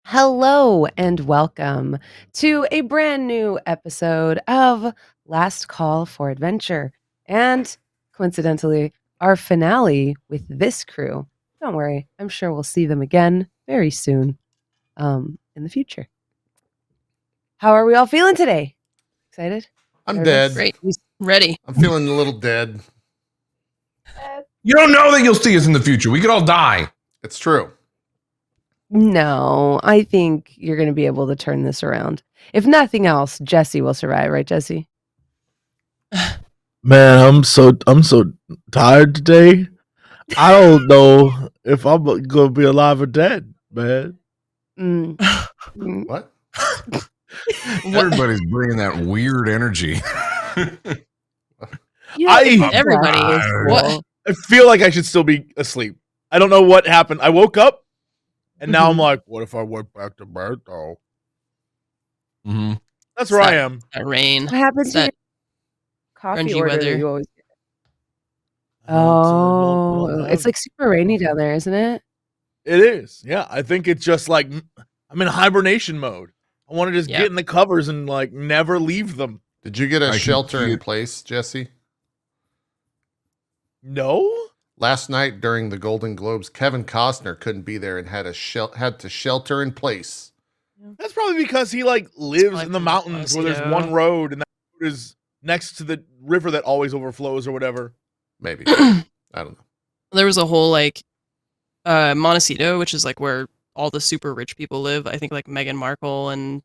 Hello and welcome to a brand new episode of Last Call for Adventure. And coincidentally, our finale with this crew. Don't worry, I'm sure we'll see them again very soon in the future. How are we all feeling today? Excited? I'm Nervous? dead. Great. Ready. I'm feeling a little dead. You don't know that you'll see us in the future. We could all die. It's true. No, I think you're going to be able to turn this around. If nothing else, Jesse will survive, right, Jesse? Man, I'm so tired today. I don't know if I'm gonna be alive or dead, man. What? Everybody's bringing that weird energy. Everybody is. What? I feel like I should still be asleep. I don't know what happened. I woke up, and now I'm like, what if I went back to bed though? Mm-hmm. That's where I am. That rain. What happened to your That coffee grungy order that weather. you always get? I don't Oh, it's like super rainy down there, isn't it? it is. Yeah, I think it's just like I'm in hibernation mode. I want to just get in the covers and like never leave them. Did you get a I can shelter see in it. place, Jesse? No. Last night during the Golden Globes, Kevin Costner couldn't be there and had to shelter in place. That's probably because he like lives like in the the mountains where there's Montecito. one road, and that road is next to the river that always overflows or whatever. Maybe. I don't know. There was a whole Montecito, which is like where all the super rich people live. I think like Meghan Markle and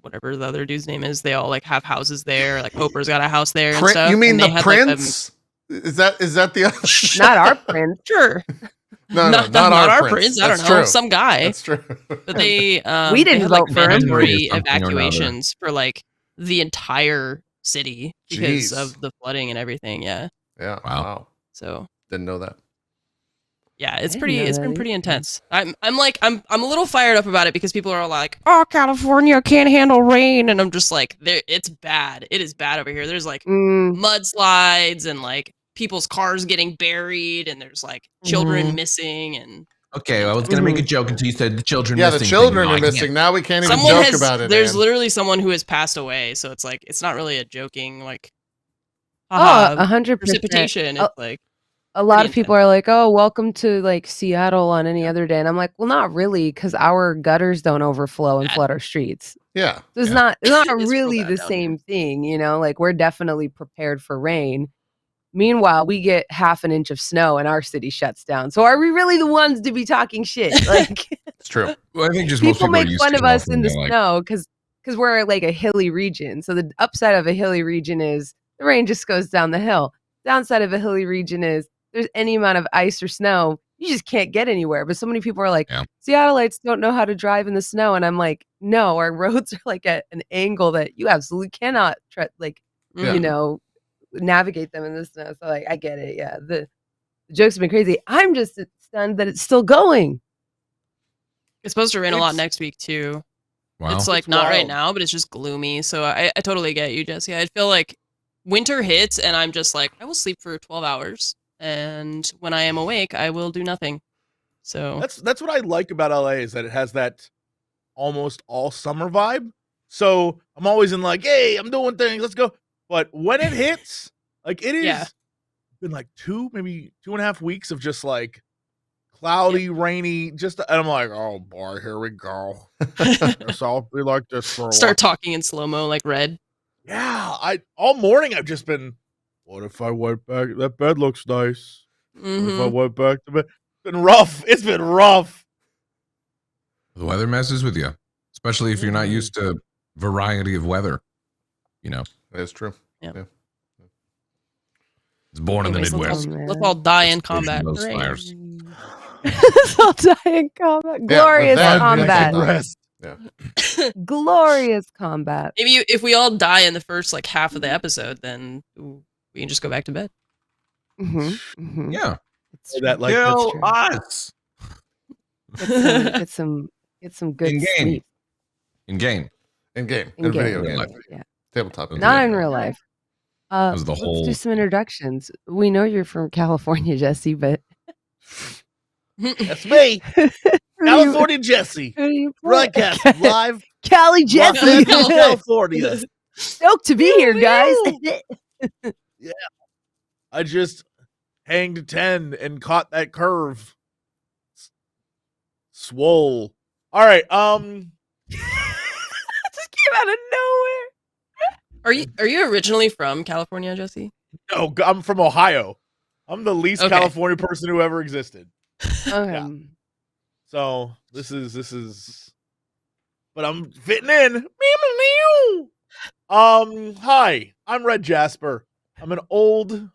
whatever the other dude's name is. They all like have houses there. Like Oprah's got a house there and stuff. You mean and they the had, prince? Is that the other? Not our prince. Sure. No, not our prince. I don't That's know. true. Some guy. That's true. But they We didn't they had, vote for him. mandatory Something or another. evacuations for like the entire city because Jeez. of the flooding and everything. Yeah. Yeah. Wow. Wow. So Didn't know that. yeah, didn't know it's that been pretty either. intense. I'm a little fired up about it because people are like, "Oh, California can't handle rain," and I'm just like, it's bad. It is bad over here. There's like mudslides and like people's cars getting buried, and there's like children missing, and Okay, I was going to make a joke until you said the children Yeah, missing. the children thing. are No, I can't. missing. Now we can't even someone joke has. about it. There's Ann. literally someone who has passed away, so it's like it's not really a joking like. Oh, haha, 100%. precipitation. It's like A lot pretty of people are like, "Oh, welcome to like Seattle on any other day," and I'm like, "Well, not really, because our gutters don't overflow and Yeah. flood our streets. Yeah. So it's Yeah. not It's real really bad the down same thing, you know. Like we're definitely prepared for rain. Meanwhile, we get half an inch of snow and our city shuts down. So are we really the ones to be talking shit? Like It's true. Well, I think just most people people make are used fun to of us in the California, like, snow because we're like a hilly region. So the upside of a hilly region is the rain just goes down the hill. Downside of a hilly region is there's any amount of ice or snow, you just can't get anywhere. But so many people are like, Yeah. Seattleites don't know how to drive in the snow. And I'm like, no, our roads are like at an angle that you absolutely cannot Yeah. you know, navigate them in the snow. So like I get it. Yeah. The jokes have been crazy. I'm just stunned that it's still going. It's supposed to rain a lot It's- next week too. wow. It's like It's not right wild. now, but it's just gloomy. So I totally get you, Jesse. I feel like winter hits and I'm just like, I will sleep for 12 hours. And when I am awake, I will do nothing. So That's what I like about LA is that it has that almost all summer vibe. So I'm always in like, hey, I'm doing things, let's go. But when it hits, like it is Yeah. been like maybe 2.5 weeks of just like cloudy, rainy, and I'm like, oh boy, here we go. Guess I'll be like this for a start talking in slow-mo like Red. while. Yeah, all morning I've just been, what if I went back? That bed looks nice. What if I Mhm. went back to bed? It's been rough. It's been rough. The weather messes with you, especially if you're not used to variety of weather. You know, That's true. it's born in the Anyways, Midwest. let's all die in Explosion combat. of those Hooray. fires. I'll die in combat. with Glorious that, combat. rest. Glorious combat. Maybe if we all die in the first like half of the episode, then we can just go back to bed. Yeah. It's That like Kill true. us Get some good in game. sleep. In game. In game. In In game. video Real game. life. Yeah. Tabletop. Not in real life. was the Let's whole- do some introductions. We know you're from California, Jesse, but that's me. California Jesse. Who do you play? Broadcast live. Cali Los Jesse. Angeles, California. Stoked to be here, guys. I just hanged 10 and caught that curve. Swole. All right. Just came out of nowhere. Are you originally from California, Jesse? No, I'm from Ohio. I'm the least Okay. California person who ever existed. Okay. So this is but I'm fitting in. Hi, I'm Red Jasper. I'm an old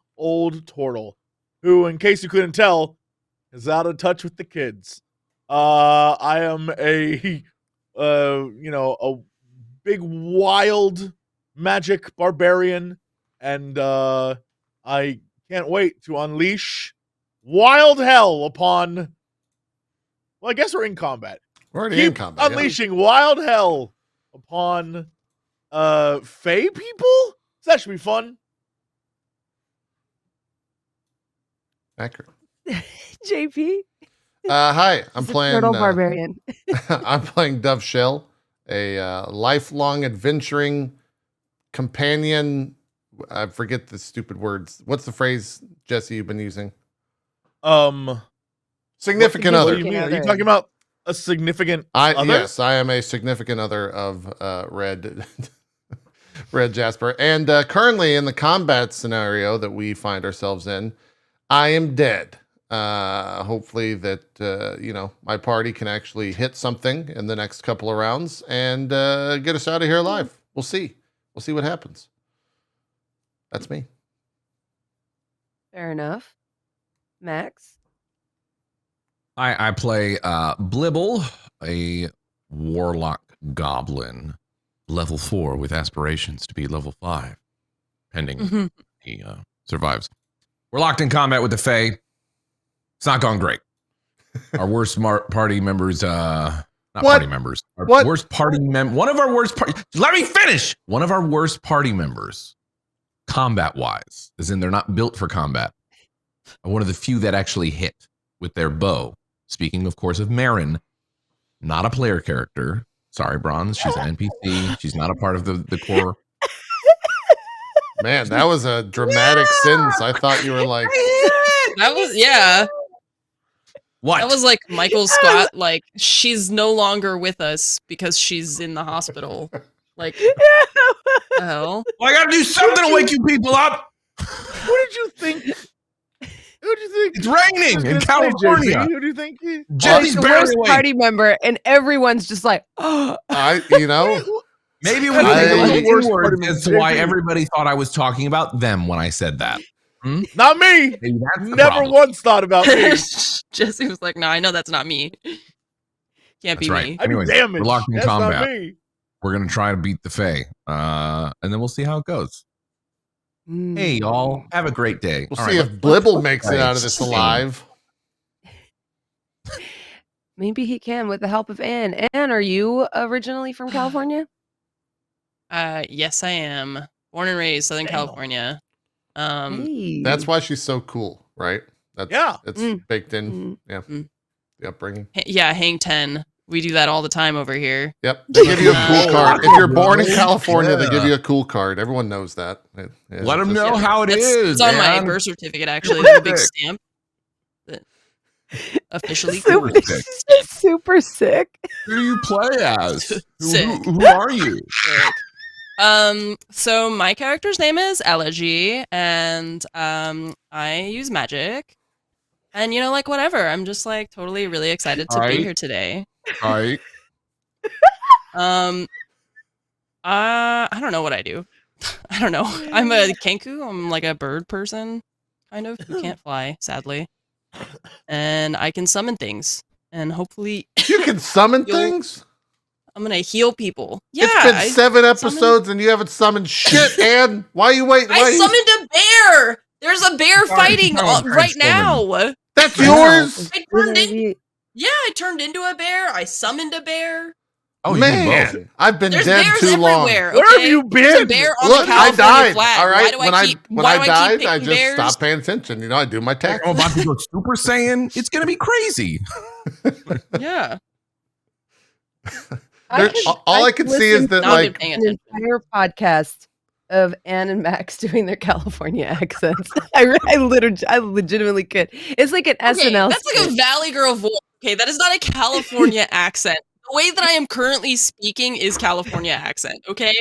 turtle who, in case you couldn't tell, is out of touch with the kids. I am a a big wild magic barbarian, and I can't wait to unleash wild hell upon. Well, I guess we're in combat. We're already in Keep combat. unleashing wild hell upon Fey people. So that should be fun. Accurate. JP. Hi, I'm He's a playing. turtle barbarian. I'm playing Dove Shell, a lifelong adventuring companion. I forget the stupid words. What's the phrase, Jesse, you've been using? What Significant do other. you mean? Are you Other. talking about a significant other? Yes, I am a significant other of Red Red Jasper. And currently in the combat scenario that we find ourselves in, I am dead. Hopefully that my party can actually hit something in the next couple of rounds and get us out of here alive. We'll see. We'll see what happens. That's me. Fair enough. Max. I play Blibble, a warlock goblin, level 4 with aspirations to be level 5, pending he survives. We're locked in combat with the Fae. It's not gone great. Our worst party members, not What? party members. Our What? worst party one of our worst party. Let me finish. One of our worst party members, combat-wise, as in they're not built for combat. One of the few that actually hit with their bow. Speaking, of course, of Marin, not a player character. Sorry, Bronze. She's an NPC. She's not a part of the core. Man, that was a dramatic sentence. I thought you were like, That was yeah. What? That was like Michael Scott. Like she's no longer with us because she's in the hospital. Like the hell? Well, I gotta do something to wake you people up. Who did you think? Who do you think? It's raining in JP, California. who do you think? Jesse's the barely worst awake. party member, and everyone's just like, oh. Maybe we I- can I- think worst of part words of as to why everybody thought I was talking about them when I said that. Not me. Maybe that's the Never problem. once thought about me. Jesse was like, "No, I know that's not me. Can't That's be right. me." I do Anyways, damage. we're locked in That's not combat. me. We're gonna try to beat the Fae, and then we'll see how it goes. Hey, y'all, have a great day. we'll All see right, if Blibble makes it Right. out of this alive. Maybe he can with the help of Anne. Anne, are you originally from California? Yes, I am. Born and raised Southern Damn. California. Hey. That's why she's so cool, right? That's Yeah. It's Mm. baked in. Yeah. Mm. The upbringing. Yeah, hang 10. We do that all the time over here. Yep. They give you a cool Oh, card. If you're born in California, they Yeah. give you a cool card. Everyone knows that. Let them know Yeah. how it It's, is. it's on my man. birth certificate, actually. There's a big stamp that officially super, proves it. super sick. Who do you play as? Sick. Who are you? So my character's name is Elegy, and I use magic. And whatever. I'm just like totally really excited to be Alright. here today. All right. I don't know what I do. I don't know. I'm a kenku. I'm like a bird person, kind of, who can't fly, sadly. And I can summon things. And hopefully You can summon You'll- things? I'm gonna heal people. Yeah, It's been I 7 episodes and you haven't summoned shit, Ann. Why are you waiting? I summoned a bear. There's a bear fighting right now. That's yours? I turned in. Maybe- Yeah, I turned into a bear. I summoned a bear. Oh, you did both. Man, I've been There's dead bears too long. everywhere. Where have okay? you There's a been? bear on Look, the I California died. flag. All right, Why do when I I keep, when why I do I died, keep I picking just bears? stopped paying attention. I do my I'm taxes. about to go Super Saiyan. It's gonna be crazy. Yeah. All I can see is that Now I'm like paying an attention. entire podcast of Ann and Max doing their California accents. I legitimately could. It's like an Okay, SNL. that's like a Valley Girl voice. Okay, that is not a California accent. The way that I am currently speaking is California accent. Okay,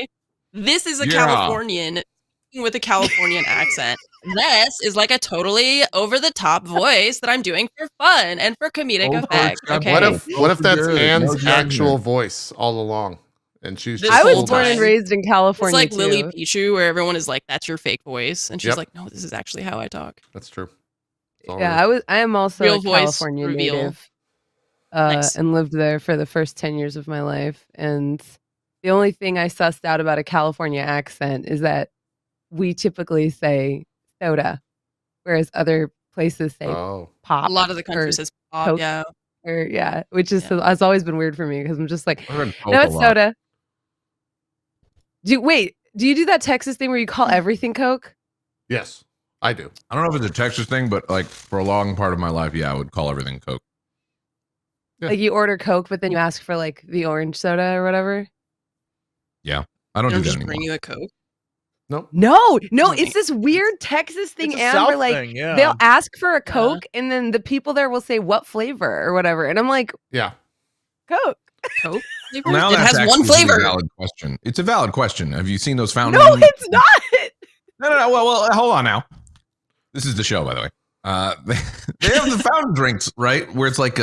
this is a Yeah. Californian speaking with a Californian accent. This is like a totally over the top voice that I'm doing for fun and for comedic effect. Okay, what if that's Anne's No actual judgment. voice all along, and she's This just I was whole born and time. raised in it's California like too. Lily Pichu, where everyone is like, "That's your fake voice," and she's Yep. like, "No, this is actually how I talk." That's true. It's all Yeah, real. I am also Real a voice California reveal. native. Nice. And lived there for the first 10 years of my life. And the only thing I sussed out about a California accent is that we typically say soda, whereas other places say Oh, pop. A lot of the or country says pop. Coke. Yeah. Which is Yeah. has always been weird for me because I'm just like, I heard no, Coke a it's lot. soda. Do you do that Texas thing where you call everything Coke? yes, I do. I don't know if it's a Texas thing, but like for a long part of my life, yeah, I would call everything Coke. Yeah. Like you order Coke, but then you ask for like the orange soda or whatever. I don't They do don't that just anymore. bring you a Coke. Nope. No, Doesn't it's this weird Texas thing, It's a and South where like thing, yeah. they'll ask for a Yeah. Coke, and then the people there will say what flavor or whatever, and I'm like, Yeah. Coke. Coke flavors? Well, now It that's has one actually a flavor. valid question. It's a valid question. Have you seen those fountain? No, it's not. No. Well, hold on now. This is the show, by the way. They have the fountain drinks, right? Where it's like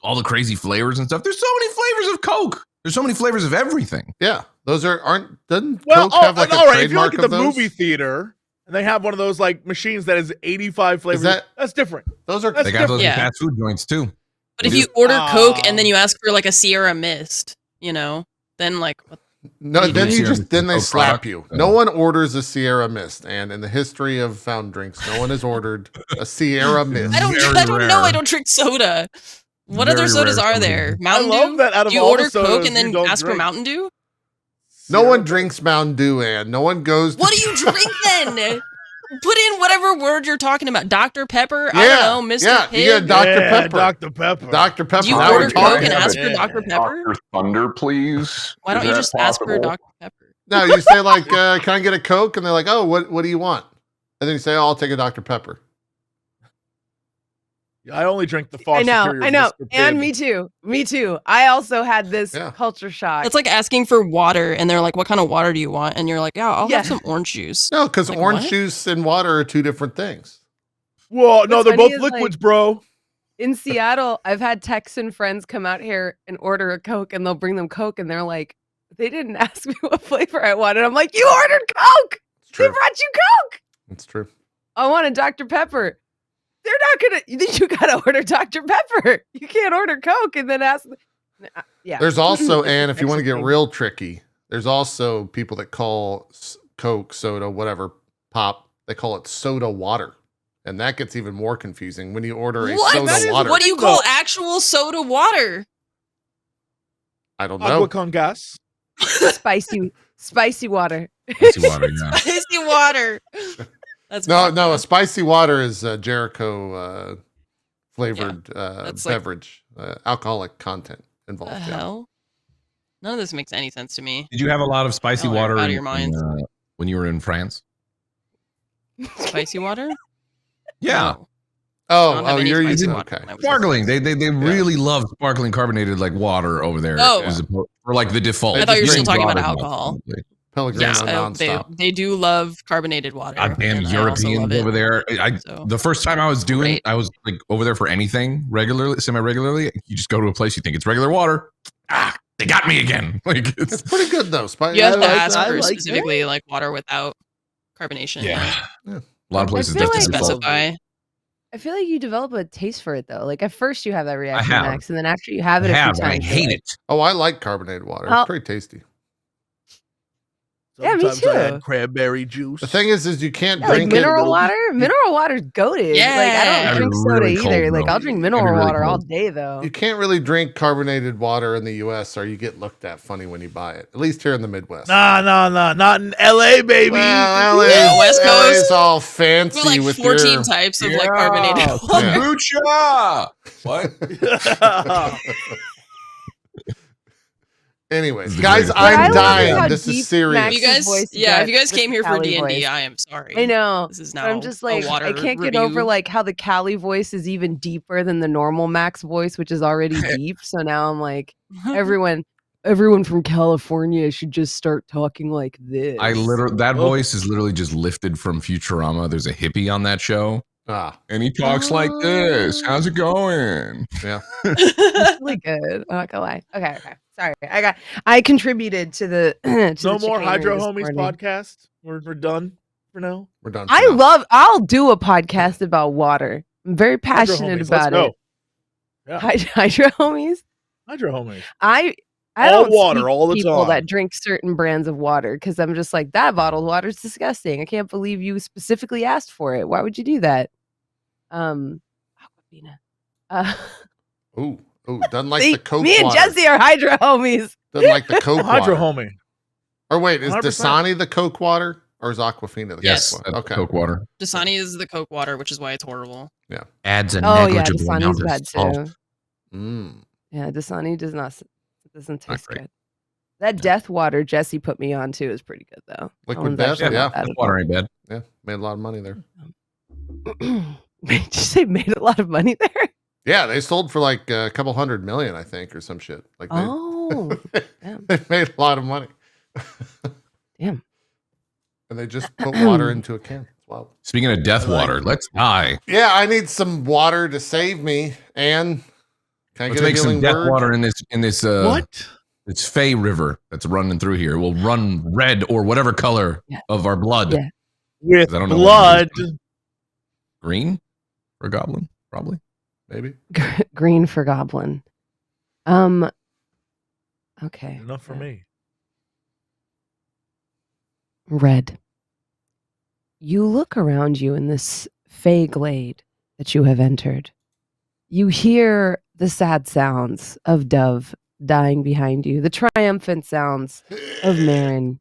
all the crazy flavors and stuff. There's so many flavors of Coke. There's so many flavors of everything. Yeah. Those doesn't Well, Coke have like a all right. If you're trademark like at of the those? movie theater and they have one of those like machines that is 85 flavors, that's different. Those are That's They got those in Yeah. fast food joints too. But if They you do. order Coke and then Oh. you ask for like a Sierra Mist, then like what? no. You Then do. you just then they Coke slap product, you. so- No one orders a Sierra Mist, and in the history of fountain drinks, no one has ordered a Sierra Mist. I don't Very know. I rare. don't drink soda. What Very other sodas rare are soda. there? I Mountain love Dew? that out of Do you all order the sodas, Coke and you then don't ask for drink. Mountain Dew? No Sierra one Mist. drinks Mountain Dew, and no one goes. What do you drink then? Put in whatever word you're talking about. Dr. Pepper? I Yeah, don't know. Mr. yeah, Pig? you get Dr. Yeah, Pepper. Dr. Pepper. Dr. Pepper. Do you now order we're Coke talking. and ask for Yeah. Dr. Pepper? Dr. Thunder, please. Why don't Is you that just ask for possible? Dr. Pepper? No, you say like, "Can I get a Coke?" And they're like, "Oh, what do you want?" And then you say, "Oh, I'll take a Dr. Pepper." I only drink the far I know, superior and Mr. Pibb. me too. I also had this Yeah. culture shock. It's like asking for water, and they're like, "What kind of water do you want?" And you're like, "Yeah, I'll Yeah. have some orange juice." No, because Like, orange what? juice and water are two different things. Whoa, no, What's they're funny both is, liquids, like, bro. in Seattle, I've had Texan friends come out here and order a Coke, and they'll bring them Coke, and they're like, they didn't ask me what flavor I wanted. I'm like, you ordered Coke. It's They true. brought you Coke. It's true. I want a Dr. Pepper. They're not gonna. You gotta order Dr. Pepper. You can't order Coke and then ask. Yeah. There's also, It's a and if you want to Texas get thing. real tricky, there's also people that call Coke, soda, whatever, pop, they call it soda water. And that gets even more confusing when you order a What? soda That is water. What do you call actual soda water? I don't Agua know. con gas. spicy water. Spicy water, yeah. Spicy water. That's No, vodka. a spicy water is Jericho flavored that's like- beverage, alcoholic content What involved. the Yeah. hell? None of this makes any sense to me. Did you have a lot of spicy Y'all are water out of your minds. when you were in France? Spicy water? Yeah. No. Oh, don't have any you're spicy using water okay. when I was Sparkling. They really love sparkling carbonated like water over there. Oh. as opposed, or like the default. I thought you were Drink still talking about water, alcohol. probably. Pellegrino Yes, nonstop. they do love carbonated water. Goddamn and I also Europeans love it. over there. So, The first time I was doing, Great. I was like over there for anything regularly, semi-regularly. You just go to a place, you think it's regular water. They got me again. Like It's it's pretty good though. you have to like ask that. I for like specifically like water without carbonation. yeah. Yeah. A lot of places feel To that's like- the default. specify. I feel like you develop a taste for it though. Like at first you have that reaction, have. Max, and then after you have I it a have, few and I times, hate you're it. Oh, I like carbonated water. Well- It's pretty tasty. Yeah, me Sometimes I too. add cranberry juice. The thing is you can't Yeah, like drink it. mineral water. Mineral water's goated. Like I Yeah. don't drink That'd be soda really cold, either. Like though. I'll drink That'd be mineral really water all cold. day though. You can't really drink carbonated water in the U.S. or you get looked at funny when you buy it. At least here in the Midwest. Nah, not in LA, baby. Well, Yeah, West LA's Coast. all There fancy were like with 14 your... types of like carbonated Yeah, water. kombucha. What? Anyways, This is the guys, greatest But I I'm love dying. how This deep is serious. Max's If you guys, voice yeah, if gets you guys with came the here for Cali D&D, voice. I am sorry. I know. This is But now I'm just like a water I can't get review. over like how the Cali voice is even deeper than the normal Max voice, which is already deep. So now I'm like, everyone from California should just start talking like this. That Oh. voice is literally just lifted from Futurama. There's a hippie on that show, Ah, and he talks like this. How's it going? yeah. It's really good. I'm not gonna lie. Okay. Sorry. I contributed to the to No the more chicanery Hydro this Homies morning. podcast. We're done for now. We're done. For now. I'll do a podcast about water. I'm very Hydro passionate Homies, about let's it. go. Yeah. Hydro homies. Hydro Homies. I All don't water, speak all to the people time. that drink certain brands of water because I'm just like, that bottled water is disgusting. I can't believe you specifically asked for it. Why would you do that? Aquafina. Ooh, doesn't like See, the Coke me and water. Jesse are Hydro homies. Doesn't like the Coke Hydro water. Homie. Or wait, is 100%. Dasani the Coke water or is Aquafina the Yes. Coke That's water? Okay. Coke water. Dasani is the Coke water, which is why it's horrible. Adds a Oh yeah, negligible Dasani's amount of bad salt. too. Mm. Yeah, Dasani doesn't taste great. good. That death water Jesse put me on too is pretty good though. That Liquid one's death, actually yeah. not bad That at all. water ain't bad. Yeah, made a lot of money there. Did you say made a lot of money there? Yeah, they sold for like a couple $100 million, I think, or some shit. Like they, Oh, damn. they made a lot of money. Damn. And they just put water into a can. Wow. Speaking of death water, let's die. Yeah, I need some water to save me. And can I Let's get a make some healing death word? water in this. What? It's Fey River that's running through here. We'll run red or whatever color Yeah. of our blood. Yeah. With 'Cause I don't know blood. what it is. Green for a goblin, probably. Maybe. Green for goblin. Okay. Enough for me. Red. You look around you in this fey glade that you have entered. You hear the sad sounds of Dove dying behind you, the triumphant sounds of Marin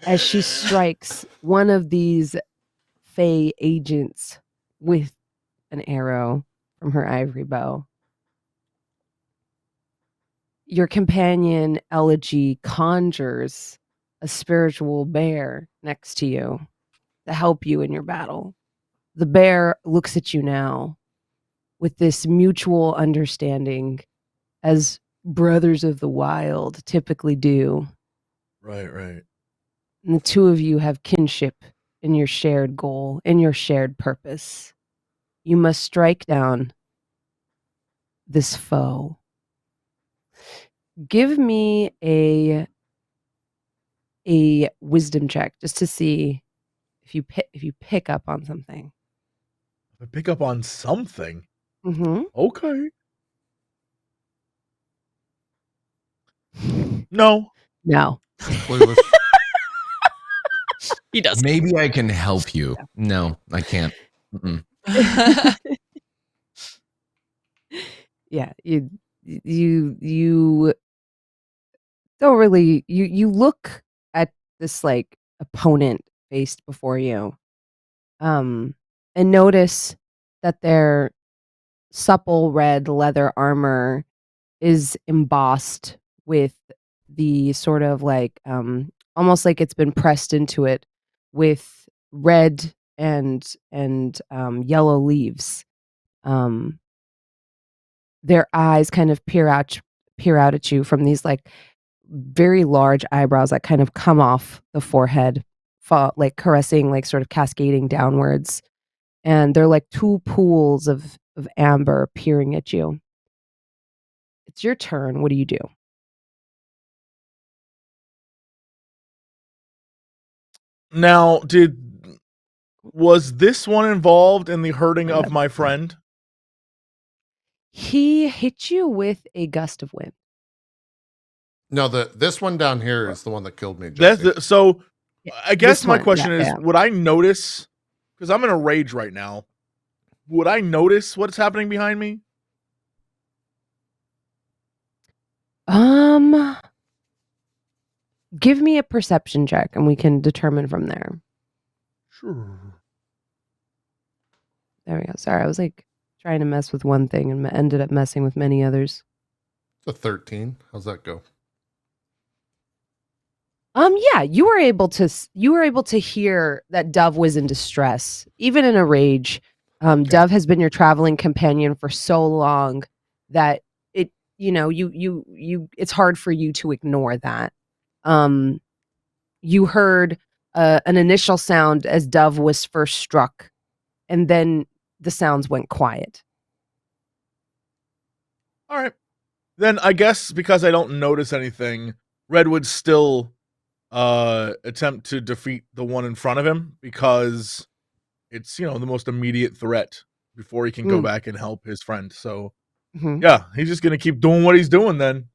as she strikes one of these fey agents with an arrow from her ivory bow. Your companion Elegy conjures a spiritual bear next to you to help you in your battle. The bear looks at you now with this mutual understanding, as brothers of the wild typically do. Right. And the two of you have kinship in your shared goal, in your shared purpose. You must strike down this foe. Give me a wisdom check just to see if you pick up on something. I pick up on something. Mm-hmm. Okay. No. No. Clueless. He does. Maybe I can help you. No, I can't. Mm-mm. Yeah, you don't really you look at this like opponent faced before you, and notice that their supple red leather armor is embossed with the sort of like almost like it's been pressed into it with red and yellow leaves. Their eyes kind of peer out at you from these like very large eyebrows that kind of come off the forehead, like caressing, like sort of cascading downwards, and they're like two pools of amber peering at you. It's your turn. What do you do? Now, was this one involved in the hurting of my friend? He hit you with a gust of wind. No, this one down here is the one that killed me. Jesse. So I guess This my one, question is, yeah. would I notice, because I'm in a rage right now, would I notice what's happening behind me? Give me a perception check and we can determine from there. Sure. There we go. Sorry, I was like trying to mess with one thing and ended up messing with many others. It's a 13. How's that go? Yeah, you were able to hear that Dove was in distress, even in a rage. Okay. Dove has been your traveling companion for so long that it, you it's hard for you to ignore that. You heard an initial sound as Dove was first struck, and then the sounds went quiet. All right. Then I guess because I don't notice anything, Red would still attempt to defeat the one in front of him because it's, the most immediate threat before he can go back and help his friend. So, yeah, he's just going to keep doing what he's doing then.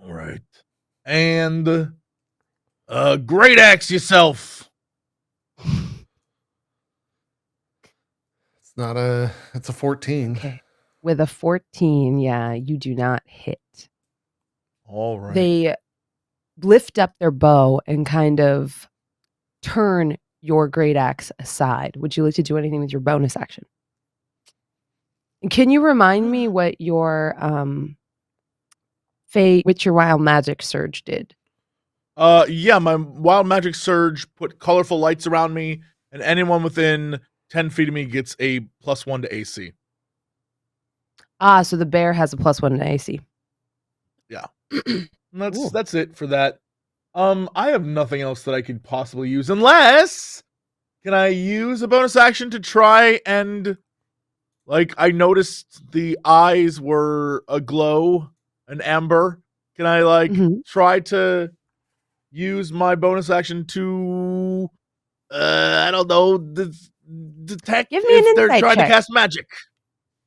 All right. And great axe yourself. It's a 14. Okay. With a 14, yeah, you do not hit. All right. They lift up their bow and kind of turn your great axe aside. Would you like to do anything with your bonus action? And can you remind me what your your wild magic surge did? Yeah, my wild magic surge put colorful lights around me, and anyone within 10 feet of me gets a +1 to AC. Ah, so the bear has a +1 to AC. Yeah. That's it for that. I have nothing else that I could possibly use unless, can I use a bonus action to try and, I noticed the eyes were aglow, an amber. Can I try to use my bonus action to I don't know, detect Give me an if they're insight trying check. to cast magic?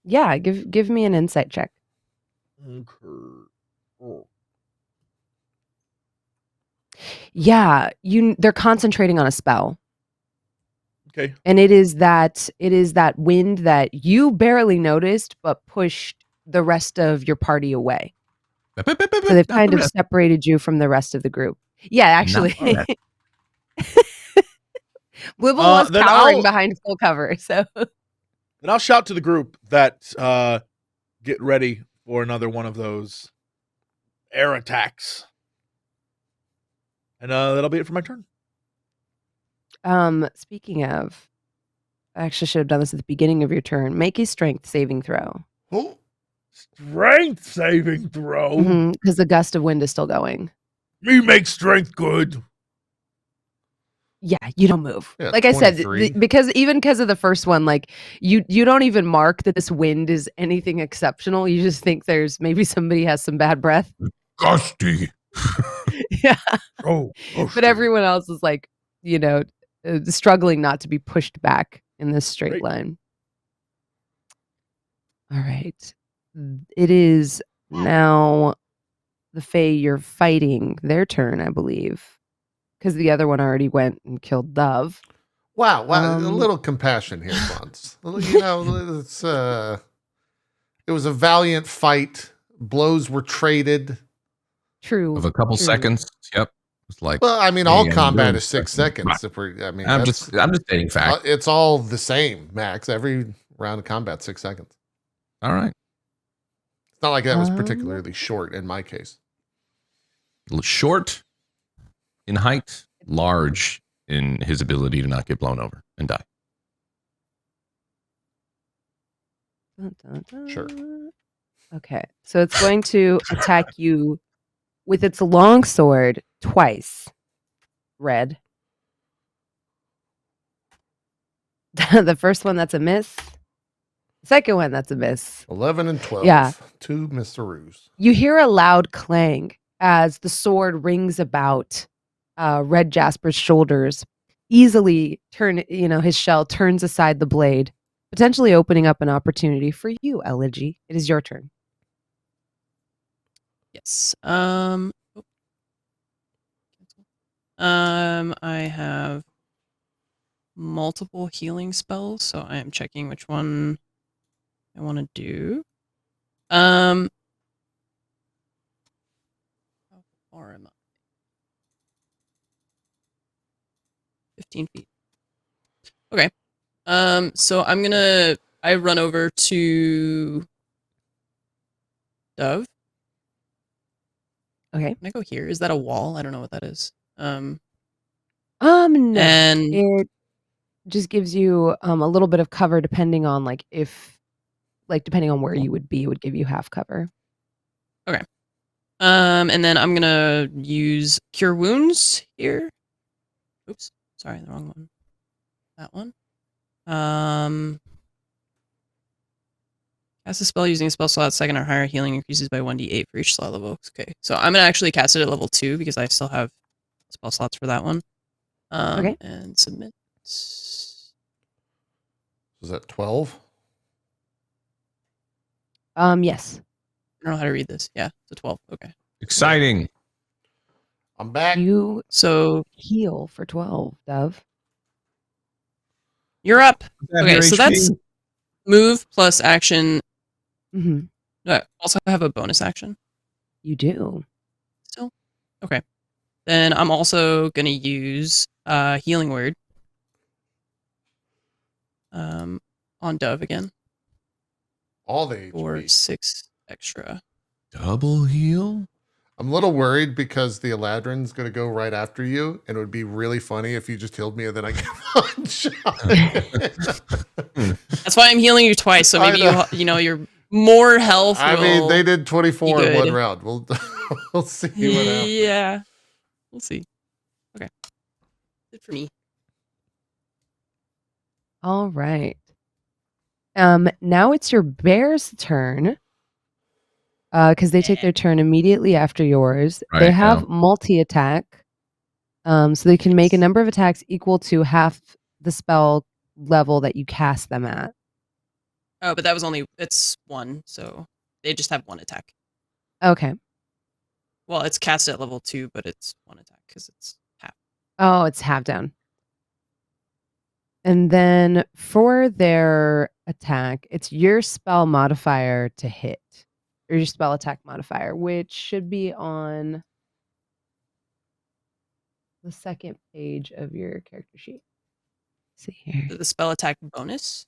Yeah, give me an insight check. Okay. Oh. Yeah, they're concentrating on a spell. Okay. And it is that wind that you barely noticed but pushed the rest of your party away. So they've kind of separated you from the rest of the group. Yeah, actually. Blibble was cowering behind full cover, so then I'll shout to the group that get ready for another one of those air attacks. And that'll be it for my turn. Speaking of, I actually should have done this at the beginning of your turn. Make a strength saving throw. Oh, strength saving throw? Because the gust of wind is still going. Me make strength good. Yeah, you don't move. Yeah, like 23. I said, because of the first one, you don't even mark that this wind is anything exceptional. You just think there's maybe somebody has some bad breath. Gusty. Yeah. Oh, but everyone else is struggling not to be pushed back in this straight line. All right. It is now the Fae you're fighting, their turn, I believe. Because the other one already went and killed Dove. Wow, a little compassion here, Fonz. It was a valiant fight. Blows were traded. True. Of a couple seconds. Yep. It's like, well, I mean, all combat is 6 seconds. Right. I'm just stating fact. It's all the same, Max. Every round of combat, 6 seconds. All right. It's not like that was particularly short in my case. Short in height, large in his ability to not get blown over and die. Dun, dun, dun. Sure. Okay, so it's going to attack you with its long sword twice. Red. The first one, that's a miss. The second one, that's a miss. 11 and 12. Yeah. 2 Mr. You hear a loud clang as the sword rings about Red Jasper's shoulders. Easily his shell turns aside the blade, potentially opening up an opportunity for you, Elegy. It is your turn. Yes. I have multiple healing spells, so I am checking which one I want to do. How far am I? 15 feet. Okay. So I run over to Dove. Okay. Can I go here? Is that a wall? I don't know what that is. No. And It just gives you a little bit of cover depending on depending on where you would be, it would give you half cover. okay. And then I'm gonna use Cure Wounds here. Oops, sorry, the wrong one. That one. Cast a spell using a spell slot second or higher. Healing increases by 1d8 for each slot level. Okay, so I'm gonna actually cast it at level 2 because I still have spell slots for that one. Okay. And submit. Is that 12? Yes. I don't know how to read this. Yeah, it's a 12. Okay. Exciting. I'm back. You So heal for 12, Dove. you're up. Is that Okay, your so HP? that's move plus action. Mm-hmm. Also have a bonus action You do. still. Okay. Then I'm also gonna use healing word. On Dove again All the for HP. 6 extra. Double heal? I'm a little worried because the Eladrin's going to go right after you, and it would be really funny if you just healed me and then I get one shot. That's why I'm healing you twice. So I maybe know. you're more health. I mean, they did 24 in good. one round. We'll see what happens. Yeah, we'll see. Okay, good for me. All right. Now it's your bear's turn. Because they take their turn immediately after yours. Right, They have yeah. multi-attack. So they can make a number of attacks equal to half the spell level that you cast them at. Oh, but it's 1, so they just have 1 attack. Okay. Well, it's cast at level 2, but it's 1 attack because it's half. Oh, it's half down. And then for their attack, it's your spell modifier to hit. Or your spell attack modifier, which should be on the second page of your character sheet. Let's see here. The spell attack bonus?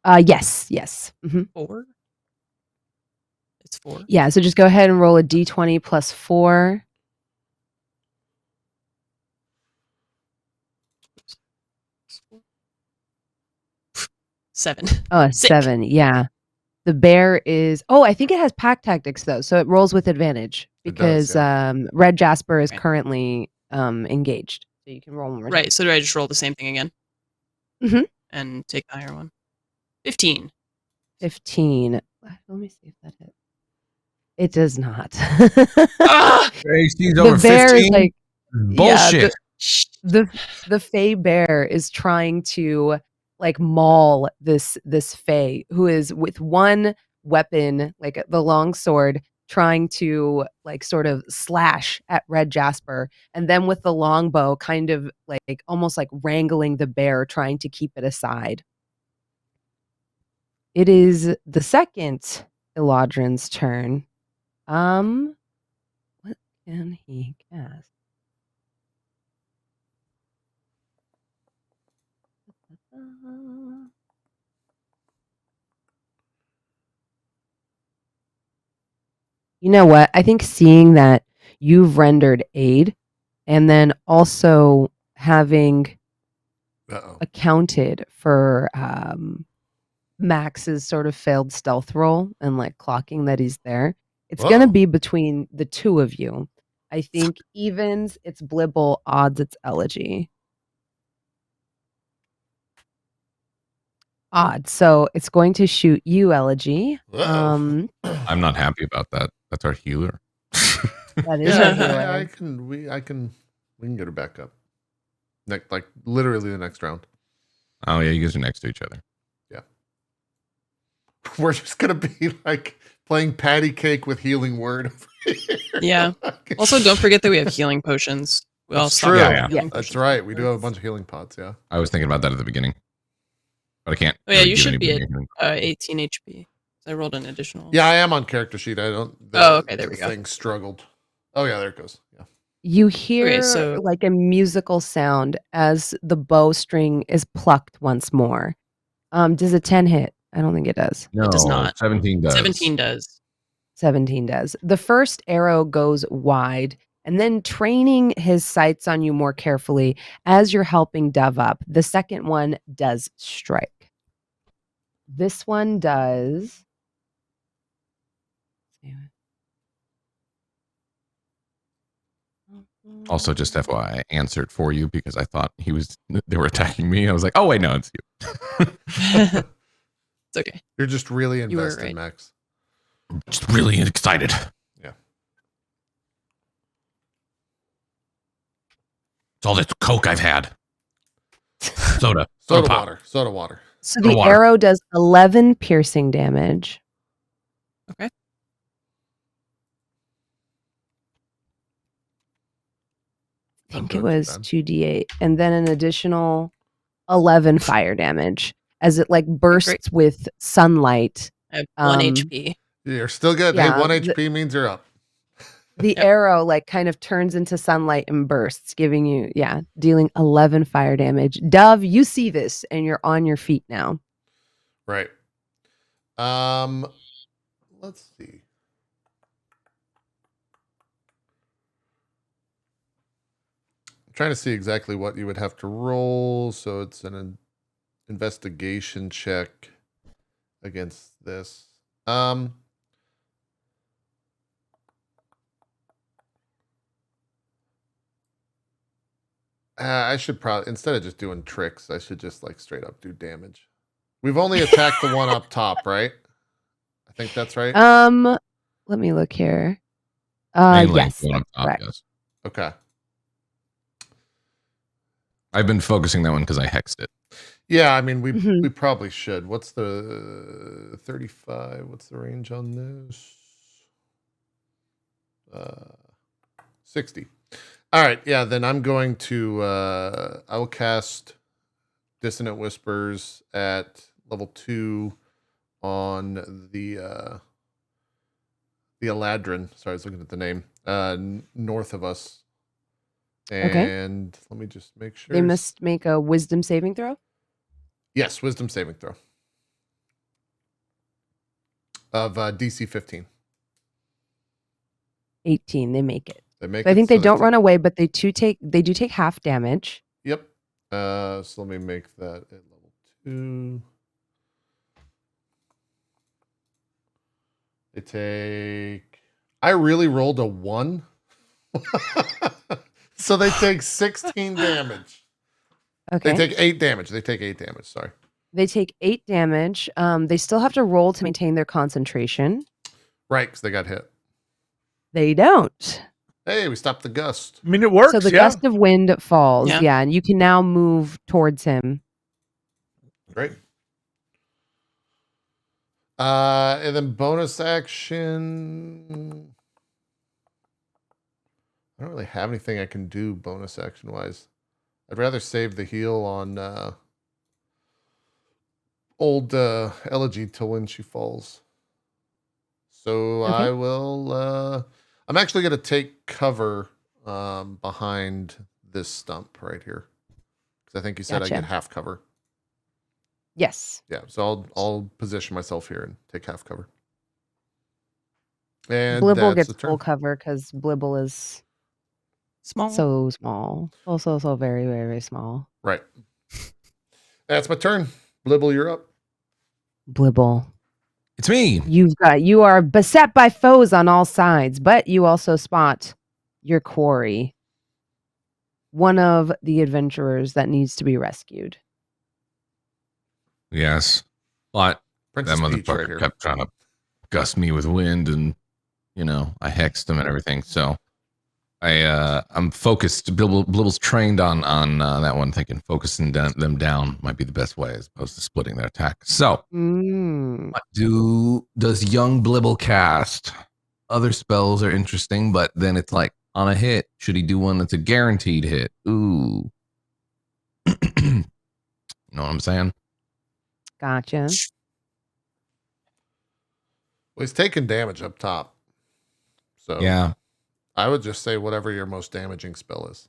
Yes. Mhm. 4? It's 4? Yeah, so just go ahead and roll a d20 plus 4. Oops. 7. Oh, Sick. 7, yeah. The bear is I think it has pack tactics, though, so it rolls with advantage It does, because, Red Jasper is Right. currently, engaged, so you can roll one more time. Right, so do I just roll the same thing again? Mhm. And take the higher one? 15. 15. Let me see if that hits. It does not. Ah! Tracy's The over bear 15? is like Bullshit. the Fey bear is trying to maul this Fey who is with one weapon, like the long sword, trying to sort of slash at Red Jasper, and then with the longbow kind of almost wrangling the bear, trying to keep it aside. It is the second Eladrin's turn. What can he cast? You know what? I think seeing that you've rendered aid and then also having Uh-oh. accounted for Max's sort of failed stealth roll and clocking that he's there, it's going to Uh-oh. be between the two of you. I think evens, it's Blibble, odds, it's Elegy. Odd. So it's going to shoot you, Elegy. Uh-oh. I'm not happy about that. That's our healer. That is our healer. I can we can get her back up. Literally the next round. Oh, yeah, you guys are next to each other. We're just gonna be playing patty cake with healing word. Yeah. Also, don't forget that we have healing potions. We all That's stock true. up on Yeah. healing That's potions right. We do have a afterwards. bunch of healing pots. Yeah. I was thinking about that at the beginning, but I can't. Oh yeah, really you give should be anybody at anything. 18 HP. I rolled an additional. Yeah, I am on character sheet. I don't. Oh, okay, there we go. Thing struggled. Oh yeah, there it goes. Yeah. You hear so- like a musical sound as the bowstring is plucked once more. Does a 10 hit? I don't think it does. No, does not. 17 does. 17 does. 17 does. The first arrow goes wide, and then training his sights on you more carefully as you're helping Dove up. The second one does strike. This one does. Also, just FYI, I answered for you because I thought they were attacking me. I was like, oh wait, no, it's you. It's okay. You're just really You were invested, right. Max. Just really excited. Yeah. It's all this Coke I've had. Soda. Soda pop. water. Soda water. So The the water. arrow does 11 piercing damage. Okay. I think Not it doing too was bad. 2d8, and then an additional 11 fire damage as it like bursts with sunlight. I have 1 Um, HP. You're still good. Yeah, Hey, 1 the- HP means you're up. The Yep. arrow like kind of turns into sunlight and bursts, giving you, dealing 11 fire damage. Dove, you see this and you're on your feet now. Right. Let's see. I'm trying to see exactly what you would have to roll. So it's an investigation check against this. I should probably, instead of just doing tricks, I should just like straight up do damage. We've only attacked the one up top, right? I think that's right. Let me look here. Mainly Yes, going up that's top, correct. yes. Okay. I've been focusing that one because I hexed it. Yeah, I mean we Mhm. probably should. What's the 35? What's the range on this? 60. All right, yeah, then I'm going to I will cast Dissonant Whispers at level 2 on the Eladrin. Sorry, I was looking at the name. North of us. Okay. And let me just make sure. They must make a wisdom saving throw. Yes, wisdom saving throw. Of DC 15. 18, they make it. They make So I it, think so they don't take- run away, but they do take half damage. Yep. So let me make that at level 2. They take. I really rolled a 1. So they take 16 damage. Okay. They take 8 damage. They take 8 damage. Sorry. They take 8 damage. They still have to roll to maintain their concentration. Right, because they got hit. They don't. Hey, we stopped the gust. I mean, it works. So the yeah. gust of wind falls. Yeah. Yeah, and you can now move towards him. Great. And then bonus action. I don't really have anything I can do bonus action wise. I'd rather save the heal on old Elegy till when she falls. So I will. I'm actually going to take cover behind this stump right here because I think you said I Gotcha. get half cover. Yes. Yeah, so I'll position myself here and take half cover. And Blibble that's gets the turn. full cover because Blibble is Small. so small. So very, very, very small. Right. That's my turn. Blibble, you're up. Blibble. It's me. You are beset by foes on all sides, but you also spot your quarry. One of the adventurers that needs to be rescued. Yes. But Princess that Peach right motherfucker here. kept trying to gust me with wind, and I hexed him and everything. So I'm focused. Blibble's trained on that one, thinking focusing them down might be the best way as opposed to splitting their attack. So what does young Blibble cast? Other spells are interesting, but then it's like On a hit, should he do one that's a guaranteed hit? Ooh. You know what I'm saying? Gotcha. Well, he's taking damage up top. So Yeah. I would just say whatever your most damaging spell is.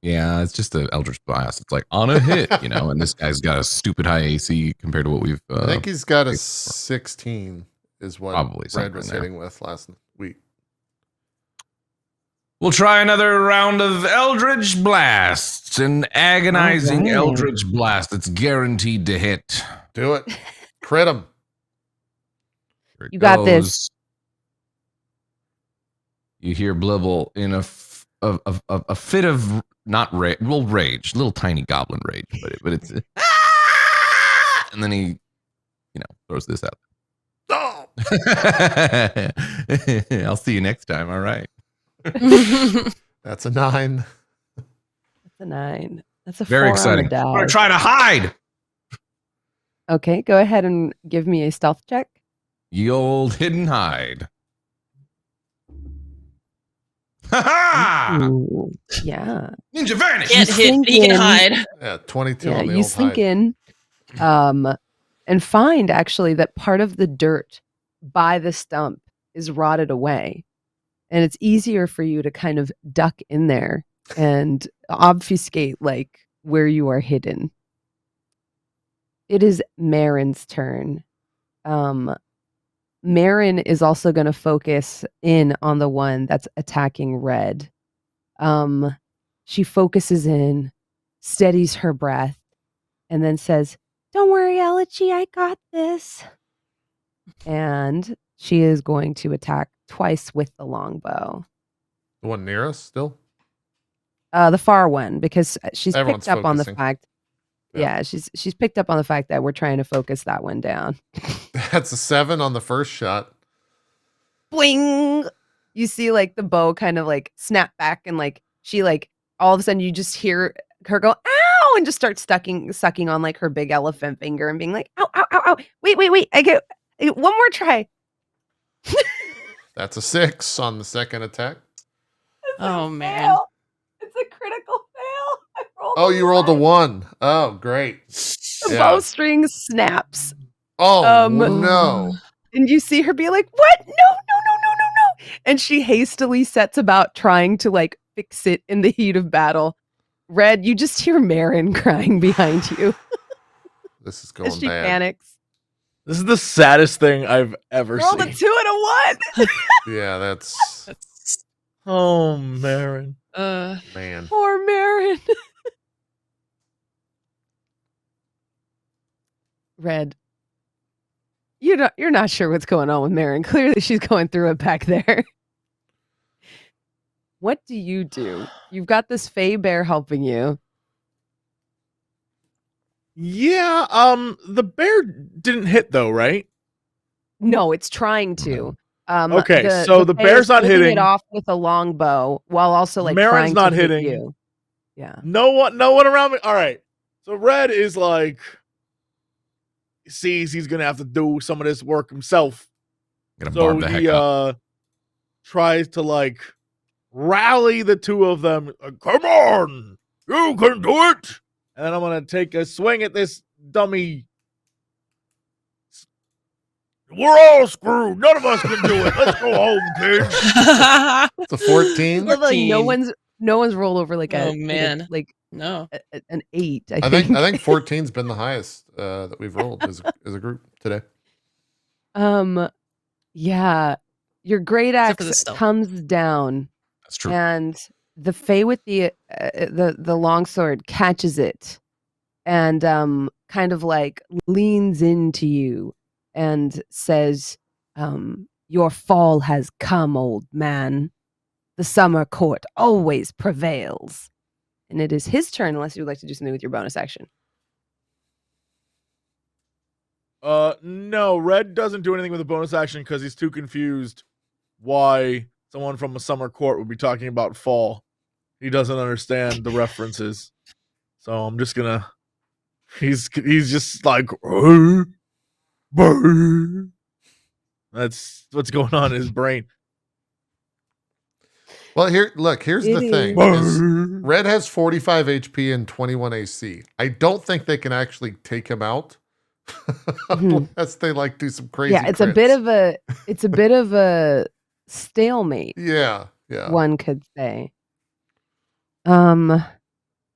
Yeah, it's just an Eldritch Blast. It's like on a hit, and this guy's got a stupid high AC compared to what we've. I think he's got a 16 is what Probably Red was something there. hitting with last week. We'll try another round of Eldritch Blasts. An agonizing All right. Eldritch Blast that's guaranteed to hit. Do it. Crit him. Here it You got this. goes. You hear Blibble in a fit of not rage, rage, little tiny goblin rage, but it's and then he, throws this out. Oh! I'll see you next time. All right. That's a 9. That's a 9. That's a Very 4 exciting. on the I'm gonna die. try to hide. Okay, go ahead and give me a stealth check. Ye old hidden hide. Ha ha! Ooh, yeah. Ninja vanish. Can't hit, but he sink can in. hide. Yeah, 22 Yeah, on the you old sink hide. in and find actually that part of the dirt by the stump is rotted away. And it's easier for you to kind of duck in there and obfuscate like where you are hidden. It is Marin's turn. Marin is also going to focus in on the one that's attacking Red. She focuses in, steadies her breath, and then says, "Don't worry, Elegy, I got this." And she is going to attack twice with the longbow. The one near us still? The far one, because she's Everyone's picked up on the focusing. fact. Yeah. Yeah, she's picked up on the fact that we're trying to focus that one down. That's a 7 on the first shot. Bling! You see like the bow kind of like snap back, and like she like all of a sudden you just hear her go ow and just start sucking on like her big elephant finger and being like ow ow ow ow. Wait, I get one more try. That's a 6 on the second attack. Oh, man. It's a critical fail. I Oh, you rolled a 1. Oh, great. The Yeah. bowstring snaps. Oh, no. And you see her be like, "What? No. And she hastily sets about trying to like fix it in the heat of battle. Red, you just hear Marin crying behind you This is going as she bad. panics. This is the saddest thing I've ever Rolled a seen. 2 and a 1. Yeah, that's... Oh, Marin. Man. Poor Marin. Red, you're not sure what's going on with Marin. Clearly she's going through it back there. What do? You've got this Fey bear helping you. Yeah, the bear didn't hit though, right? No, it's trying to. Okay, so the Fey bear's is not holding hitting. it off with a long bow while also like Marin's trying not to hit hitting. you. Yeah. No one around me. All right. So Red is like sees he's gonna have to do some of this work himself. Gonna So barb the he heck up. tries to like rally the two of them. Come on, you can do it. And then I'm gonna take a swing at this dummy. We're all screwed. None of us can do it. Let's go home, kids. It's a 14. Love, like, no 14. one's rolled over like Oh, a man. like No. an 8. I I think. think 14's been the highest that we've rolled as a group today. Yeah, your great Except for the axe stealth. comes down, That's true. and the Fey with the longsword catches it, and kind of like leans into you and says, "Your fall has come, old man. The summer court always prevails." And it is his turn, unless you would like to do something with your bonus action. No, Red doesn't do anything with a bonus action because he's too confused why someone from a summer court would be talking about fall. He doesn't understand the references. So I'm just gonna he's just like that's what's going on in his brain. Well, here's It the thing. is. Is Red has 45 HP and 21 AC. I don't think they can actually take him out unless they like do some crazy Yeah, it's crits. a bit of a stalemate, Yeah. one could say.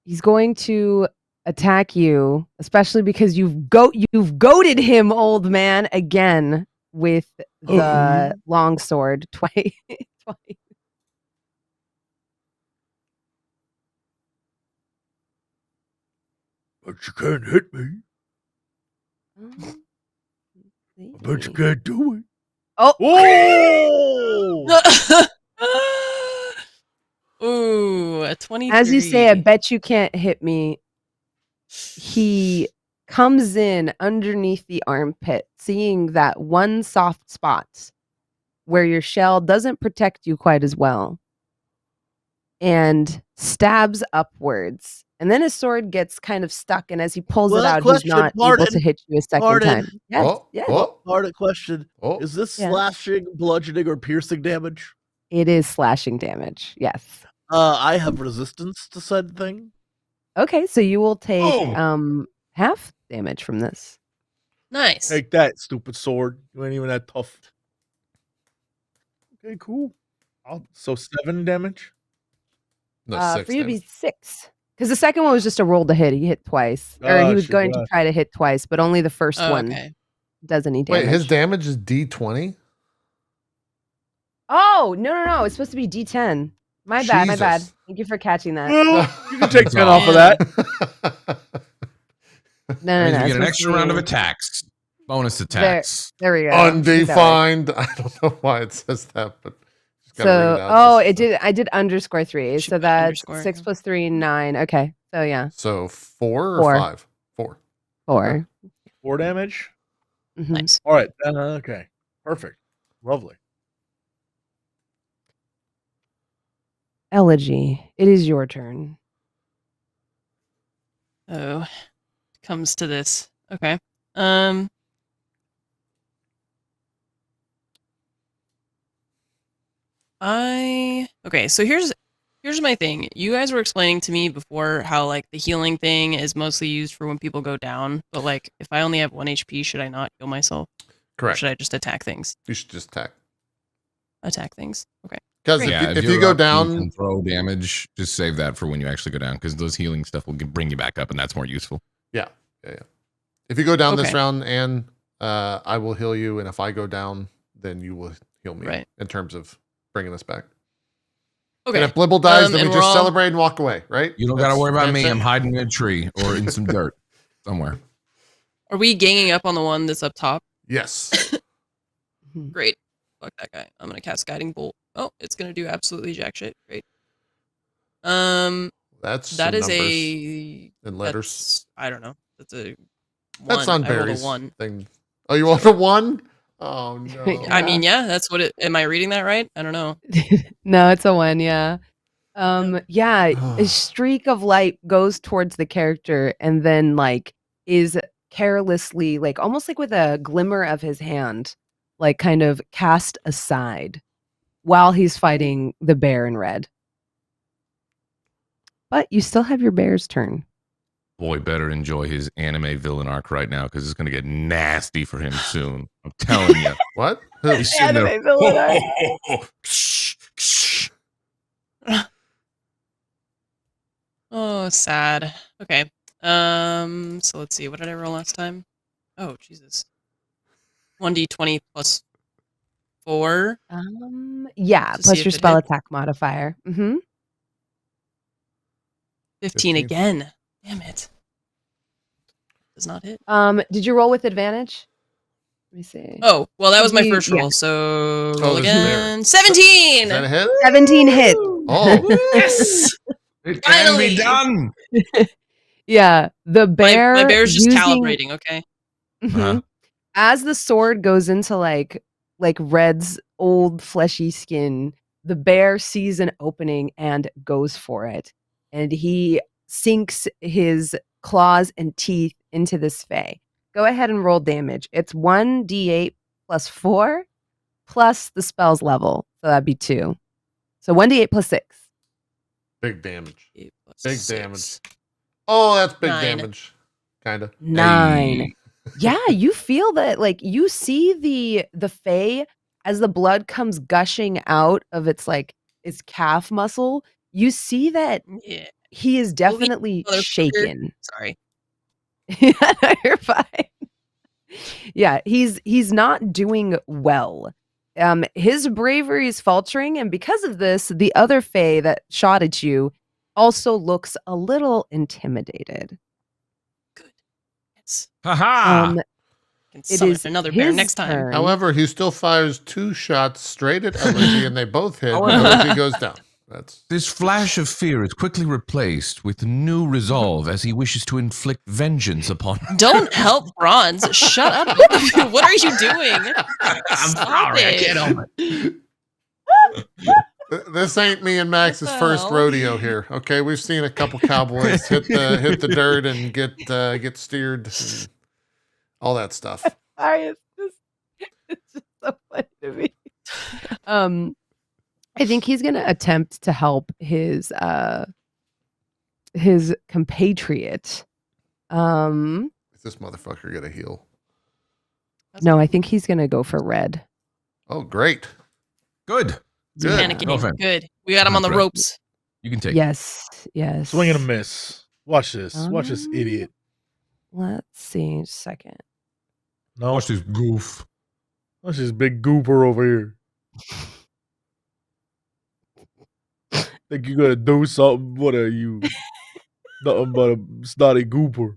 He's going to attack you, especially because you've goaded him, old man, again with the long sword twice. But you can't hit me. But you can't do it. Oh, Ooh, a 23. as you say, I bet you can't hit me. He comes in underneath the armpit, seeing that one soft spot where your shell doesn't protect you quite as well, and stabs upwards. And then his sword gets kind of stuck, and as he pulls it out, he's not able to hit you a second time. Yes, Oh, yes. oh, Hard question. oh. Is this Yeah. slashing, bludgeoning, or piercing damage? It is slashing damage. Yes. I have resistance to said thing. Okay, so you will take Oh. half damage from this. Nice. Take that, stupid sword. You ain't even that tough. Okay, cool. So 7 damage. No, For you to be 6. Because the second one was just a roll to hit. He hit twice. Or he was going to try to hit twice, but only the first one Okay. does any damage. Wait, his damage is D20? Oh, no. It's supposed to be D10. My bad. Jesus. Thank you for catching that. Well, you can take 10 off of that. No. You It's get an supposed extra to round of be- attacks. Bonus attacks. There we go. Undefined. I don't know why it says that, but just gotta read So, it out. it did. I did underscore 3. Should So put that's underscore, 6 yeah. plus 3, 9. Okay. So yeah, So 4 or 4. 5? 4. 4. 4 damage. Mhm. Nice. All right. Okay. Perfect. Lovely. Elegy, it is your turn. Oh, comes to this. Okay. Okay, so here's my thing. You guys were explaining to me before how like the healing thing is mostly used for when people go down, but like if I only have 1 HP, should I not heal myself? Or Correct. should I just attack things? You should just attack. Attack things. Okay. Because Great. if you go down, and throw damage, just save that for when you actually go down, because those healing stuff will bring you back up, and that's more useful. Yeah. If you go down this Okay. round, and I will heal you, and if I go down, then you will heal me. Right. In terms of bringing us back. Okay. And if Blibble dies, then and we we're just all- celebrate and walk away, right? You don't got to worry about me. that's I'm it. hiding in a tree or in some dirt somewhere. Are we ganging up on the one that's up top? Yes. Great. Fuck that guy. I'm gonna cast Guiding Bolt. Oh, it's gonna do absolutely jack shit. Great. That's That some is numbers a and letters. I don't know. That's a 1. That's on I rolled a Barry's 1. thing. Oh, you rolled a 1? Oh no. I mean, yeah, that's what it. Am I reading that right? I don't know. No, it's a 1. Yeah. Yeah. A streak of light goes towards the character, and then like is carelessly, like almost like with a glimmer of his hand, like kind of cast aside while he's fighting the bear in red. But you still have your bear's turn. Boy, better enjoy his anime villain arc right now, because it's going to get nasty for him soon. I'm telling you. What? He's sitting there. Anime villain arc. Oh, sad. Okay. So let's see. What did I roll last time? Oh, Jesus. 1d20 plus 4. Yeah, To see plus if your it spell hits. attack modifier. 15 15. again. Damn it. Does not hit. Did you roll with advantage? Let me see. Oh, well, that was my You- first roll. yeah. So Oh, roll this is again. there. 17. Is that a hit? 17 hits. Oh. Yes. It can Finally. be done. Yeah, the bear. My bear's just using- calibrating. Okay. Mhm. Uh-huh. As the sword goes into like Red's old fleshy skin, the bear sees an opening and goes for it, and he sinks his claws and teeth into this fey. Go ahead and roll damage. It's 1d8 plus 4 plus the spell's level, so that'd be 2. So 1d8 plus 6. Big damage. 8 plus Big 6. damage. Oh, that's big 9. damage. Kind of. 9. Hey. Yeah, you feel that, like, you see the Fae as the blood comes gushing out of its calf muscle. You see that Yeah. he is definitely motherfucker. shaken. Sorry. Yeah, no, you're fine. Yeah, he's not doing well. His bravery is faltering, and because of this, the other Fae that shot at you also looks a little intimidated. Good. Yes. Haha. Can It summon is another bear his next time. turn. However, he still fires 2 shots straight at Elegy, and they both hit. However- Elegy goes down. That's This flash of fear is quickly replaced with new resolve as he wishes to inflict vengeance upon. Don't help Bronze. Shut up. What are you doing? I'm Stop sorry, I it. can't help it. this ain't me and Max's What the first hell? rodeo here. Okay, we've seen a couple cowboys hit the dirt and get steered, and all that stuff. Sorry, it's just so funny to me. I think he's gonna attempt to help his compatriot. Is this motherfucker gonna heal? No, I think he's gonna go for red. Oh, great. Good. He's Good. panicking. No offense. Good. We got him on the Right. ropes. You can take. Yes. Swing and a miss. Watch this. Watch this Um, idiot. Let's see, just a second. No, Watch this goof. watch this big gooper over here. Think you gotta do something? What are you? Nothing but a snotty gooper.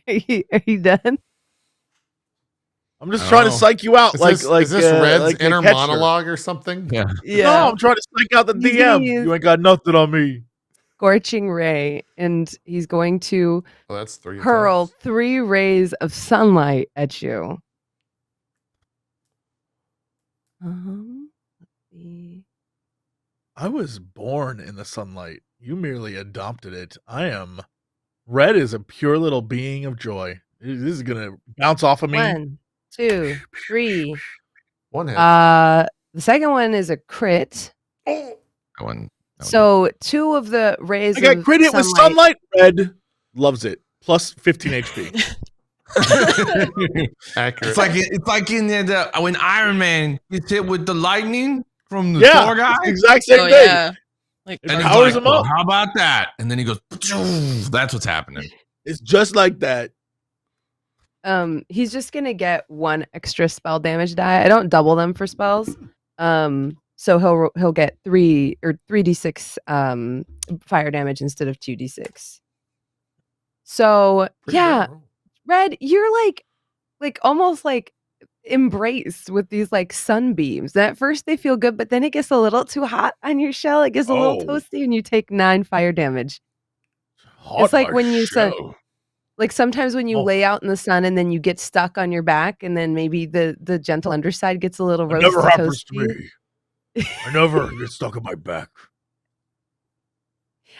Are you done? I'm just trying to Oh. psych you out, Is like this Red's like a inner catcher. monologue or something? Yeah. No, I'm trying to psych out the He's gonna DM. use- You ain't got nothing on me. Scorching ray, and he's going to Oh, that's 3 hurl attacks. 3 rays of sunlight at you. Let's see. I was born in the sunlight. You merely adopted it. Red is a pure little being of joy. This is gonna bounce off of me. 1, 2, 3. 1 hit. The second one is a crit. That one. So 2 of the rays I got of credit with sunlight. Red loves it. Plus 15 HP. Accurate. It's like in the when Iron Man gets hit with the lightning from the Yeah, Thor guy. exact same Oh thing. yeah. Like It And powers he's like, him up. "Well, how about that?" And then he goes, "That's what's happening." It's just like that. He's just gonna get 1 extra spell damage die. I don't double them for spells. So he'll get 3d6 fire damage instead of 2d6. So Pretty yeah, good roll. Red, you're like almost like embraced with these like sunbeams. And at first they feel good, but then it gets a little too hot on your shell. It gets a little Oh. toasty, and you take 9 fire damage. Hot It's like my when you shell. Like sometimes when you Oh. lay out in the sun and then you get stuck on your back, and then maybe the gentle underside gets a little It roasty. never happens to toasty. me. I never get stuck on my back.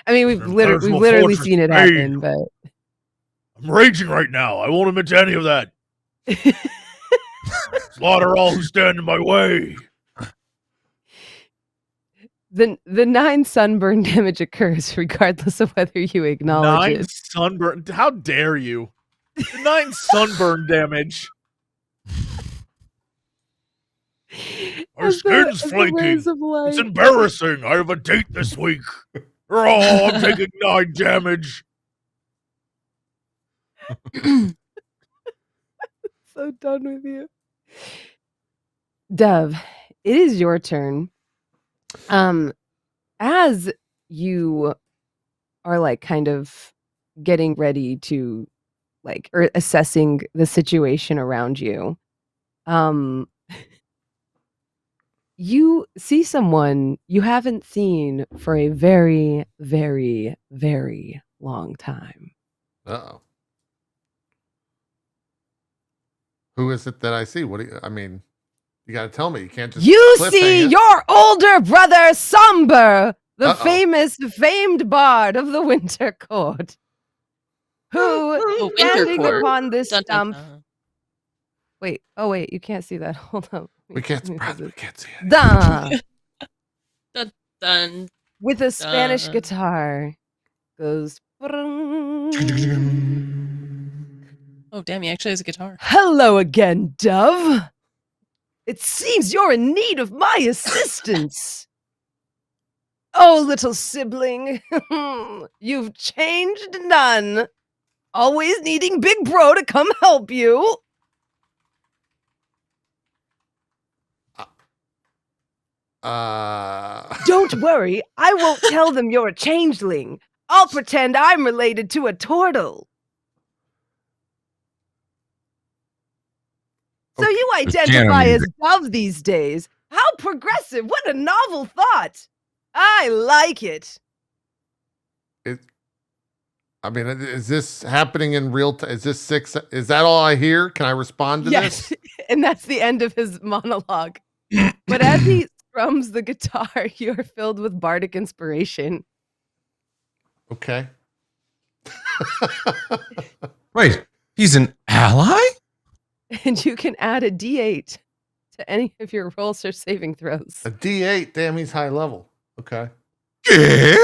I mean, we've There's literally no literally fortress seen it made. happen, but I'm raging right now. I won't admit to any of that. Slaughter all who stand in my way. the 9 sunburn damage occurs regardless of whether you acknowledge 9 it. sunburn. How dare you? 9 sunburn damage. Our As the- skin's as the flaking. rays of light- It's embarrassing. I have a date this week. Oh, I'm taking 9 damage. So done with you. Dove, it is your turn. As you are like kind of getting ready to or assessing the situation around you, you see someone you haven't seen for a very, very, very long time. Uh-oh. Who is it that I see? What do you, I mean, you got to tell me. You can't just You cliffhang see it. your older brother, Somber, the Uh-oh. famed bard of the Winter Court, who, The Winter standing Court. upon this Dun, dun, stump. dun. Wait, you can't see that. Hold on. We can't, Let me Brad, put we this- can't see it. Duh. Dun, dun, with a Spanish dun. guitar. Goes. Oh, damn, he actually has a guitar. Hello again, Dove. It seems you're in need of my assistance. Oh, little sibling, you've changed none. Always needing Big Bro to come help you. Don't worry, I won't tell them you're a changeling. I'll pretend I'm related to a turtle. So Okay. you identify as Dove these days. How progressive. What a novel thought. I like it. I mean, is this happening in real time? Is this 6? Is that all I hear? Can I respond to Yes, this? and that's the end of his monologue. But as he strums the guitar, you are filled with bardic inspiration. Okay. Wait, he's an ally? And you can add a d8 to any of your rolls or saving throws. A D8. Damn, he's high level. Okay. JP,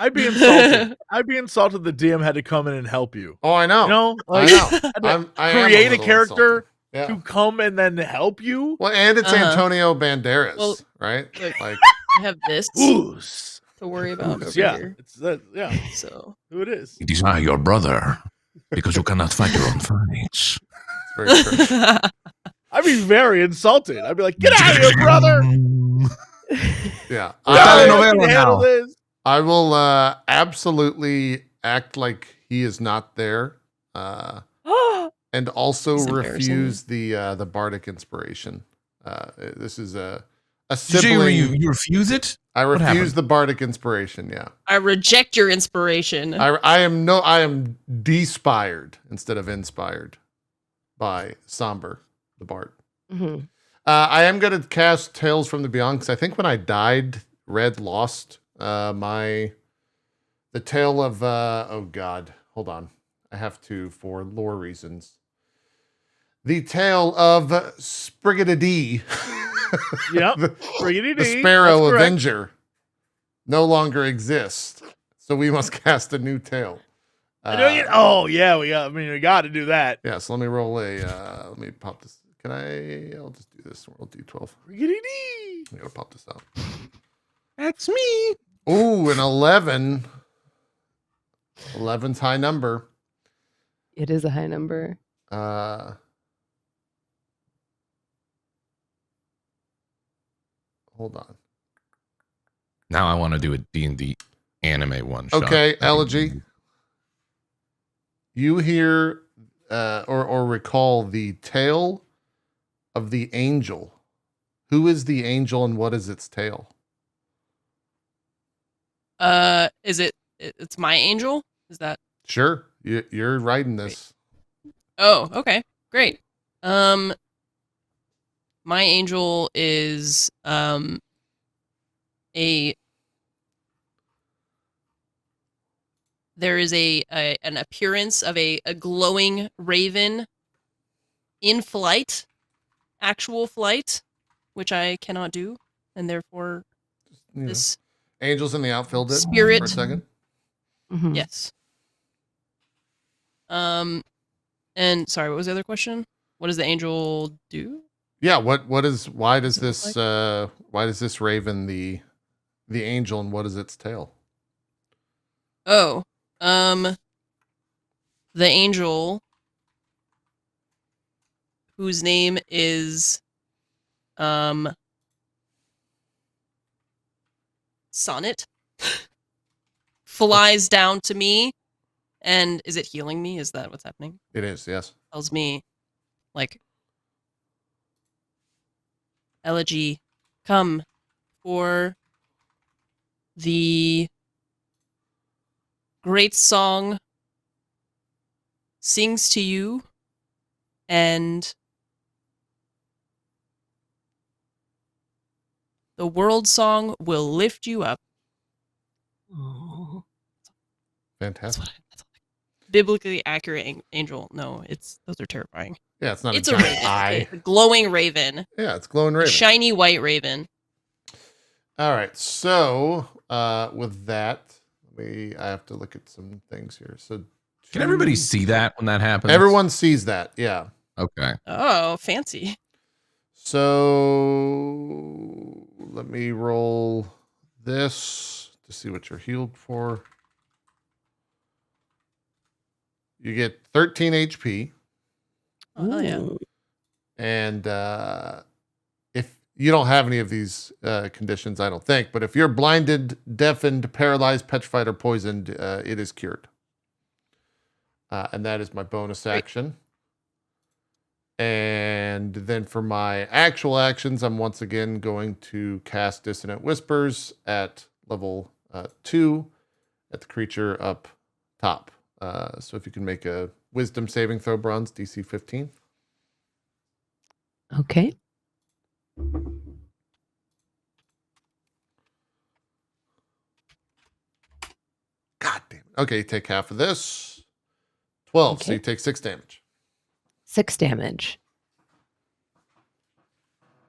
I'd be insulted. I'd be insulted the DM had to come in and help you. Oh, I know. You know, I like, know. I am create a little character insulted. Yeah. to come and then help you. Well, and it's Antonio Banderas, Well, right? look, Like, I have this Ooze. to worry about over Yeah, here. it's that. Yeah, So who it is? It is not your brother, because you cannot fight your own fights. it's very true. I'd be very insulted. I'd be like, "Get out of here, brother! Yeah. I Telenovela can handle now. this." I will absolutely act like he is not there, and also It's embarrassing. refuse the bardic inspiration. This is a You, sibling. you refuse it? I What happened? refuse the bardic inspiration. Yeah, I reject your inspiration. I am despired instead of inspired by Somber, the bard. Mhm. I am going to cast Tales from the Beyond because I think when I died, Red lost the tale of oh god, hold on, I have to for lore reasons. The tale of Sprigadee, Yep. the Sparrow Avenger, no longer exists, so we must cast a new tale. Oh yeah, we got to do that. Yeah, so let me roll let me pop this. I'll just do this. We'll do 12. Sprigadee. I gotta pop this out. That's me. Ooh, an 11. 11's high number. It is a high number. Hold on. Now I want to do a D&D anime one shot. Okay, Elegy. You hear or recall the tale of the angel. Who is the angel and what is its tale? Is it's my angel? Is that? Sure, you're writing this. Oh, okay, great. My angel is there is an appearance of a glowing raven in flight, actual flight, which I cannot do, and therefore You know, this angels in the outfield did Spirit. for a second. Mhm. yes. And sorry, what was the other question? What does the angel do? Yeah, why does Does it this raven the angel and what is its tale? Oh, the angel whose name is Sonnet flies down to me, and is it healing me? Is that what's happening? It is, yes. Tells me, like, Elegy, come for the great song sings to you, and the world song will lift you up. Oh. Fantastic. That's biblically accurate angel. No, those are terrifying. Yeah, it's not It's a a giant raven. eye. Okay, a glowing raven. Yeah, it's glowing A raven. shiny white raven. All right. So with that, I have to look at some things here. So Can everybody see that when that happens? Everyone sees that. Yeah. Okay. Oh, fancy. So let me roll this to see what you're healed for. You get 13 HP. Oh, hell yeah. And if you don't have any of these conditions, I don't think, but if you're blinded, deafened, paralyzed, petrified, or poisoned, it is cured. And that is my bonus action. And then for my actual actions, I'm once again going to cast Dissonant Whispers at level 2 at the creature up top. So if you can make a Wisdom saving throw, Bronze, DC 15. Okay. God damn it. Okay, you take half of this. 12, so Okay. you take 6 damage. 6 damage.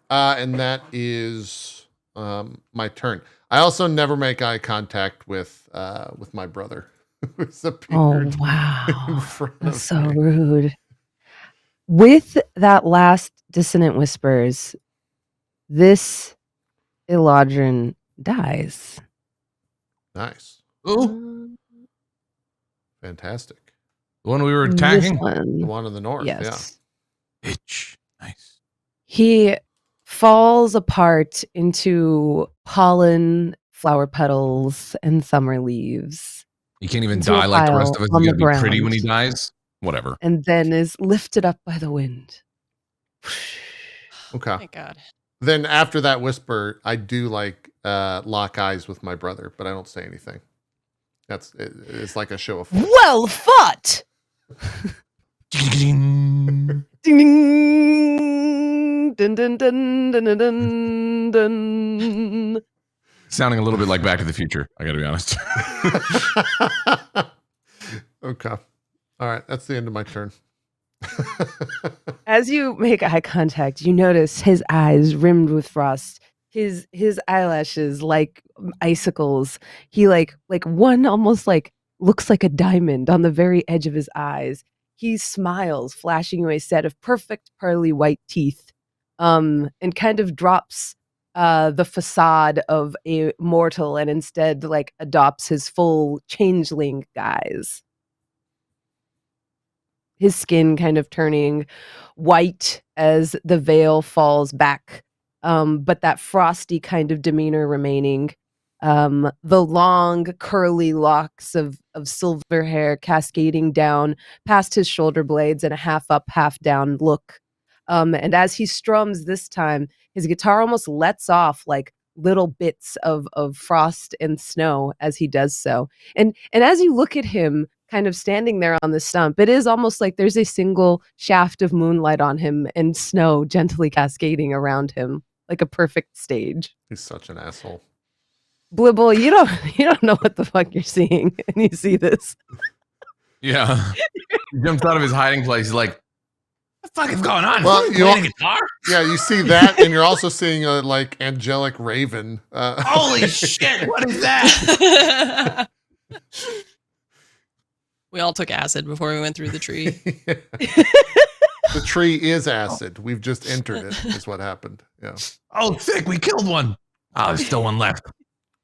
And that is my turn. I also never make eye contact with my brother, who's Oh, appeared in wow. front That's of so me. rude. With that last Dissonant Whispers, this Eladrin dies. Nice. Ooh, Fantastic. the one we were This attacking? The one. one in the north, Yes. Bitch. Nice. He falls apart into pollen, flower petals, and summer leaves, He can't even into a die like the rest pile of us. on He's the got to be pretty when he ground, dies. Whatever. and then is lifted up by the wind. Okay. Thank God. Then after that whisper, I do lock eyes with my brother, but I don't say anything. It's like a show of force. Well fought! Ding, ding, dun, dun, dun, dun, dun, dun, dun. Sounding a little bit like Back to the Future, I gotta be honest. Okay. All right. That's the end of my turn. As you make eye contact, you notice his eyes rimmed with frost. His eyelashes like icicles. He like one almost like looks like a diamond on the very edge of his eyes. He smiles, flashing you a set of perfect pearly white teeth, and kind of drops the facade of a mortal and instead like adopts his full changeling guise. His skin kind of turning white as the veil falls back, but that frosty kind of demeanor remaining. The long curly locks of silver hair cascading down past his shoulder blades and a half up, half down look. And as he strums this time, his guitar almost lets off like little bits of frost and snow as he does so. And as you look at him, kind of standing there on the stump, it is almost like there's a single shaft of moonlight on him and snow gently cascading around him like a perfect stage. He's such an asshole. Blibble, you don't know what the fuck you're seeing, and you see this. Yeah. He jumps out of his hiding place. He's like, what the fuck is going on? Well, You playing a guitar? Yeah, you see that, and you're also seeing a angelic raven. Holy shit! What is that? We all took acid before we went through the tree. The tree is acid. We've just entered it. Is what happened. Yeah. Oh, sick! We killed one. Oh, there's still one left.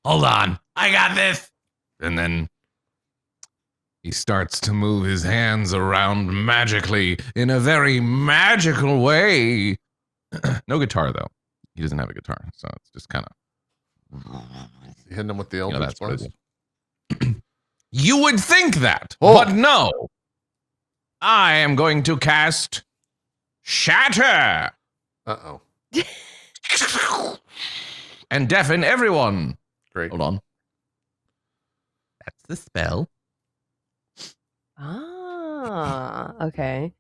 Hold on, I got this. And then he starts to move his hands around magically in a very magical way. No guitar though. He doesn't have a guitar, so it's just kind of Hitting him with the know, eldritch that's what it blast. is. You would think that, Oh. but no. I am going to cast Shatter Uh-oh. and deafen everyone. Great. Hold on. That's the spell. Ah, okay.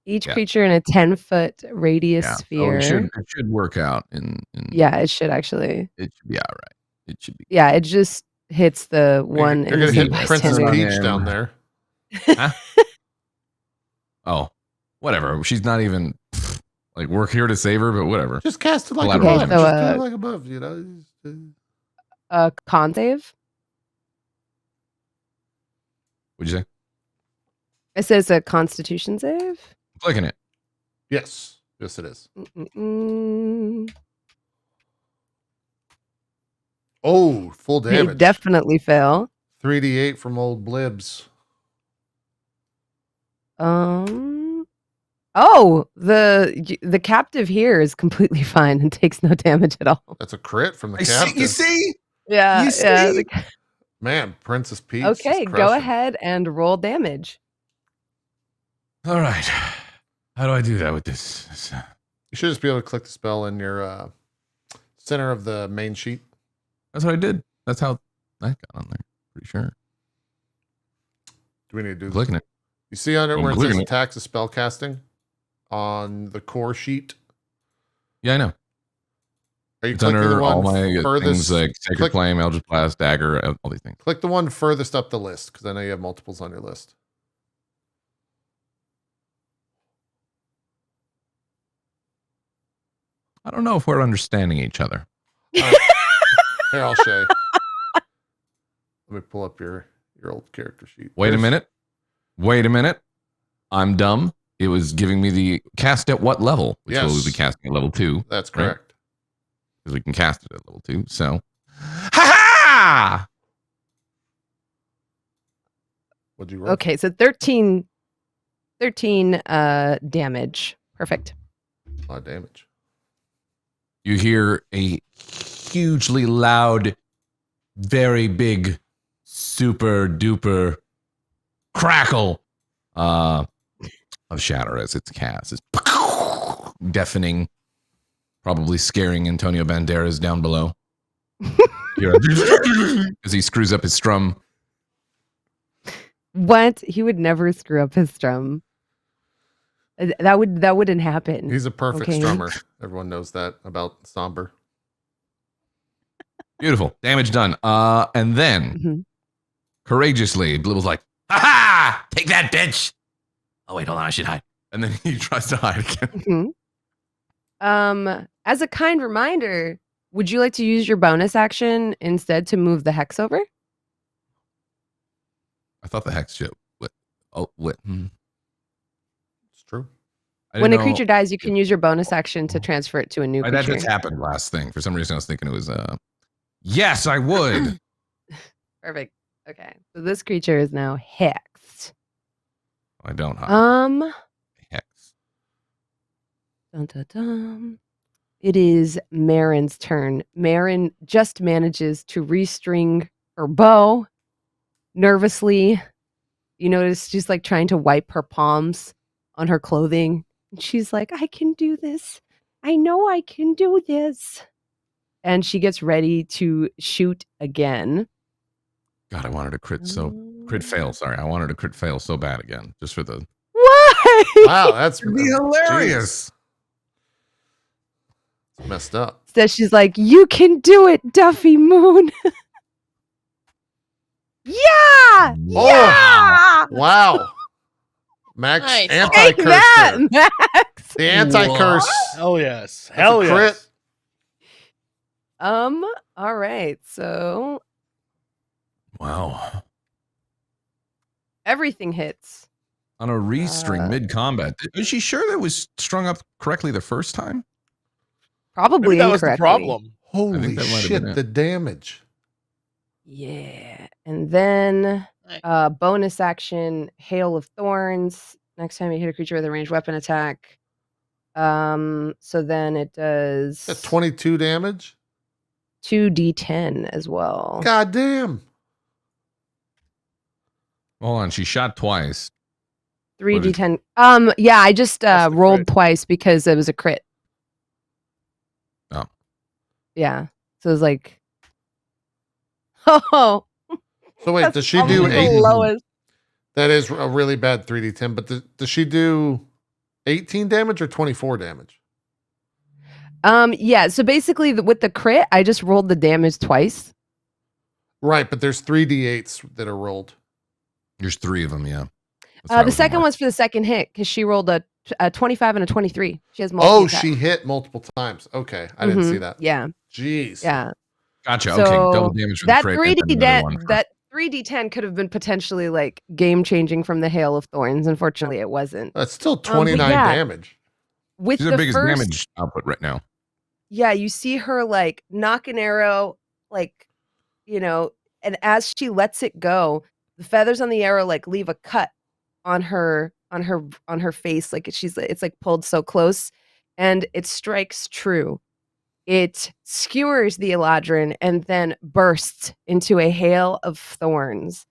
Each Yeah. creature in a 10-foot radius Yeah. sphere. So it should work out in Yeah, it should actually. It should be all right. It should be. Yeah, it just hits the one You're gonna innocent hit Princess bystander. Peach down there. Oh, whatever. She's not even like we're here to save her, but whatever. Just cast it like Collateral above. damage. So, Just do it like above. A con save. What'd you say? It says a Constitution save. Clicking it. Yes. Yes, it is. Oh, full They damage. definitely fail. 3d8 from old Blibs. Oh, the captive here is completely fine and takes no damage at all. That's a crit from the You captain. see? Yeah, You see? Man, Princess Peach. Okay, go ahead and roll damage. All right. How do I do that with this? You should just be able to click the spell in your center of the main sheet. That's what I did. That's how that got on there. Pretty sure. Do we need to do this? Clicking it. You see under I'm where it says clicking it. attacks of spell casting on the core sheet? Yeah, I know. Are you It's clicking under the all one my furthest? things like Sacred click, Flame, Eldritch Blast, Dagger, all these things. click the one furthest up the list because I know you have multiples on your list. I don't know if we're understanding each other. Here, I'll show you. Let me pull up your old character sheet. Wait a minute. I'm dumb. It was giving me the cast at what level? Which Yes. will be casting at level 2. That's right? correct. Because we can cast it at level 2. So, ha! What'd you roll? Okay, so 13 damage. Perfect. A lot of damage. You hear a hugely loud, very big, super duper crackle of shatter as it's cast. It's deafening, probably scaring Antonio Banderas down below. As he screws up his strum. What? He would never screw up his strum. That wouldn't happen. He's a perfect Okay. strummer. Everyone knows that about Somber. Beautiful. Damage done. And then, Mhm. courageously, Blib was like, ha ha! Take that, bitch! Oh, wait, hold on. I should hide. And then he tries to hide again. As a kind reminder, would you like to use your bonus action instead to move the hex over? I thought the hex shit. What? Oh, what? It's true. When a creature dies, you can use your bonus action to transfer it to a new That creature. just happened last thing. For some reason, I was thinking it was, yes, I would. Perfect. Okay. So this creature is now hexed. I don't hide. Hex. Dun, dun, dun. It is Marin's turn. Marin just manages to restring her bow nervously. You notice she's like trying to wipe her palms on her clothing. And she's like, I can do this. I know I can do this. And she gets ready to shoot again. God, I wanted a crit fail. Sorry, I wanted a crit fail so bad again, just for the. What? Wow, that's It'd be hilarious. It's messed up. So she's like, you can do it, Duffy Moon. Yeah! Yeah! Wow. Max Nice. Take anti-curse that, there. Max! The anti-curse. Hell yes. That's Hell a yes. crit. All right. So Wow. everything hits. On a restring mid combat. Is she sure that was strung up correctly the first time? Probably Maybe that was the incorrectly. problem. Holy that might have shit, been it. the damage. Yeah. And then Nice. bonus action, Hail of Thorns. Next time you hit a creature with a ranged weapon attack. So then it does That 22 damage? 2d10 as well. God damn. Hold on, she shot twice. 3d10. Yeah, I just That's the rolled crit. twice because it was a crit. Oh. Yeah. So it was like oh, So wait, that's does she do probably the 8? lowest. That is a really bad 3d10, but does she do 18 damage or 24 damage? Yeah, so basically with the crit, I just rolled the damage twice. Right, but there's 3d8s that are rolled. There's 3 of them, yeah. That's what I The was second marked. one's for the second hit because she rolled a 25 and a 23. She has multiple Oh, attacks. she hit multiple times. Okay, I didn't see that. Yeah, Jeez. yeah. Gotcha. So Okay. Double damage for the that crit. 3D And then another one for, that 3d10 could have been potentially like game changing from the hail of thorns. Unfortunately, it wasn't. That's still But 29 yeah, damage. with she's the our biggest first, damage output right now. yeah, you see her like knock an arrow, like, you know, and as she lets it go, the feathers on the arrow like leave a cut on her face, like it's like pulled so close, and it strikes true. It skewers the Eladrin and then bursts into a hail of thorns,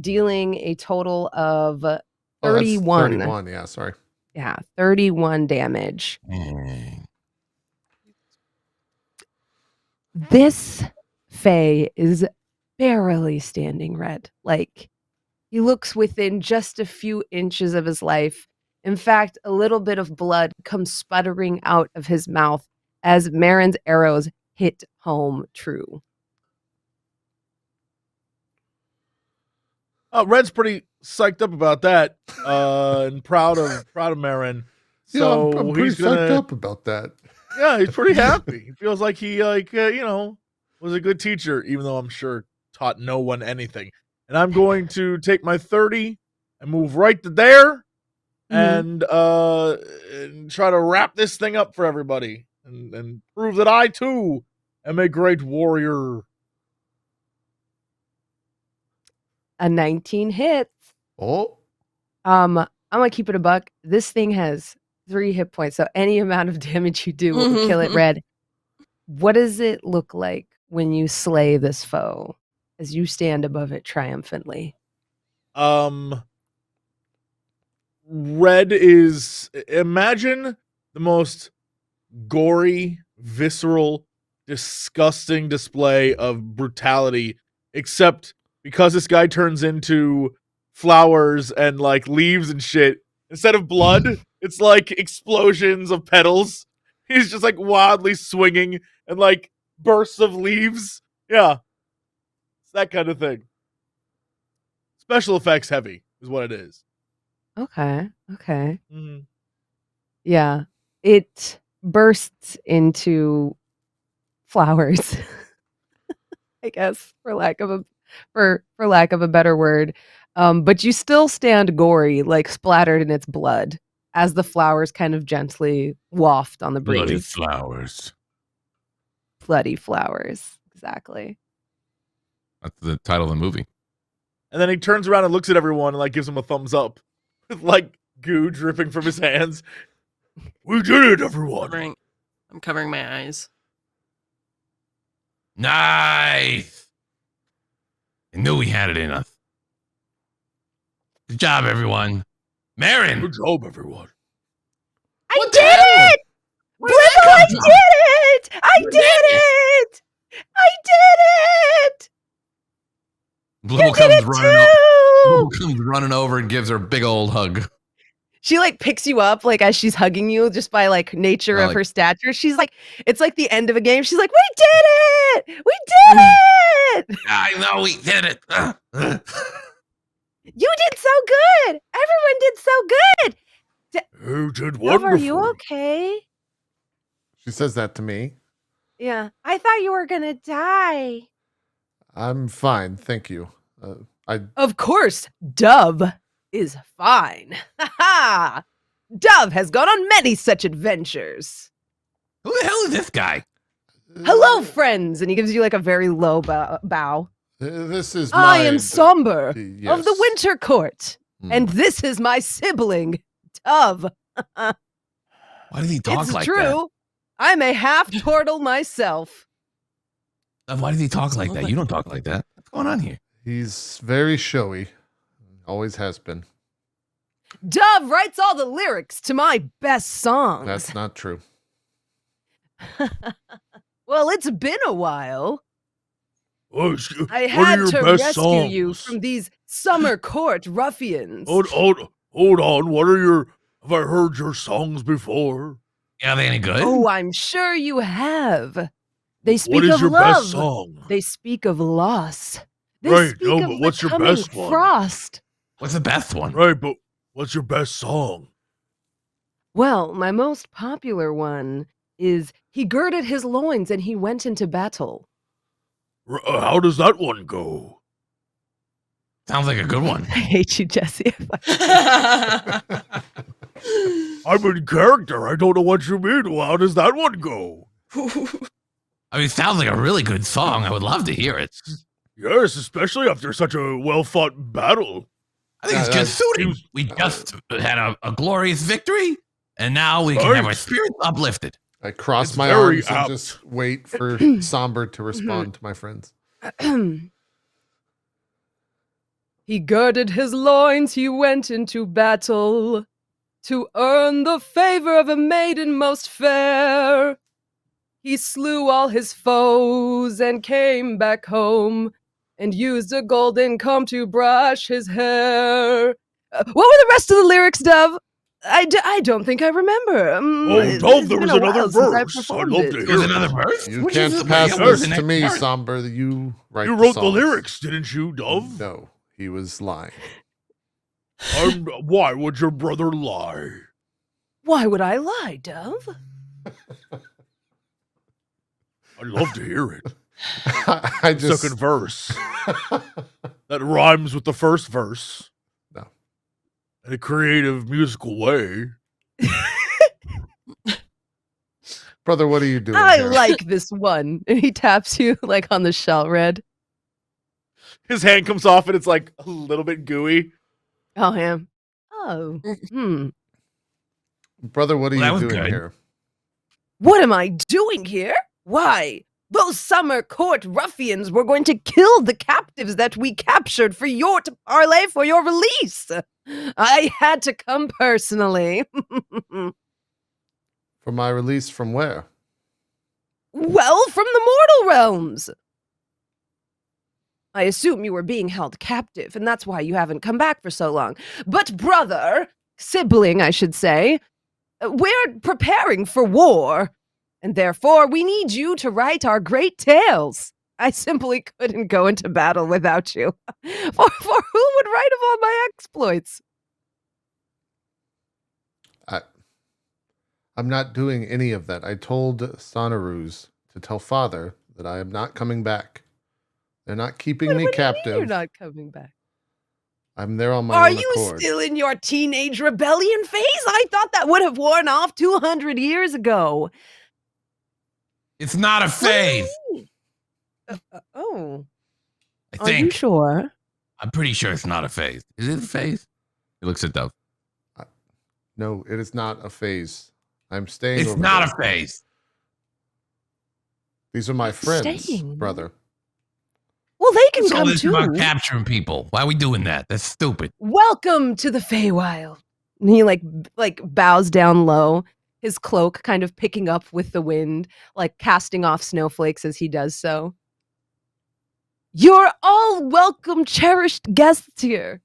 dealing a total of Oh, that's 31. 31. Yeah, sorry. Yeah, 31 damage. Mm. This Fae is barely standing red. Like, he looks within just a few inches of his life. In fact, a little bit of blood comes sputtering out of his mouth as Marin's arrows hit home true. Red's pretty psyched up about that, and proud of Marin. So I'm pretty he's gonna, psyched up about that. yeah, he's pretty happy. He feels like he was a good teacher, even though I'm sure taught no one anything. And I'm going to take my 30 and move right to there, and try to wrap this thing up for everybody, and prove that I too am a great warrior. A 19 hits. Oh, I'm gonna keep it a buck. This thing has 3 hit points, so any amount of damage you do will kill it red. What does it look like when you slay this foe as you stand above it triumphantly? Red is, imagine the most gory, visceral, disgusting display of brutality, except because this guy turns into flowers and like leaves and shit. Instead of blood, it's like explosions of petals. He's just like wildly swinging and like bursts of leaves. Yeah, it's that kind of thing. Special effects heavy is what it is. Okay. Mhm. Yeah. It bursts into flowers, I guess, for lack of a better word. But you still stand gory, like splattered in its blood, as the flowers kind of gently waft on the Bloody breeze. flowers. Bloody flowers. Exactly. That's the title of the movie. And then he turns around and looks at everyone and like gives them a thumbs up with like goo dripping from his hands. We did it, everyone. I'm covering my eyes. Nice. I knew we had it in us. Good job, everyone. Marin. Good job, everyone. I did it! Blibble, I did it! I did it! I did it! Blibble comes running over and gives her a big old hug. She like picks you up like as she's hugging you just by like nature of her stature. She's like, it's like the end of a game. She's like, we did it! We did it! I know we did it. You did so good! Everyone did so good! You did Love, wonderful. are you okay? she says that to me. Yeah. I thought you were gonna die. I'm fine, thank you. Of course, Dove is fine. Ha ha! Dove has gone on many such adventures. Who the hell is this guy? Hello, friends! And he gives you like a very low bow. This is I am Somber yes. of the Winter Court, Hmm. and this is my sibling, Dove. Why does he talk It's like true. I'm a half turtle myself. that? Why does he talk like that? You don't talk like that. What's going on here? He's very showy. Always has been. Dove writes all the lyrics to my best songs. That's not true. Well, it's been a while. I I had to rescue you from these summer court ruffians. Hold on. Have I heard your songs before? Yeah, are they any good? Oh, I'm sure you have. They speak What is of your love. best song? They speak of loss. They Right, speak no, of but what's your becoming best one? frost. What's the best one? Right, but what's your best song? Well, my most popular one is he girded his loins and he went into battle. How does that one go? Sounds like a good one. I hate you, Jesse. I'm in character. I don't know what you mean. Well, how does that one go? I mean, it sounds like a really good song. I would love to hear it. Yes, especially after such a well-fought battle. I think it's just suited. We just had a glorious victory, and now we can have our spirits uplifted. I cross It's my very arms and apt. just wait for Somber to respond to my friends. He girded his loins, he went into battle to earn the favor of a maiden most fair. He slew all his foes and came back home and used a golden comb to brush his hair. What were the rest of the lyrics, Dove? I don't think I remember. Dove, there was another verse. I'd love to hear There's it. another verse? You Which can't is the pass verse? this The to me, next part? Somber. You write You the wrote the songs. lyrics, didn't you, Dove? No, he was lying. Why would your brother lie? Why would I lie, Dove? I'd love to hear it. I just Second verse. That rhymes with the first verse. No. In a creative musical way. Brother, what are you doing I here? like this one. And he taps you like on the shell red. His hand comes off and it's like a little bit gooey. Oh, him. Oh. Brother, what are Well, that you was doing good. here? What am I doing here? Why? Those summer court ruffians were going to kill the captives that we captured for your to parlay for your release. I had to come personally. For my release from where? Well, from the mortal realms. I assume you were being held captive, and that's why you haven't come back for so long. But brother, sibling, I should say, we're preparing for war, and therefore we need you to write our great tales. I simply couldn't go into battle without you. For who would write of all my exploits? I'm not doing any of that. I told Sonaruz to tell father that I am not coming back. They're not keeping me What do you mean captive. you're not coming back. I'm there on my Are own you accord. still in your teenage rebellion phase? I thought that would have worn off 200 years ago. It's not a phase. Oh, I are you think. sure? I'm pretty sure it's not a phase. Is it a phase? He looks at Dove. No, it is not a phase. I'm staying It's over not there. a phase. These are my friends, Staying? brother. Well, they can What's all come this too. about capturing people? Why are we doing that? That's stupid. Welcome to the Feywild. And he like bows down low, his cloak kind of picking up with the wind, like casting off snowflakes as he does so. You're all welcome, cherished guests here.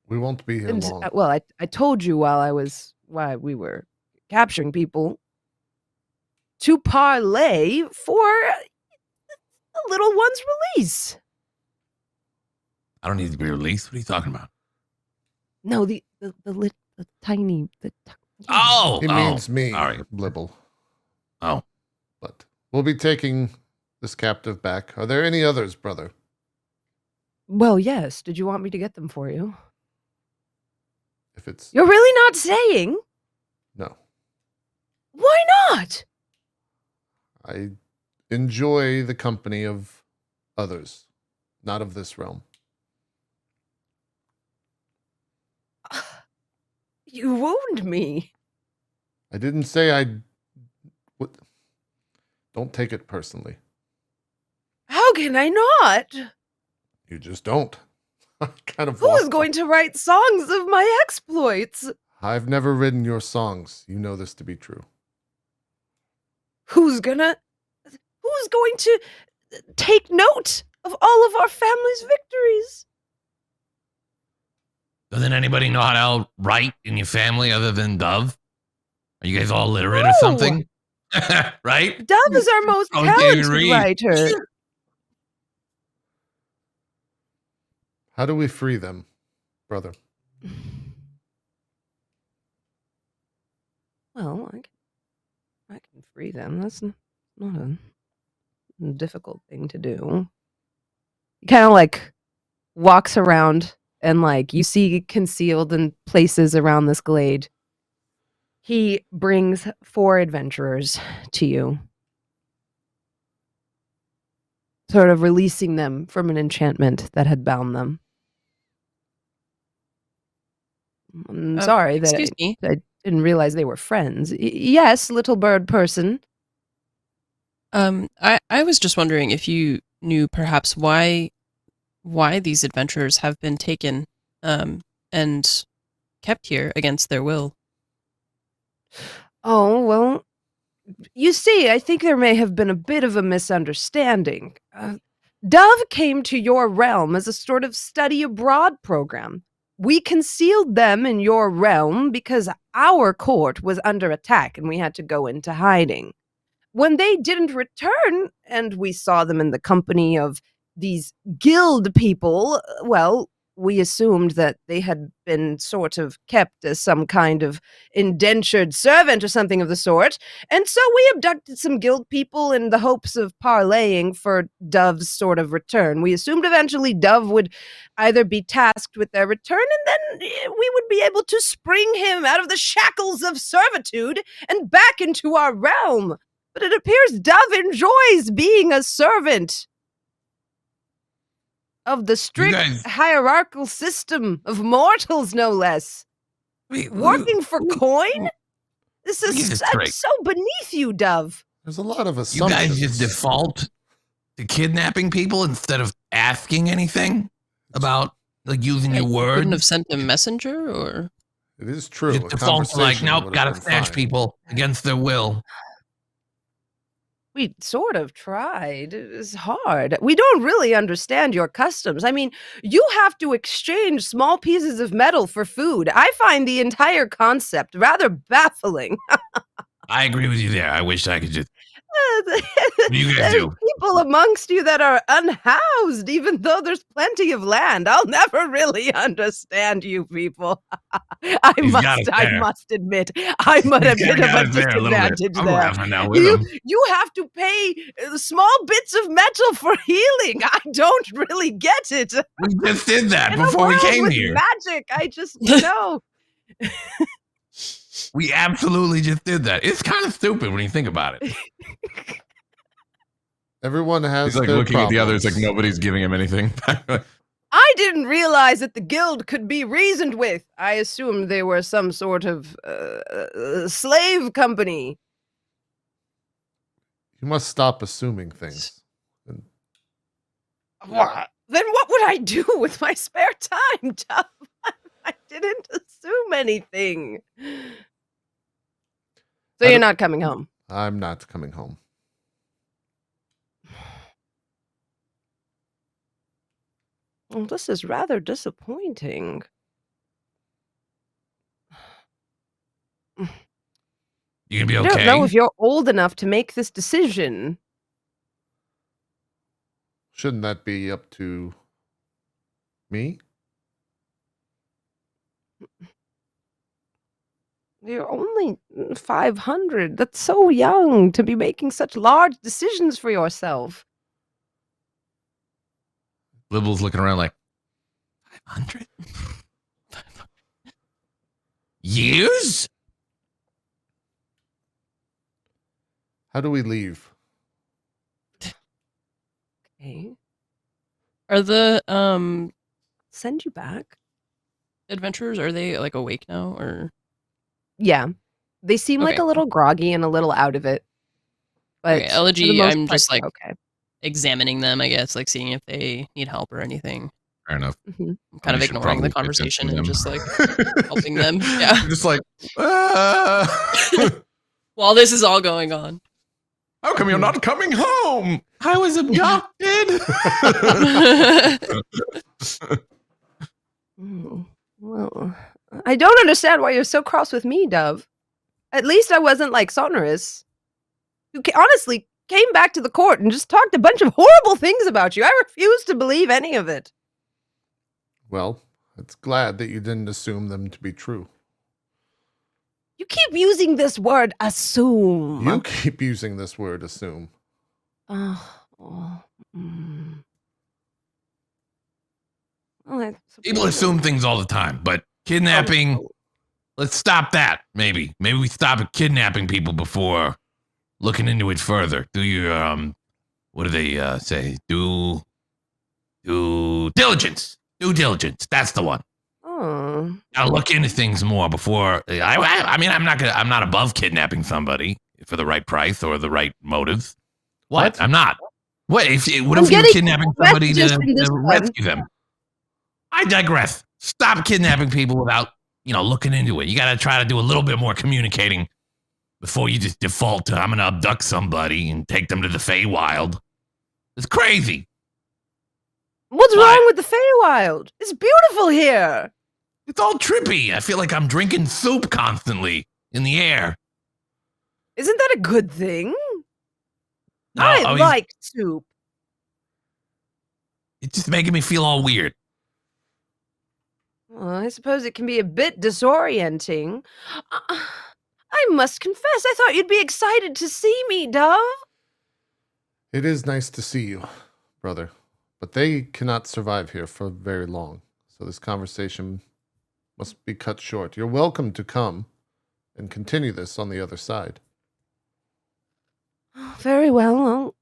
We won't be here And long. well, I told you while we were capturing people to parlay for the little one's release. I don't need to be released. What are you talking about? No, the tiny. Oh, He means me, All right. Blibble. Oh, But we'll be taking this captive back. Are there any others, brother? Well, yes. Did you want me to get them for you? If it's You're really not saying? no. Why not? I enjoy the company of others, not of this realm. You wound me. I didn't say I would. Don't take it personally. How can I not? You just don't. I kind of Who is walked- going to write songs of my exploits? I've never written your songs. You know this to be true. Who's going to take note of all of our family's victories? doesn't anybody know how to write in your family other than Dove? Are you guys all literate or No. something? Right? Dove is our most Oh, you can't even talented read. writer. How do we free them, brother? Well, I can free them. That's Not a difficult thing to do. He kind of like walks around and like you see concealed in places around this glade. He brings 4 adventurers to you, sort of releasing them from an enchantment that had bound them. I'm sorry that Excuse me. I didn't realize they were friends. Yes, little bird person. I was just wondering if you knew perhaps why these adventurers have been taken and kept here against their will. Oh, well, you see, I think there may have been a bit of a misunderstanding. Dove came to your realm as a sort of study abroad program. We concealed them in your realm because our court was under attack and we had to go into hiding. When they didn't return and we saw them in the company of these guild people, well, we assumed that they had been sort of kept as some kind of indentured servant or something of the sort. And so we abducted some guild people in the hopes of parlaying for Dove's sort of return. We assumed eventually Dove would either be tasked with their return and then we would be able to spring him out of the shackles of servitude and back into our realm. But it appears Dove enjoys being a servant of the strict hierarchical system of mortals, no less. Working for coin? This is so beneath you, Dove. There's a lot of You assumptions. guys just default to kidnapping people instead of asking anything about like using your words. Couldn't have sent a messenger, or It is true. Just a default to like, conversation nope, would have gotta been snatch fine. people against their will. We sort of tried. It was hard. We don't really understand your customs. I mean, you have to exchange small pieces of metal for food. I find the entire concept rather baffling. I agree with you there. I wish I could just. What do you guys There's do? people amongst you that are unhoused, even though there's plenty of land. I'll never really understand you people. I must admit, I'm at a bit of a disadvantage I'm there. laughing now with them. You have to pay small bits of metal for healing. I don't really get it. We just did that In a before we world came with here. magic, I just know. We absolutely just did that. It's kind of stupid when you think about it. Everyone has He's like their looking at the others like problems. nobody's giving him anything. I didn't realize that the guild could be reasoned with. I assumed they were some sort of slave company. You must stop assuming things. What? Then what would I do with my spare time, Dove? I didn't assume anything. So you're not coming home? I'm not coming home. Well, this is rather disappointing. You gonna be I okay? don't know if you're old enough to make this decision. Shouldn't that be up to me? You're only 500. That's so young to be making such large decisions for yourself. Libble's looking around like 500 years. How do we leave? Okay. are the Send you back. adventurers, are they like awake now, or Yeah. They seem like Okay. a little groggy and a little out of it. But Okay, for the Elegy, most I'm part, just they're like okay. examining them, I guess, like seeing if they need help or anything. Fair enough. Mhm. I'm kind of We should ignoring the probably pay conversation attention to and them. just like helping them. Yeah. Just like, While this is all going on. how come you're not coming home? I was abducted. Well, I don't understand why you're so cross with me, Dove. At least I wasn't like Sonorous, who honestly came back to the court and just talked a bunch of horrible things about you. I refuse to believe any of it. Well, it's glad that you didn't assume them to be true. You keep using this word assume. You keep using this word assume. Oh, mm. Well, I People suppose assume things all the time, but kidnapping, let's stop that. Maybe we stop at kidnapping people before looking into it further. Do your what do they say? Do diligence. Due diligence. That's the one. Oh. Gotta look into things more before. I mean, I'm not above kidnapping somebody for the right price or the right motives. What? I'm not. What if you were kidnapping somebody to rescue them? I digress. Stop kidnapping people without, looking into it. You got to try to do a little bit more communicating before you just default to, I'm going to abduct somebody and take them to the Feywild. It's crazy. What's wrong with the Feywild? It's beautiful here. It's all trippy. I feel like I'm drinking soup constantly in the air. Isn't that a good thing? No, I like soup. It's just making me feel all weird. Well, I suppose it can be a bit disorienting. I must confess, I thought you'd be excited to see me, Dove. It is nice to see you, brother. But they cannot survive here for very long. So this conversation must be cut short. You're welcome to come and continue this on the other side. Very well.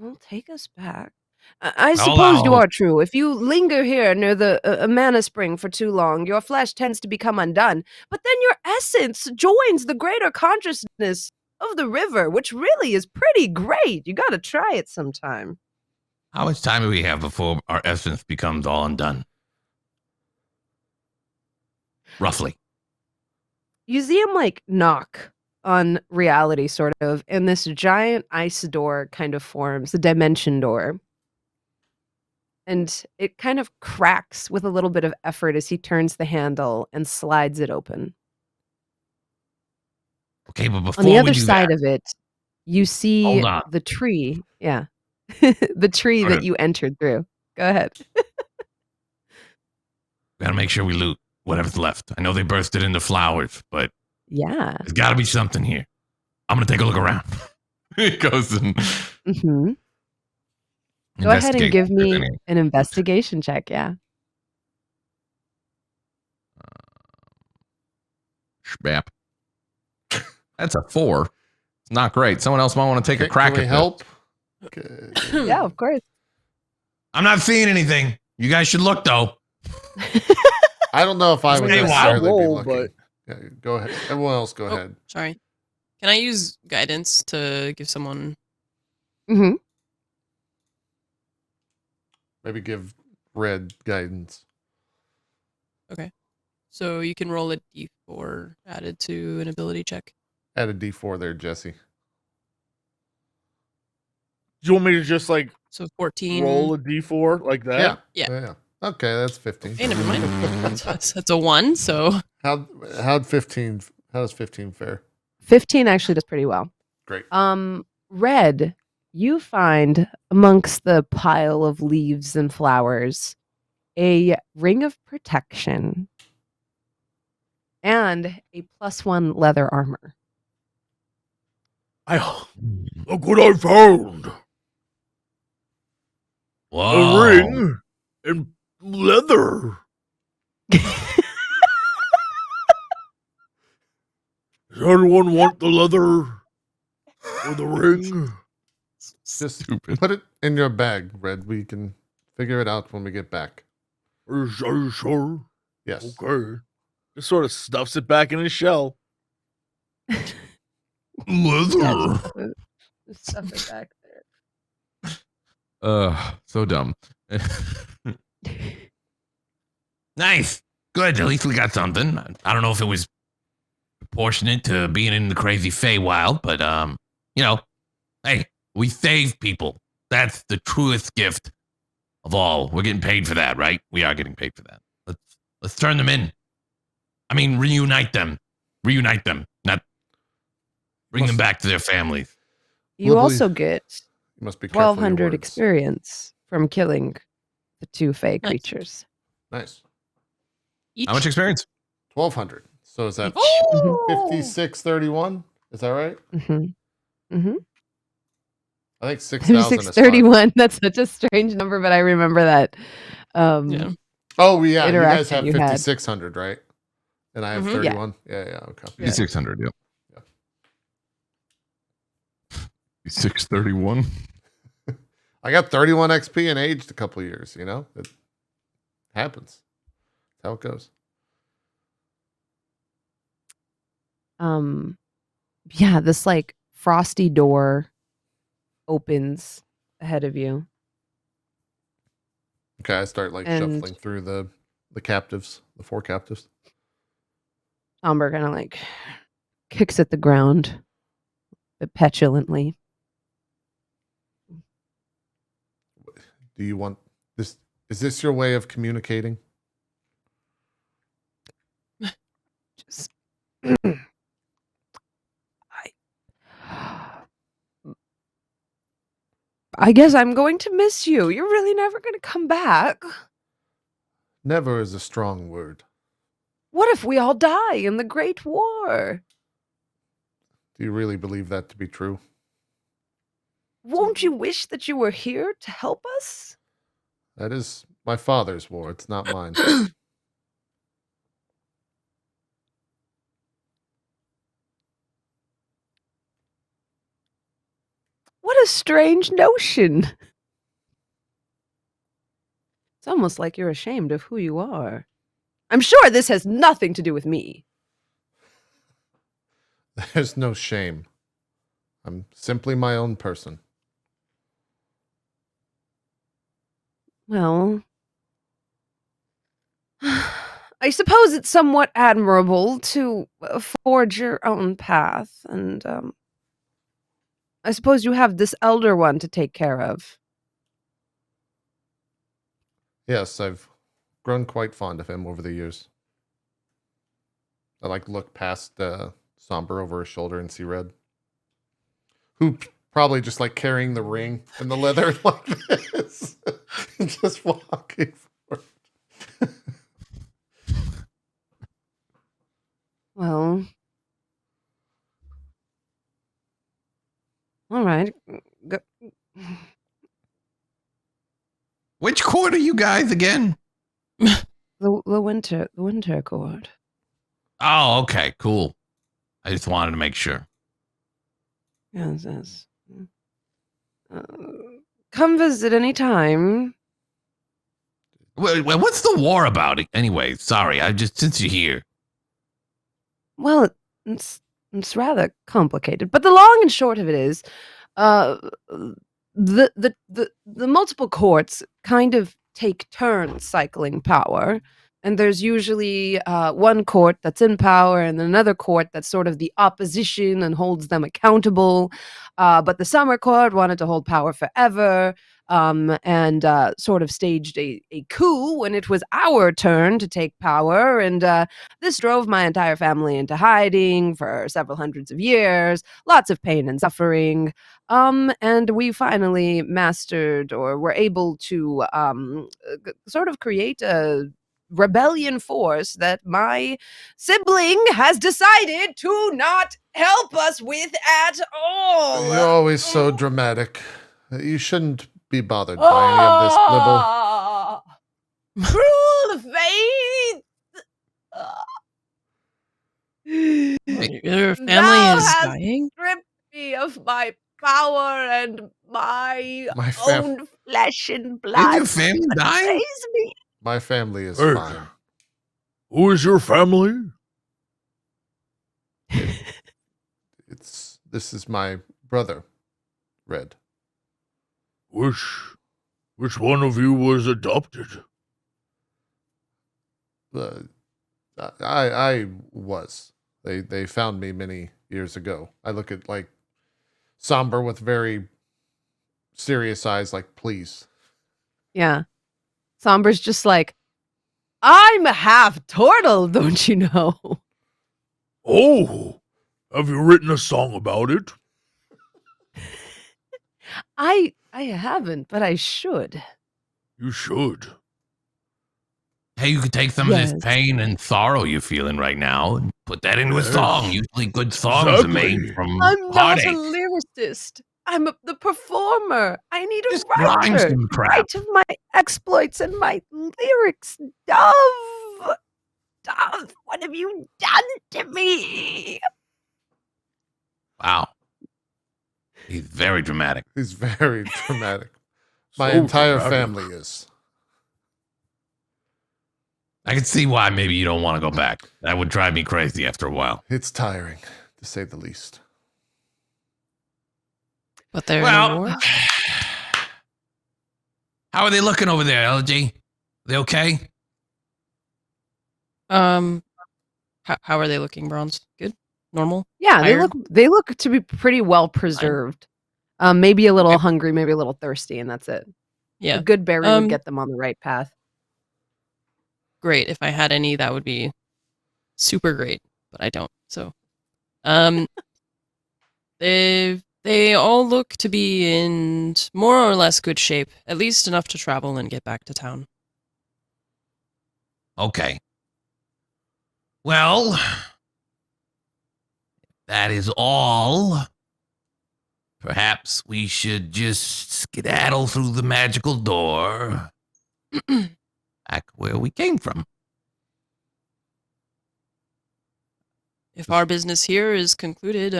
I'll take us back. I suppose you are true. If you linger here near the mana spring for too long, your flesh tends to become undone. But then your essence joins the greater consciousness of the river, which really is pretty great. You got to try it sometime. How much time do we have before our essence becomes all undone? Roughly. You see him knock on reality, sort of, and this giant ice door kind of forms, a dimension door. And it kind of cracks with a little bit of effort as he turns the handle and slides it open. Okay, but before on the other we do side that, of it, you see hold on. the tree. Yeah. The tree that you entered through. Go ahead. We gotta make sure we loot whatever's left. I know they bursted into flowers, but Yeah. there's gotta be something here. I'm gonna take a look around. He goes and Mm-hmm. Go ahead and give me an investigation check. Yeah. Shbap. That's a 4. It's not great. Someone else might want to take a crack Can at we help? Yeah, of course. I'm not seeing anything. You guys should look though. I don't know if I would Stay necessarily be wild. looking. Yeah, go ahead. Everyone else, go ahead. Sorry. Can I use guidance to give someone? Mm-hmm. Maybe give Red guidance. Okay. So you can roll a d4 added to an ability check. Add a D4 there, Jesse. Do you want me to just So 14. roll a d4 like that? Yeah. Okay, that's 15. Hey, never mind. That's a 1. So How'd 15? How does 15 fare? 15 actually does pretty well. Great. Red, you find amongst the pile of leaves and flowers a ring of protection and a +1 leather armor. Look what I found! Whoa. A ring and leather. Does anyone want the leather or the ring? Just put it in your bag, Red. We can figure it out when we get back. Are you sure? Yes. Okay. Just sort of stuffs it back in his shell. Leather. Stuff it back there. So dumb. Nice. Good. At least we got something. I don't know if it was proportionate to being in the crazy Feywild, but hey, we save people. That's the truest gift of all. We're getting paid for that, right? We are getting paid for that. Let's turn them in. I mean, reunite them. Not bring them back to their families. You also get You must be careful. 1,200 experience from killing the 2 Fey creatures. Nice. each. How much experience? 1,200. So is that each. 5631? Is that right? Mm-hmm. I think 6,000 is 5631. That's such a strange number, but I remember that Yeah. Oh, yeah. You guys interaction have you had. 5,600, right? And I have Mhm. 31. Yeah, okay. Yeah. 600, yeah. Yeah. 631. I got 31 XP and aged a couple of years, you know? It happens. That's how it goes. Yeah, this like frosty door opens ahead of you. Okay, I start like And- shuffling through the captives, the 4 captives. Somber kind of like kicks at the ground but petulantly. Do you want this? Is this your way of communicating? Just I guess I'm going to miss you. You're really never going to come back. Never is a strong word. What if we all die in the Great War? Do you really believe that to be true? Won't you wish that you were here to help us? That is my father's war. It's not mine. What a strange notion. It's almost like you're ashamed of who you are. I'm sure this has nothing to do with me. There's no shame. I'm simply my own person. Well, I suppose it's somewhat admirable to forge your own path, and I suppose you have this elder one to take care of. Yes, I've grown quite fond of him over the years. I like look past Somber over his shoulder and see Red, who probably just like carrying the ring and the leather like this, and just walking forward. Well, all right. Go. Which court are you guys again? The winter court. Oh, okay, cool. I just wanted to make sure. Yes. Come visit any time. What's the war about anyway? Sorry, I just since you're here. Well, it's rather complicated, but the long and short of it is, the multiple courts kind of take turns cycling power, and there's usually one court that's in power and then another court that's sort of the opposition and holds them accountable. But the summer court wanted to hold power forever. And sort of staged a coup when it was our turn to take power. And this drove my entire family into hiding for several hundreds of years, lots of pain and suffering. And we finally mastered or were able to sort of create a rebellion force that my sibling has decided to not help us with at all. You're always so dramatic. You shouldn't be bothered by any of this, Blibble. Rule of faith. Your family Thou is hast dying? stripped me of my power and my My own flesh and Did blood. your family die? Praise me. My family is Hey. fine. Who is your family? This is my brother, Red. Which one of you was adopted? I was. They found me many years ago. I look at like Somber with very serious eyes, like, please. Yeah. Somber's just like, I'm half turtle, don't you know? Oh, have you written a song about it? I haven't, but I should. You should. Hey, you could take some of Yes. this pain and sorrow you're feeling right now and Put that into a Yes. song. Usually good songs are made Exactly. from I'm not a heartache. lyricist. I'm the performer. I need a Just rhyme writer some to crap. write of my exploits and my lyrics. Dove, Dove, what have you done to me? Wow. He's very dramatic. He's very dramatic. My So entire dramatic. family is. I can see why maybe you don't want to go back. That would drive me crazy after a while. It's tiring, to say the least. But they're in a Well, war. how are they looking over there, LG? They okay? How are they looking, Bronze? Good? Normal? Yeah, Tired? they look to be pretty well preserved. Maybe a little Okay. hungry, maybe a little thirsty, and that's it. Yeah. A good berry would get them on the right path. Great. If I had any, that would be super great, but I don't. So, um, they all look to be in more or less good shape, at least enough to travel and get back to town. Okay. Well, that is all. Perhaps we should just skedaddle through the magical door back where we came from. If our business here is concluded,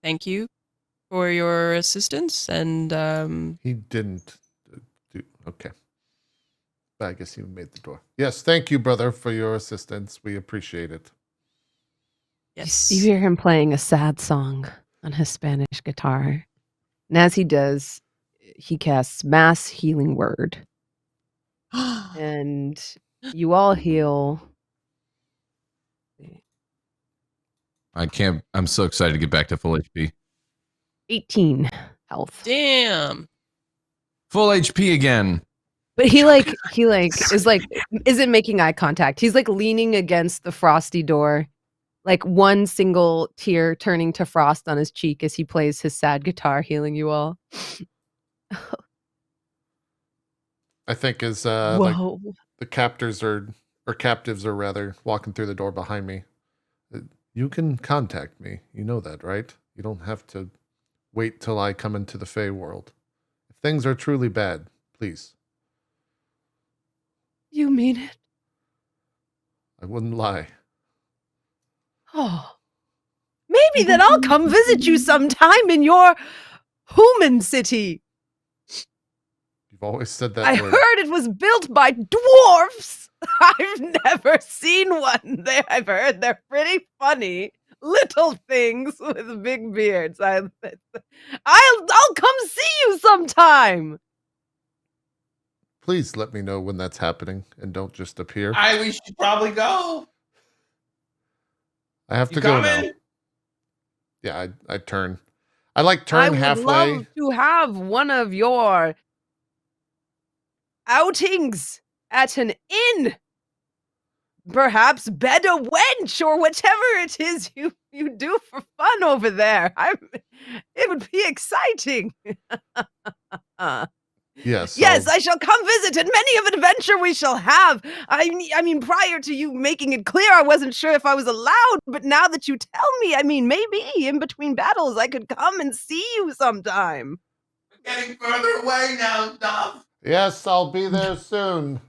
thank you for your assistance, and He didn't do. Okay. But I guess you made the door. Yes, thank you, brother, for your assistance. We appreciate it. yes. You hear him playing a sad song on his Spanish guitar. And as he does, he casts Mass Healing Word. And you all heal. I'm so excited to get back to full HP. 18 health. Damn. Full HP again. But he isn't making eye contact. He's like leaning against the frosty door, like one single tear turning to frost on his cheek as he plays his sad guitar, healing you all. I think as Whoa. like the captives are rather walking through the door behind me. You can contact me. You know that, right? You don't have to wait till I come into the Fey world. If things are truly bad, please. You mean it? I wouldn't lie. Oh. Maybe then I'll come visit you sometime in your human city. You've always said that I word. heard it was built by dwarfs. I've never seen one. I've heard they're pretty funny. Little things with big beards. I'll come see you sometime. Please let me know when that's happening and don't just appear. We should probably go. I have to go now. Yeah, I turn. I like turn I would halfway. love to have one of your outings at an inn. Perhaps bed a wench or whatever it is you do for fun over there. It would be exciting. Yes. Yes, I shall come visit, and many of adventure we shall have. I mean, prior to you making it clear, I wasn't sure if I was allowed, but now that you tell me, I mean, maybe in between battles, I could come and see you sometime. Getting further away now, Dove. Yes, I'll be there soon.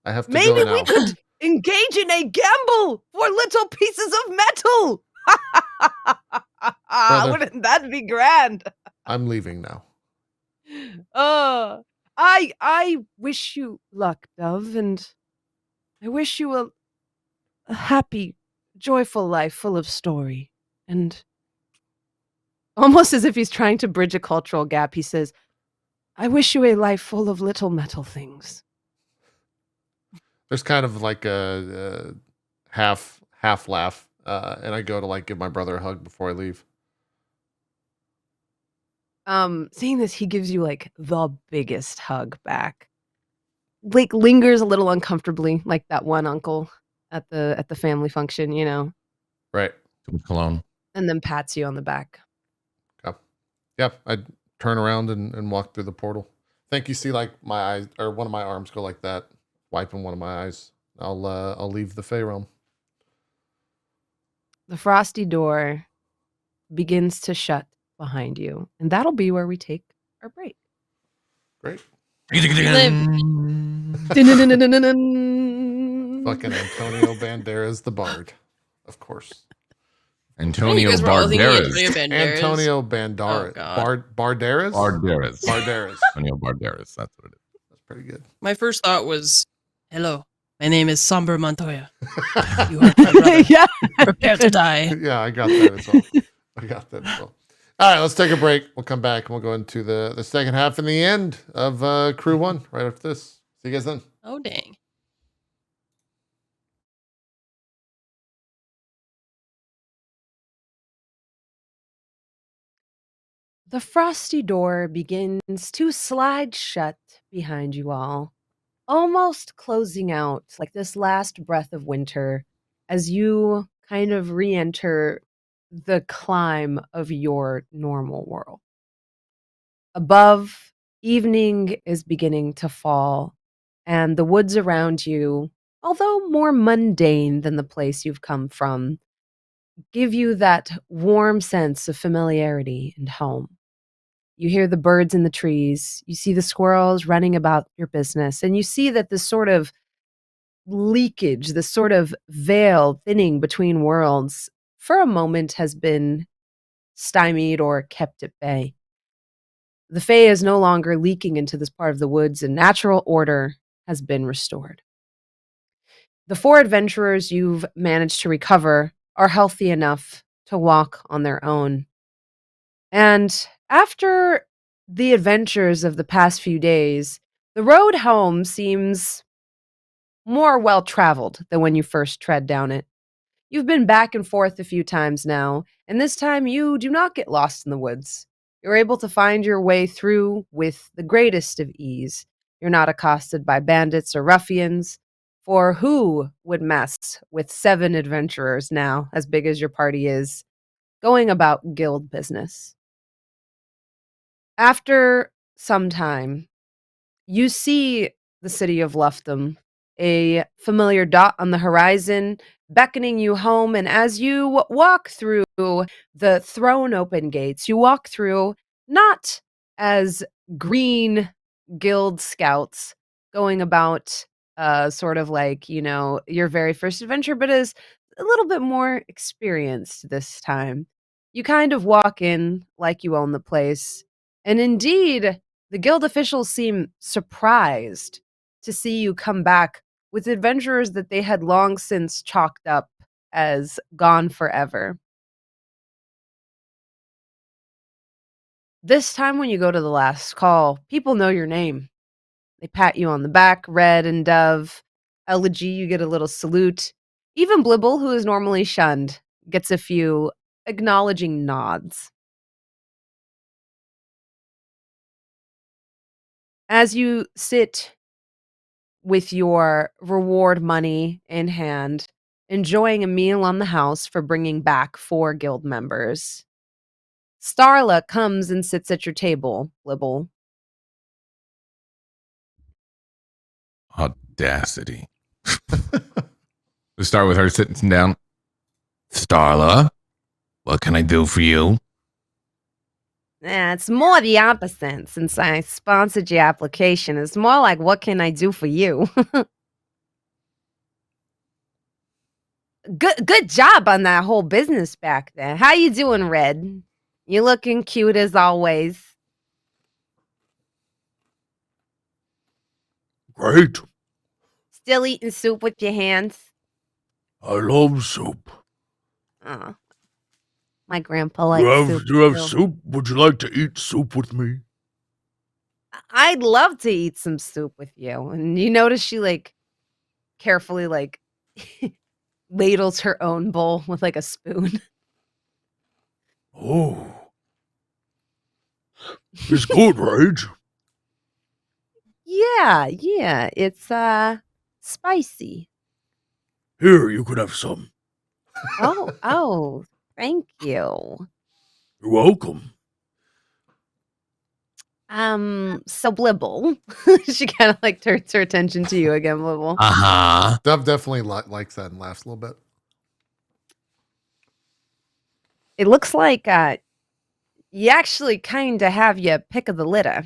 I have to Maybe go now. we could engage in a gamble for little pieces of metal. Brother. Wouldn't that be grand? I'm leaving now. I wish you luck, Dove, and I wish you a happy, joyful life full of story. And almost as if he's trying to bridge a cultural gap, he says, I wish you a life full of little metal things. There's kind of like a half laugh, and I go to like give my brother a hug before I leave. Seeing this, he gives you like the biggest hug back. Like lingers a little uncomfortably, like that one uncle at the family function, you know, Right. Cologne. and then pats you on the back. Yep. I turn around and walk through the portal. Think you see like my eyes or one of my arms go like that, wiping one of my eyes. I'll leave the Fey realm. The frosty door begins to shut behind you, and that'll be where we take our break. Great. Fucking Fucking Antonio Banderas, the Bard, of course. Antonio guys were all thinking Banderas. Antonio Oh, Banderas. God. Barderas? Banderas. Barderas. Antonio Banderas. That's what it is. That's pretty good. My first thought was, hello, my name is Somber Montoya. You are my brother. Yeah. Prepare to die. Yeah, I got that as well. All right, let's take a break. We'll come back and we'll go into the second half and the end of Crew 1 right after this. See you guys then. Oh, dang. The frosty door begins to slide shut behind you all, almost closing out like this last breath of winter as you kind of re enter the climb of your normal world. Above, evening is beginning to fall, and the woods around you, although more mundane than the place you've come from, give you that warm sense of familiarity and home. You hear the birds in the trees, you see the squirrels running about your business, and you see that this sort of leakage, this sort of veil thinning between worlds, for a moment has been stymied or kept at bay. The Fae is no longer leaking into this part of the woods, and natural order has been restored. The 4 adventurers you've managed to recover are healthy enough to walk on their own. And after the adventures of the past few days, the road home seems more well traveled than when you first tread down it. You've been back and forth a few times now, and this time you do not get lost in the woods. You're able to find your way through with the greatest of ease. You're not accosted by bandits or ruffians, for who would mess with 7 adventurers now, as big as your party is, going about guild business? After some time, you see the city of Luftham, a familiar dot on the horizon, beckoning you home. And as you walk through the thrown open gates, you walk through not as green guild scouts going about sort of like, your very first adventure, but as a little bit more experienced this time. You kind of walk in like you own the place. And indeed, the guild officials seem surprised to see you come back with adventurers that they had long since chalked up as gone forever. This time, when you go to the last call, people know your name. They pat you on the back, Red and Dove. Elegy, you get a little salute. Even Blibble, who is normally shunned, gets a few acknowledging nods. As you sit with your reward money in hand, enjoying a meal on the house for bringing back 4 guild members, Starla comes and sits at your table, Blibble. Audacity. We start with her sitting down. Starla, what can I do for you? It's more the opposite since I sponsored your application. It's more like, what can I do for you? Good job on that whole business back there. How you doing, Red? You looking cute as always. Great. Still eating soup with your hands? I love soup. Oh, my grandpa likes soup. Do you have too. soup? Would you like to eat soup with me? I'd love to eat some soup with you. And you notice she carefully ladles her own bowl with a spoon. Oh. It's good, right? Yeah, it's spicy. Here, you can have some. Oh, thank you. You're welcome. So Blibble. She kind of turns her attention to you again, Blibble. Uh-huh. Dove definitely likes that and laughs a little bit. It looks like you actually kind of have your pick of the litter.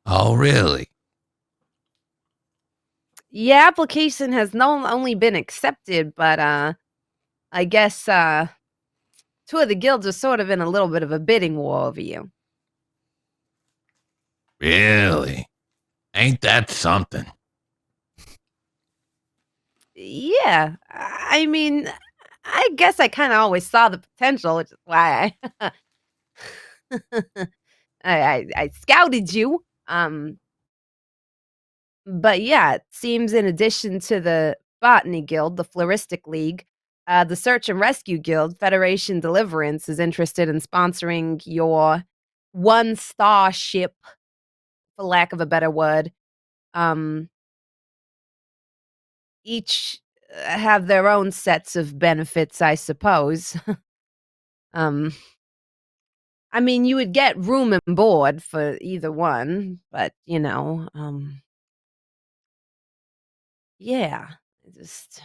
Oh, really? Your application has not only been accepted, but I guess two of the guilds are sort of in a little bit of a bidding war over you. Really? Ain't that something? Yeah, I mean, I guess I kind of always saw the potential, which is why I scouted you. But yeah, it seems in addition to the Botany Guild, the Floristic League, the Search and Rescue Guild, Federation Deliverance is interested in sponsoring your one-star ship, for lack of a better word. Um, each have their own sets of benefits, I suppose. um, I mean, you would get room and board for either one, but yeah, I just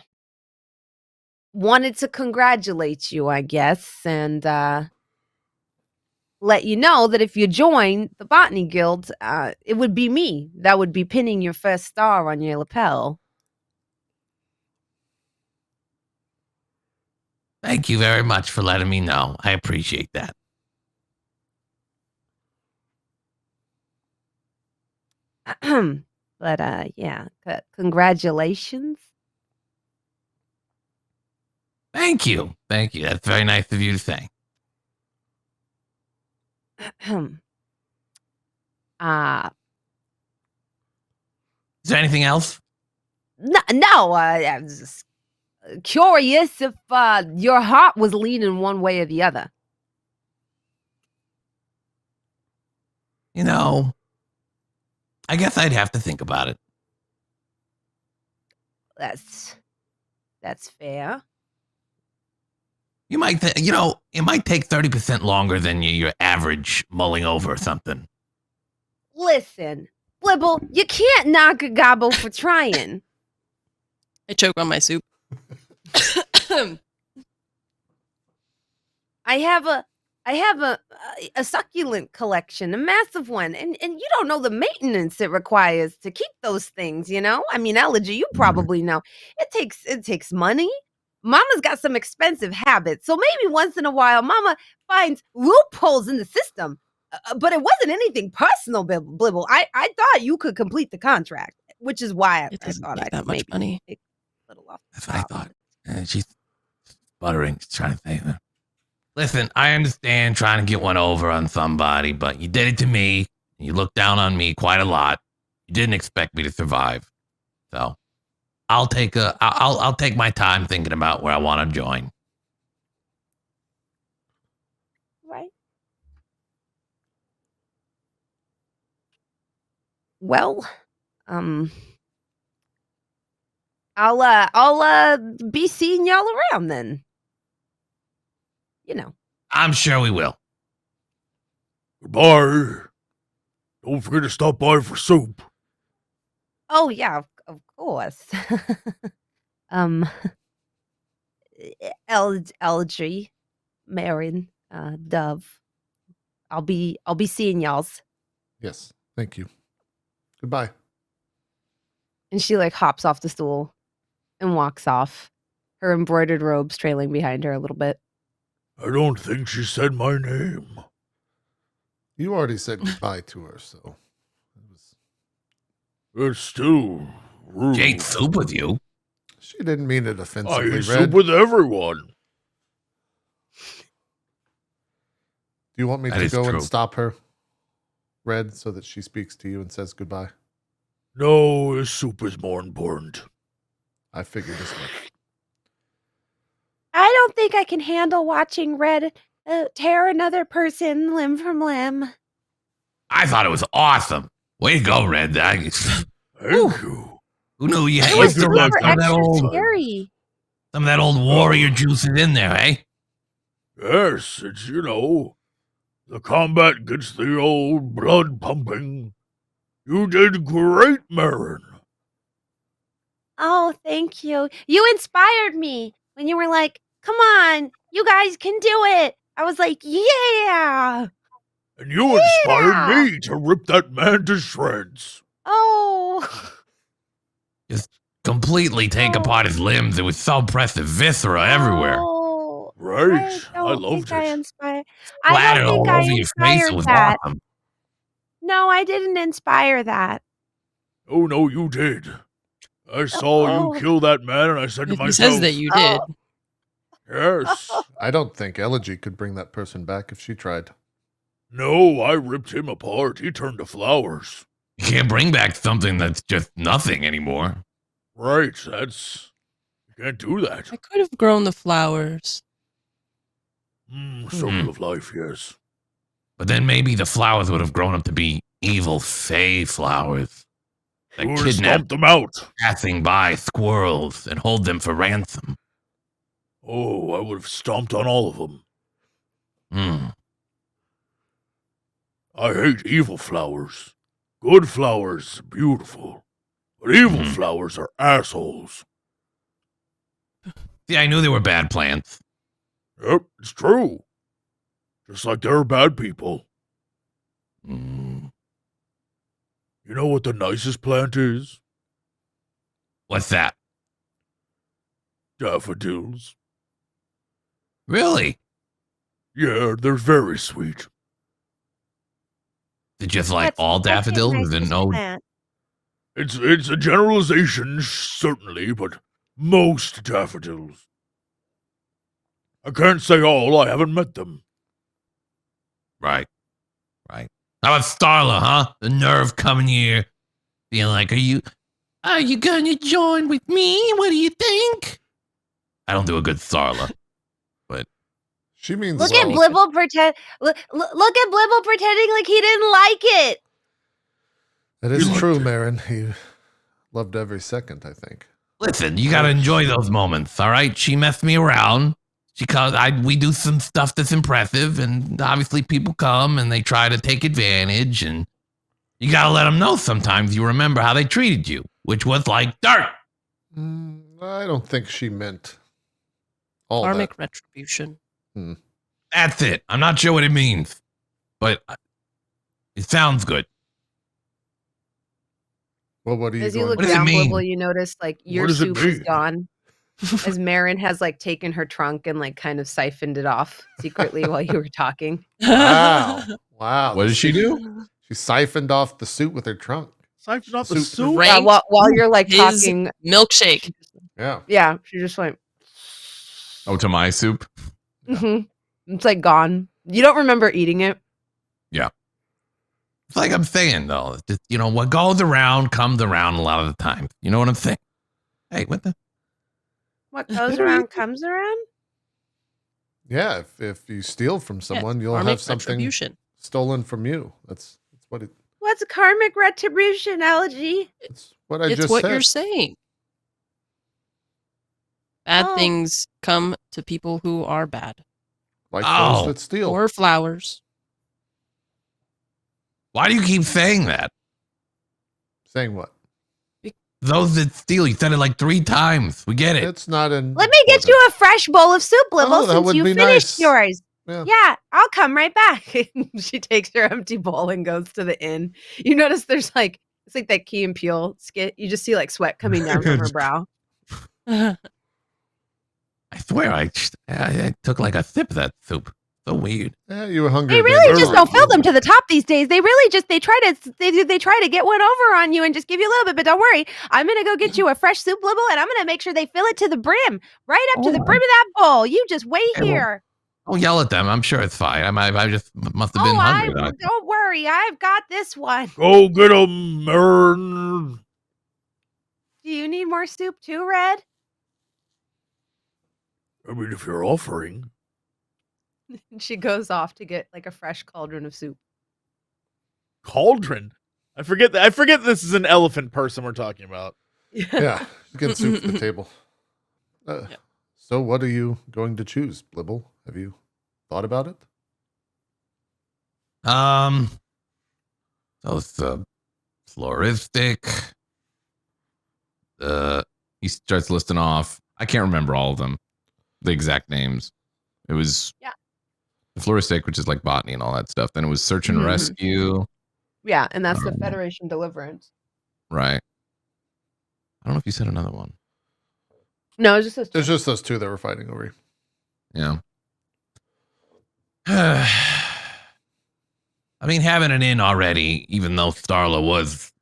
wanted to congratulate you, I guess, and let you know that if you join the Botany Guild, it would be me that would be pinning your first star on your lapel. Thank you very much for letting me know. I appreciate that. But yeah, congratulations. Thank you. Thank you. That's very nice of you to say. uh Is there anything else? no, I was just curious if your heart was leaning one way or the other. You know, I guess I'd have to think about it. That's fair. You might, it might take 30% longer than your average mulling over or something. Listen, Blibble, you can't knock a gobble for trying. I choke on my soup. I have a succulent collection, a massive one, and you don't know the maintenance it requires to keep those things. I mean, Elegy, you probably know it takes money. Mama's got some expensive habits, so maybe once in a while, Mama finds loopholes in the system. But it wasn't anything personal, Blibble. I thought you could complete the contract, which is why It I doesn't thought make I'd that much maybe money. take a little off. That's what I thought. And she's sputtering. She's trying to say, listen, I understand trying to get one over on somebody, but you did it to me. You looked down on me quite a lot. You didn't expect me to survive. So I'll take my time thinking about where I want to join. Right. Well, um, I'll be seeing y'all around then. I'm sure we will. Goodbye. Don't forget to stop by for soup. Oh yeah, of course. um, Elegy, Marin, Dove. I'll be seeing y'all's. Yes. Thank you. Goodbye. And she like hops off the stool and walks off, her embroidered robes trailing behind her a little bit. I don't think she said my name. You already said goodbye to her, so it was. It's still rude. She ate soup with you. She didn't mean it I offensively, eat Red. soup with everyone. Do you want me That to is go true. and stop her, Red, so that she speaks to you and says goodbye? No, this soup is more important. I figured as much. I don't think I can handle watching Red tear another person limb from limb. I thought it was awesome. Way to go, Red. Thank Ooh. you. Who knew you It had I was think some I've super done of that extra old scary. some of that old warrior juices in there, eh? Yes, it's, the combat gets the old blood pumping. You did great, Marin. Oh, thank you. You inspired me. when you were like, "Come on, you guys can do it." I was like, "Yeah." And you inspired Yeah. me to rip that man to shreds. Oh. Just completely take apart his limbs. It was so impressive. Viscera everywhere. Oh. Right. I don't loved think I it. inspired. I Splattered don't think all I over your face. It inspired was that. awesome. No, I didn't inspire that. Oh, no, you did. I saw you kill that man, and I said to He myself, says that you did. yes. I don't think Elegy could bring that person back if she tried. No, I ripped him apart. He turned to flowers. You can't bring back something that's just nothing anymore. Right, that's... You can't do that. I could have grown the flowers. Circle of life, yes. But then maybe the flowers would have grown up to be evil fey flowers that Or kidnap stomp them out. passing by squirrels and hold them for ransom. Oh, I would have stomped on all of them. Hmm. I hate evil flowers. Good flowers are beautiful. But evil flowers are assholes. See, I knew they were bad plants. Yep, it's true. Just like there are bad people. Hmm. You know what the nicest plant is? What's that? Daffodils. Really? Yeah, they're very sweet. It's just like all daffodils? Then no. It's a generalization, certainly, but most daffodils. I can't say all, I haven't met them. Right. Right. How about Starla, huh? The nerve coming here, being like, are you gonna join with me? What do you think? I don't do a good Starla. But she means look at Blibble pretend. Look at Blibble pretending like he didn't like it. That is true, Marin. He loved every second, I think. Listen, you gotta enjoy those moments, all right? She messed me around. We do some stuff that's impressive, and obviously people come and they try to take advantage, and you gotta let them know sometimes you remember how they treated you, which was like dirt. I don't think she meant all Karmic that. retribution. That's it. I'm not sure what it means, but it sounds good. Well, what do you As you look What does it down, mean? Blibble, you notice like your does it soup is mean? gone. As Marin has like taken her trunk and like kind of siphoned it off secretly while you were talking. Wow. Wow. What did she do? She siphoned off the suit with her trunk. Siphoned off the Soup. soup? Right. Yeah, while you're like His talking, milkshake. Yeah. yeah, she just went. Oh, to my soup? Mhm. It's like gone. You don't remember eating it. Yeah. It's like I'm saying, though. It's just, what goes around comes around a lot of the time. You know what I'm saying? Hey, what the? What goes around comes around. Yeah. If you steal from someone, you'll Karmic have something retribution. stolen from you. That's what it. What's karmic retribution, Elegy? That's what I It's just what said. you're saying. Bad Oh. things come to people who are bad. Like Oh. those that steal. Or flowers. Why do you keep saying that? Saying what? Those that steal. You said it like 3 times. We get it. It's not in. Let me get you a fresh bowl of soup, Blibble, Oh, that since would you be finished nice. yours. Yeah. Yeah, I'll come right back. She takes her empty bowl and goes to the inn. You notice there's like it's like that Key and Peele skit. You just see like sweat coming down from her brow. I swear, I took like a sip of that soup. So weird. Yeah, you were hungry. They again. really just don't fill them to the top these days. They really just they try to get one over on you and just give you a little bit. But don't worry, I'm gonna go get you a fresh soup, Blibble, and I'm gonna make sure they fill it to the brim, right up to the brim of that bowl. You just wait Okay, well, here. Don't yell at them. I'm sure it's fine. I just must have been hungry. Don't worry, I've got this one. Go get 'em, Marin. Do you need more soup too, Red? I mean, if you're offering. And she goes off to get like a fresh cauldron of soup. Cauldron? I forget this is an elephant person we're talking about. Yeah, get soup at the table. So, what are you going to choose, Blibble? Have you thought about it? So it's floristic. He starts listing off. I can't remember all of them. the exact names. It was the Floristic, which is like botany and all that stuff. Then it was search and rescue. Yeah, and that's the Federation Deliverance. Right. I don't know if you said another one. No, it's just those two. There's just those two that were fighting over you. Yeah. I mean, having it in already, even though Starla was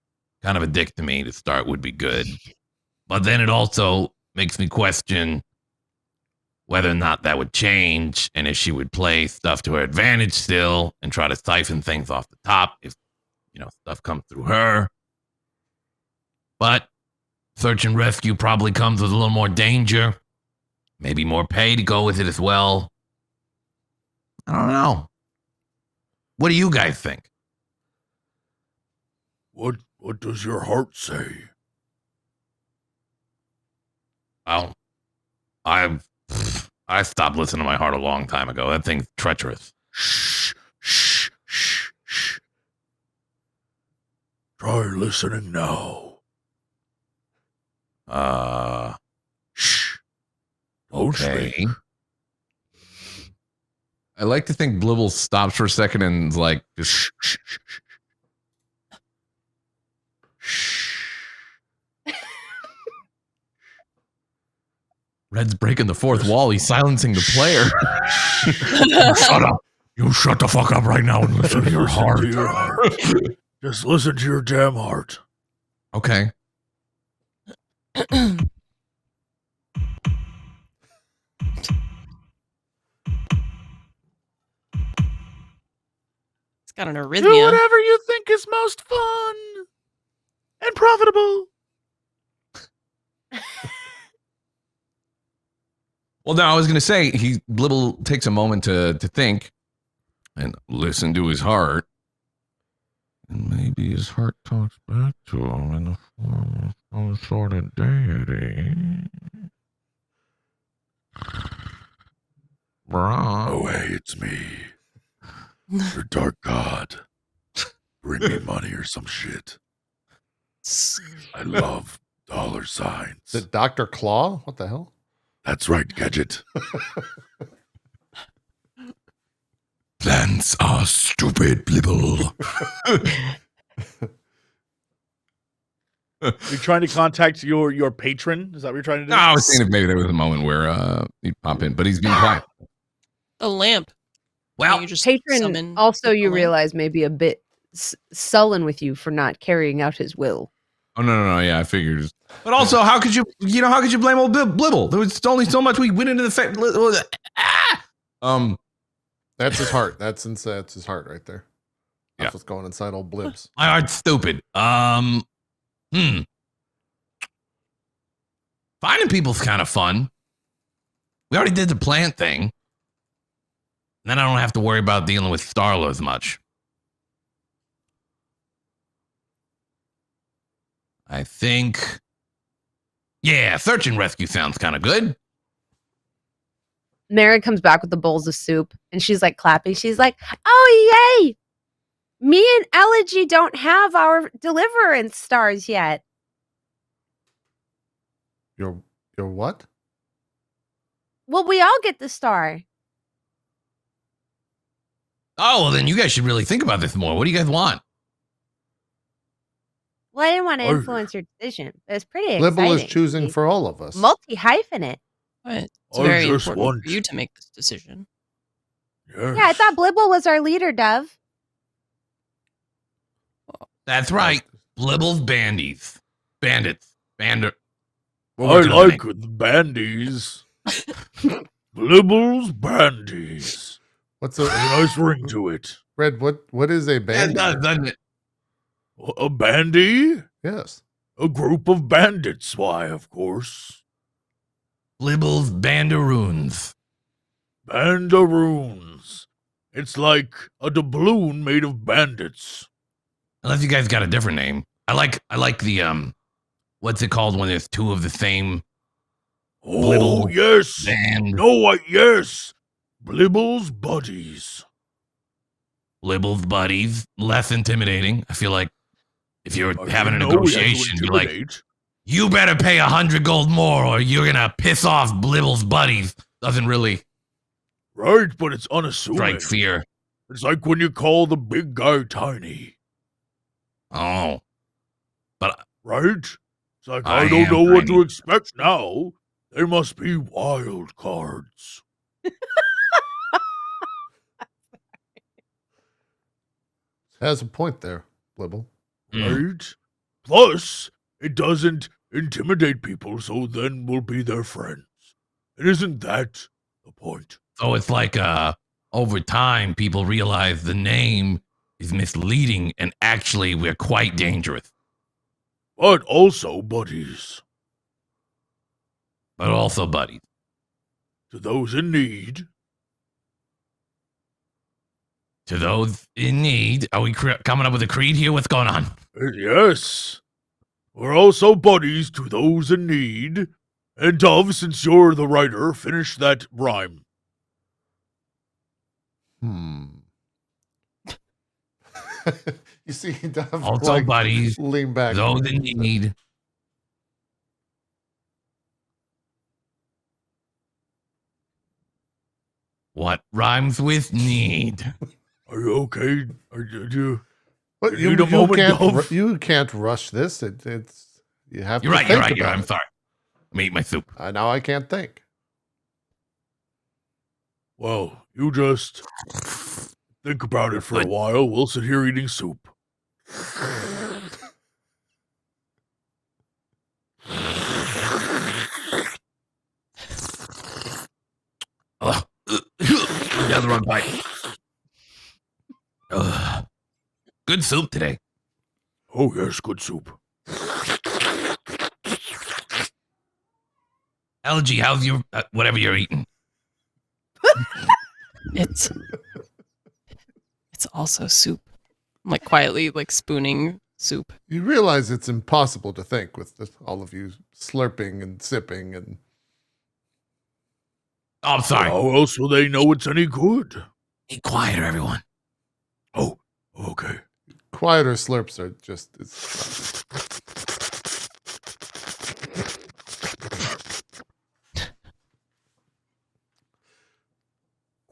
kind of a dick to me to start, would be good. But then it also makes me question whether or not that would change, and if she would play stuff to her advantage still and try to siphon things off the top if, stuff comes through her. But search and rescue probably comes with a little more danger. Maybe more pay to go with it as well. I don't know. What do you guys think? What does your heart say? Well, I stopped listening to my heart a long time ago. That thing's treacherous. Shh. Try listening now. Shh. Don't Okay. speak. I like to think Blibble stops for a second and is like, just Red's breaking the fourth wall. He's silencing the player. Shut up. You shut the fuck up right now and listen to your heart. Just listen to your damn heart. Okay. It's got an Do arrhythmia. whatever you think is most fun and profitable. Well, now I was going to say, Blibble takes a moment to think and listen to his heart. And maybe his heart talks back to him in the form of some sort of deity. Oh, hey, it's me. Your dark god. Bring me money or some shit. I love dollar signs. Is it Dr. Claw? What the hell? That's right, Gadget. Plans are stupid, Blibble. You're trying to contact your patron? Is that what you're trying to do? No, I was thinking if maybe there was a moment where he'd pop in, but he's being quiet. A lamp. Well, You just Patron summon also, a you lamp. realize, may be a bit sullen with you for not carrying out his will. Oh no! Yeah, I figured. But also, how could you blame old Blibble? There was only so much we went into the fact. That's his heart. That's his heart right there. That's Yeah. what's going inside old Blibs. My heart's stupid. Finding people's kind of fun. We already did the plant thing. Then I don't have to worry about dealing with Starla as much. I think, yeah, search and rescue sounds kind of good. Mary comes back with the bowls of soup and she's like clapping. She's like, oh, yay. Me and Elegy don't have our deliverance stars yet. Your what? Well, we all get the star. Oh, well, then you guys should really think about this more. What do you guys want? Well, I didn't want to Oh. influence your decision. But it's pretty Blibble exciting. is choosing for all of us. Multi-hyphenate. But it's I very just important want- for you to make this decision. Yes. Yeah, I thought Blibble was our leader, Dove. That's right. Blibble's bandits. Bandits. Bandit. I like the bandies. Blibble's bandies. What's There's a a nice ring to it. Red? What is a Yeah, band? it does, doesn't it? A bandy? Yes. A group of bandits, why, of course. Blibble's bandaroons. Bandaroons. It's like a doubloon made of bandits. Unless you guys got a different name. I like the what's it called when there's two of the same Oh, Blibble yes. band? Yes. Blibble's buddies. Blibble's buddies. Less intimidating. I feel like if you're I having a didn't know we had to negotiation, you're like, intimidate. you better pay 100 gold more or you're gonna piss off Blibble's buddies doesn't really Right, but it's unassuming. strike fear. It's like when you call the big guy tiny. Oh. But Right? It's like, I I don't am know what to tiny. expect now. They must be wild cards. Has a point there, Blibble. Right? Plus, it doesn't intimidate people, so then we'll be their friends. And isn't that the point? So it's like over time, people realize the name is misleading and actually we're quite dangerous. But also buddies. But also buddies. To those in need. To those in need, are we coming up with a creed here? What's going on? Yes. We're also buddies to those in need. And Dove, since you're the writer, finish that rhyme. You see, Dove, Also buddies, lean back. those in need. What rhymes with need? Are you okay? Do you But you need a moment, Dove? you can't rush this. It's you have You're to right, think you're right, about I'm it. sorry. Let me eat my soup. Now I can't think. Well, you just think about it for a while. We'll sit here eating soup. Ugh. Down the wrong bite. Ugh. Good soup today. Oh, yes, good soup. LG, how's your whatever you're eating? It's also soup. I'm like quietly like spooning soup. You realize it's impossible to think with all of you slurping and sipping and. Oh, I'm sorry. How else will they know it's any good? Be quieter, everyone. Oh, okay. Quieter slurps are just. It's,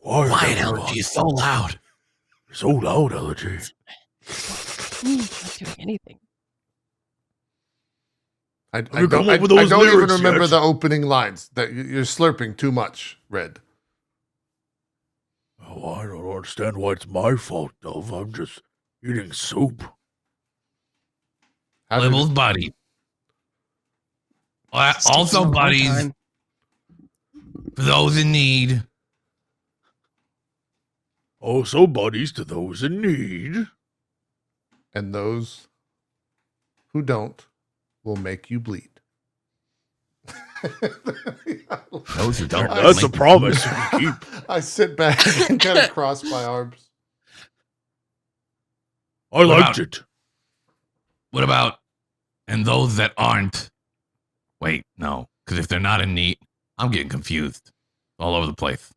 Quiet, LG is so loud. So loud, Elegy. I'm not doing anything. I you don't, come up with those I don't even lyrics remember yet? the opening lines. That you're slurping too much, Red. Oh, I don't understand why it's my fault, Dove. I'm just eating soup. How did- Libble's buddy. It's taking a Also, long buddies, time. for those in need. Also, buddies to those in need. and those who don't will make you bleed. Those who don't. That's a promise you can keep. I sit back and kind of cross my arms. I liked it. What about, and those that aren't? Wait, no, because if they're not in need, I'm getting confused all over the place.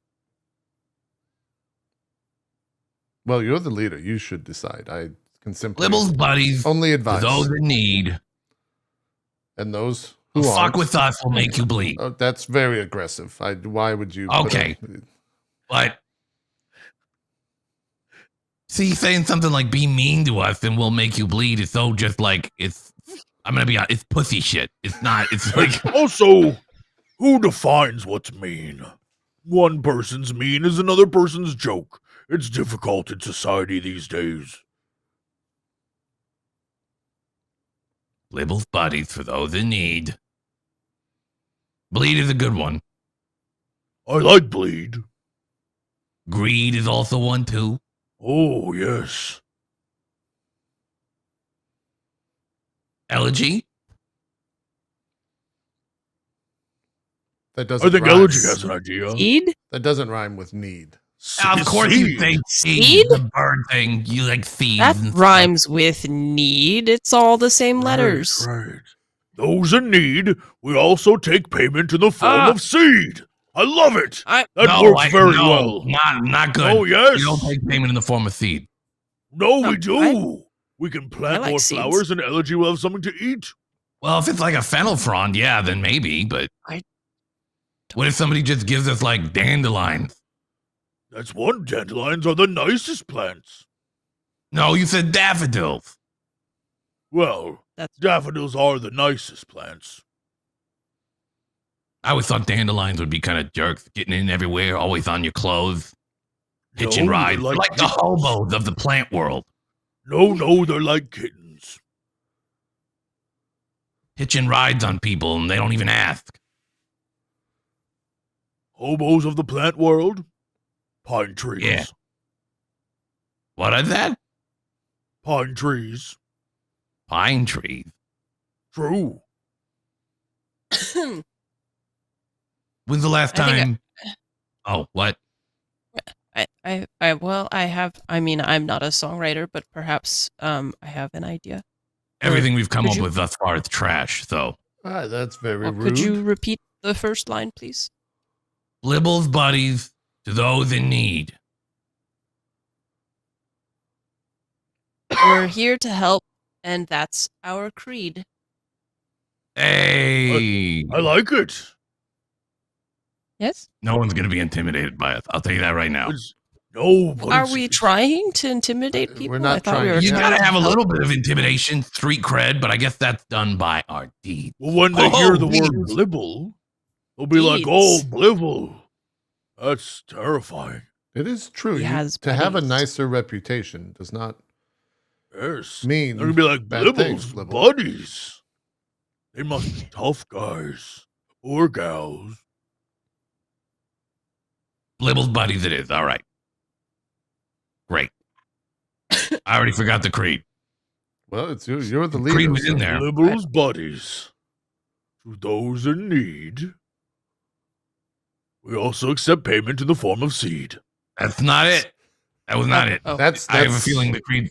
Well, you're the leader. You should decide. I can simply Libble's buddies, only for advise. those in need, And those who who fuck aren't. with us will make you bleed. Oh, that's very aggressive. Why would you? put Okay. But see, saying something like "be mean to us" and we'll make you bleed is so just like it's. I'm gonna be honest. It's pussy shit. It's not. It's like Also, who defines what's mean? One person's mean is another person's joke. It's difficult in society these days. Libble's buddies for those in need. Bleed is a good one. I like bleed. Greed is also one too. Oh, yes. Elegy. That I doesn't. think rhyme. Elegy has an idea. Seed? That doesn't rhyme with need. Of course you say Seed? seed. The bird thing. You like seeds. That and stuff. rhymes with need. It's all the same letters. Right. Those in need, we also take payment in the form of seed. I love it. That works very well. Not good. Oh, yes. You don't take payment in the form of seed. No, we do. We can I plant like more seeds. flowers and Elegy will have something to eat. Well, if it's like a fennel frond, yeah, then maybe. But What if somebody just gives us like dandelions? That's one. Dandelions are the nicest plants. No, you said daffodils. Well, That's- daffodils are the nicest plants. I always thought dandelions would be kind of jerks, getting in everywhere, always on your clothes, hitching No, they're rides. They're like the kittens. hobos of the plant world. No, they're like kittens. Hitching rides on people and they don't even ask. Hobos of the plant world? Pine trees. Yeah. What is that? Pine trees. Pine trees. True. When's the last I think time? Oh, what? I mean, I'm not a songwriter, but perhaps I have an idea. Everything we've come could up you- with thus far is trash, so. That's very Well, rude. could you repeat the first line, please? Blibble's buddies to those in need. We're here to help, and that's our creed. Hey! I like it. Yes? No one's going to be intimidated by us. I'll tell you that right now. It's, no, but Are it's- we trying to intimidate people? We're not I thought we trying were to. You trying got to have a help. little bit of intimidation, street cred, but I guess that's done by our deeds. Well, when they Oh, hear the word deeds. blibble, they'll be like, "Oh, Deeds. blibble." That's terrifying. It is true. He has to have a buddies. nicer reputation does not Yes. mean They're gonna be like bad things, Blibble's Blibble. buddies. They must be tough guys or gals. Blibble's buddies it is. All right. Great. I already forgot the creed. Well, it's you. You're the Creed leader. was in so- there. Blibble's buddies. To those in need. We also accept payment in the form of seed. That's not it. That was not it. Oh, That's I have a feeling the creed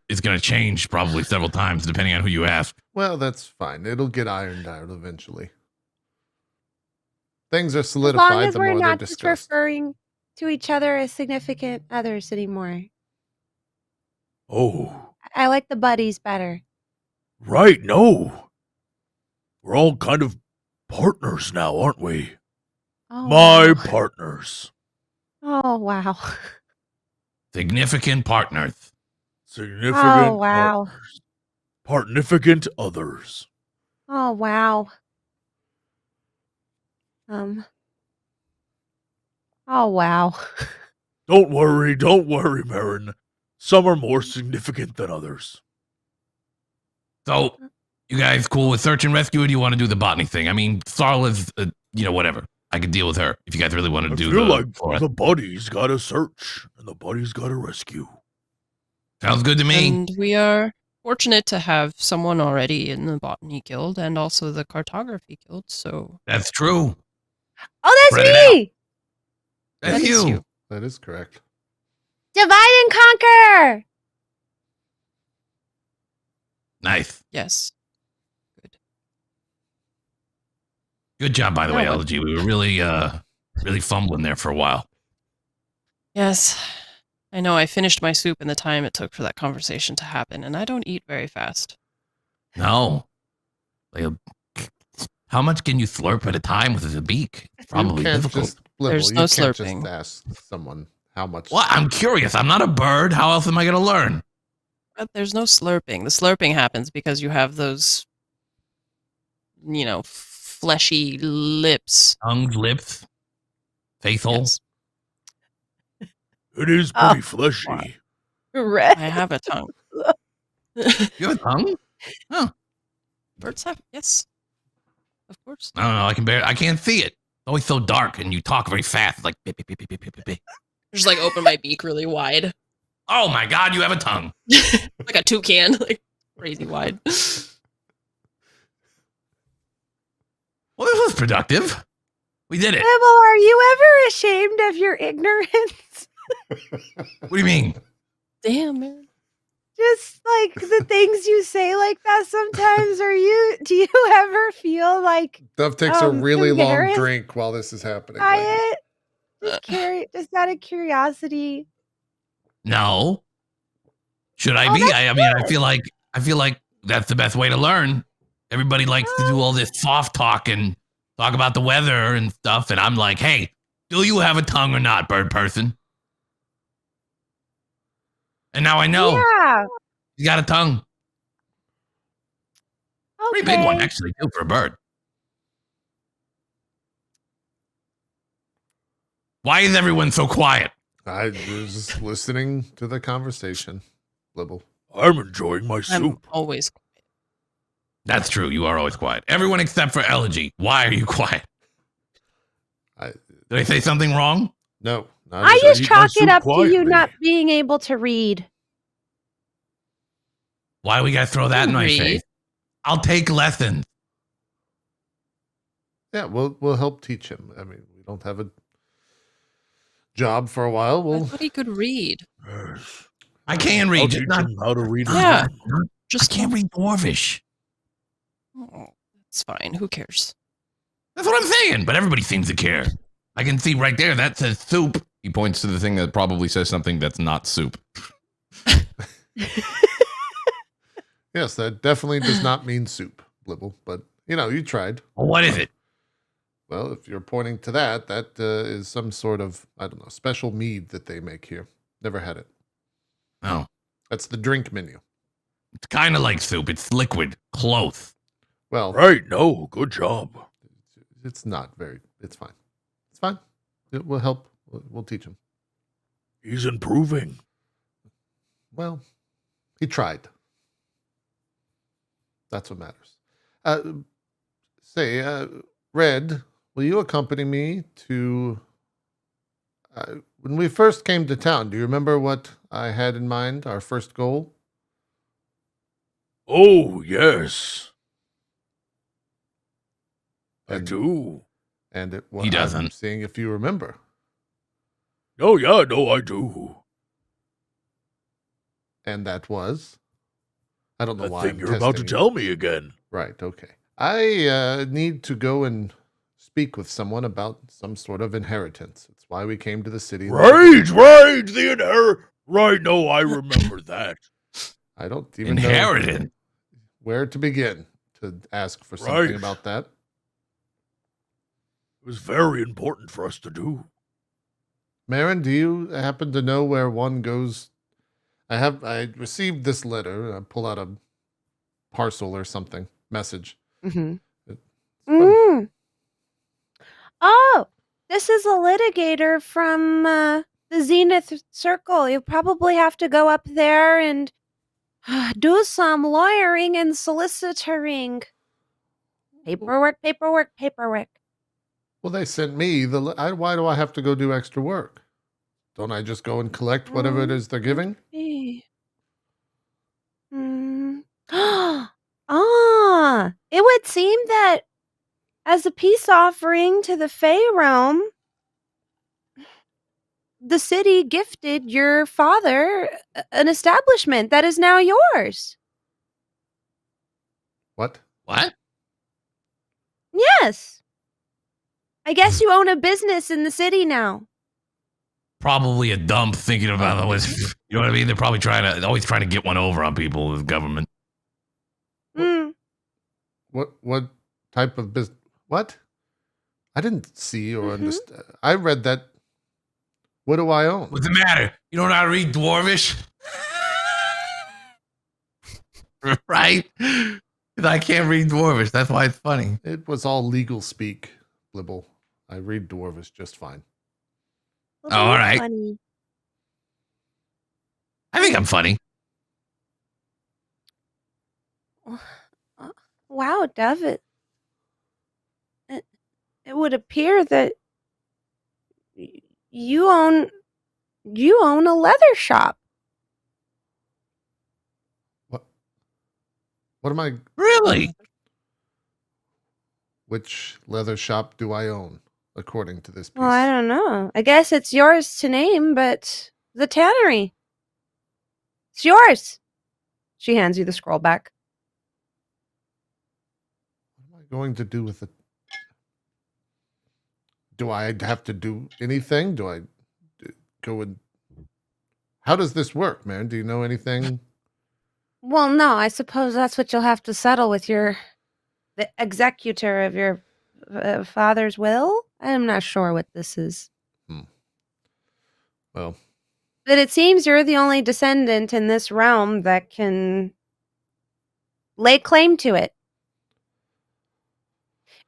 is going to change probably several times depending on who you ask. Well, that's fine. It'll get ironed out eventually. Things are As solidified long as the we're more they're not just discussed. referring to each other as significant others anymore. Oh, I like the buddies better. right. No. We're all kind of partners now, aren't we? Oh, My wow. partners. Oh, wow. Significant partners. Significant Oh, wow. partners. Partnificant others. Oh, wow. Oh, wow. Don't worry, Marin. Some are more significant than others. So, you guys cool with search and rescue, or do you want to do the botany thing? I mean, Sarla's, whatever. I could deal with her if you guys really want to I do feel the like forest. the buddies gotta search and the buddies gotta rescue. Sounds good to me. And we are fortunate to have someone already in the Botany Guild and also the Cartography Guild, so That's true. Oh, Spread that's it me! That's That is you. you. That is correct. Divide and conquer! Nice. yes. Good job, by the way, No, Elegy. We were really fumbling there for a while. Yes. I know I finished my soup in the time it took for that conversation to happen, and I don't eat very fast. No. Like, how much can you slurp at a time with a beak? It's probably you can't difficult. just blibble. There's You no can't slurping. just ask someone how much. Well, I'm curious. I'm not a bird. How else am I going to learn? But there's no slurping. The slurping happens because you have those, fleshy lips. Tongues, lips, face hole. Yes, It is Oh, pretty fleshy. Red. I have a tongue. You have a tongue? Birds have, yes. Of course. I don't know. I can't see it. It's always so dark, and you talk very fast, like beep, beep, beep, beep, beep, beep, beep. Just like open my beak really wide. Oh my God, you have a tongue. Like a toucan, like crazy wide. Well, this was productive. We did it. Bibble, are you ever ashamed of your ignorance? What do you mean? Damn, man. Just like the things you say like that sometimes. Do you ever feel like Dove takes a really long embarrassed drink while this is happening. by Like, it? Just out of curiosity. No. Should I Oh, be? that's I mean, I feel like that's the best way to learn. Everybody likes to do all this soft talk and talk about the weather and stuff, and I'm like, hey, do you have a tongue or not, bird person? And now I know Yeah. you got a tongue. Pretty big one, Okay. actually, too, for a bird. Why is everyone so quiet? I was just listening to the conversation, Blibble. I'm enjoying my I'm soup. always. That's true. You are always quiet. Everyone except for Elegy. Why are you quiet? I Did I say something wrong? no, not I at just eat my chalk it soup up to you quietly. not being able to read. Why we gotta throw that in my Read. face? I'll take lessons. Yeah, we'll help teach him. I mean, we don't have a job for a while. I We'll thought he could read. Yes. I can I'll read. teach him how to read. Yeah. I Just can't read Dwarvish. Oh, it's fine. Who cares? That's what I'm saying, but everybody seems to care. I can see right there, that says soup. He points to the thing that probably says something that's not soup. yes, that definitely does not mean soup, Blibble. But you tried. Well, what is it? Well, if you're pointing to that, that is some sort of special mead that they make here. Never had it. Oh, That's the drink menu. it's kind of like soup. It's liquid. Close. Well, Right, no, good job. it's not very. It's fine. It's fine. It will help. We'll teach him. He's improving. Well, he tried. That's what matters. Red, will you accompany me to... when we first came to town, do you remember what I had in mind, our first goal? Oh, yes. I And- do. And it was... He doesn't. I'm seeing if you remember. Oh, yeah, no, I do. And that was... I don't know I why think I'm you're about to testing you. tell me again. Right, okay. I need to go and speak with someone about some sort of inheritance. It's why we came to the city. Right, the inherit. Right, no, I remember that. I don't even know Inheritance. where to begin to ask for something Right. about that. It was very important for us to do. Marin, do you happen to know where one goes? I received this letter. I pull out a parcel or something, message. Mm-hmm. Mm. Oh, this is a litigator from the Zenith Circle. You probably have to go up there and do some lawyering and solicitoring. Paperwork. Well, they sent me why do I have to go do extra work? Don't I just go and collect whatever it is they're giving? It would seem that as a peace offering to the Fey realm, the city gifted your father an establishment that is now yours. What? What? Yes. I guess you own a business in the city now. Probably a dump thinking about it. You know what I mean? They're probably always trying to get one over on people, the government. Mm. What type of business? What? I didn't see or Mhm. understand. I read that. What do I own? What's the matter? You don't know how to read Dwarvish? Right? 'Cause I can't read Dwarvish. That's why it's funny. It was all legal speak, Blibble. I read Dwarvish just fine. Well, All that's right. funny. I think I'm funny. Wow, Dove, it would appear that you own a leather shop. What am I? Really? Which leather shop do I own, according to this piece? Well, I don't know. I guess it's yours to name, but the tannery. It's yours. She hands you the scroll back. What am I going to do with it? Do I have to do anything? Do I go and... How does this work, man? Do you know anything? Well, no, I suppose that's what you'll have to settle with the executor of your father's will. I'm not sure what this is. Well, But it seems you're the only descendant in this realm that can lay claim to it.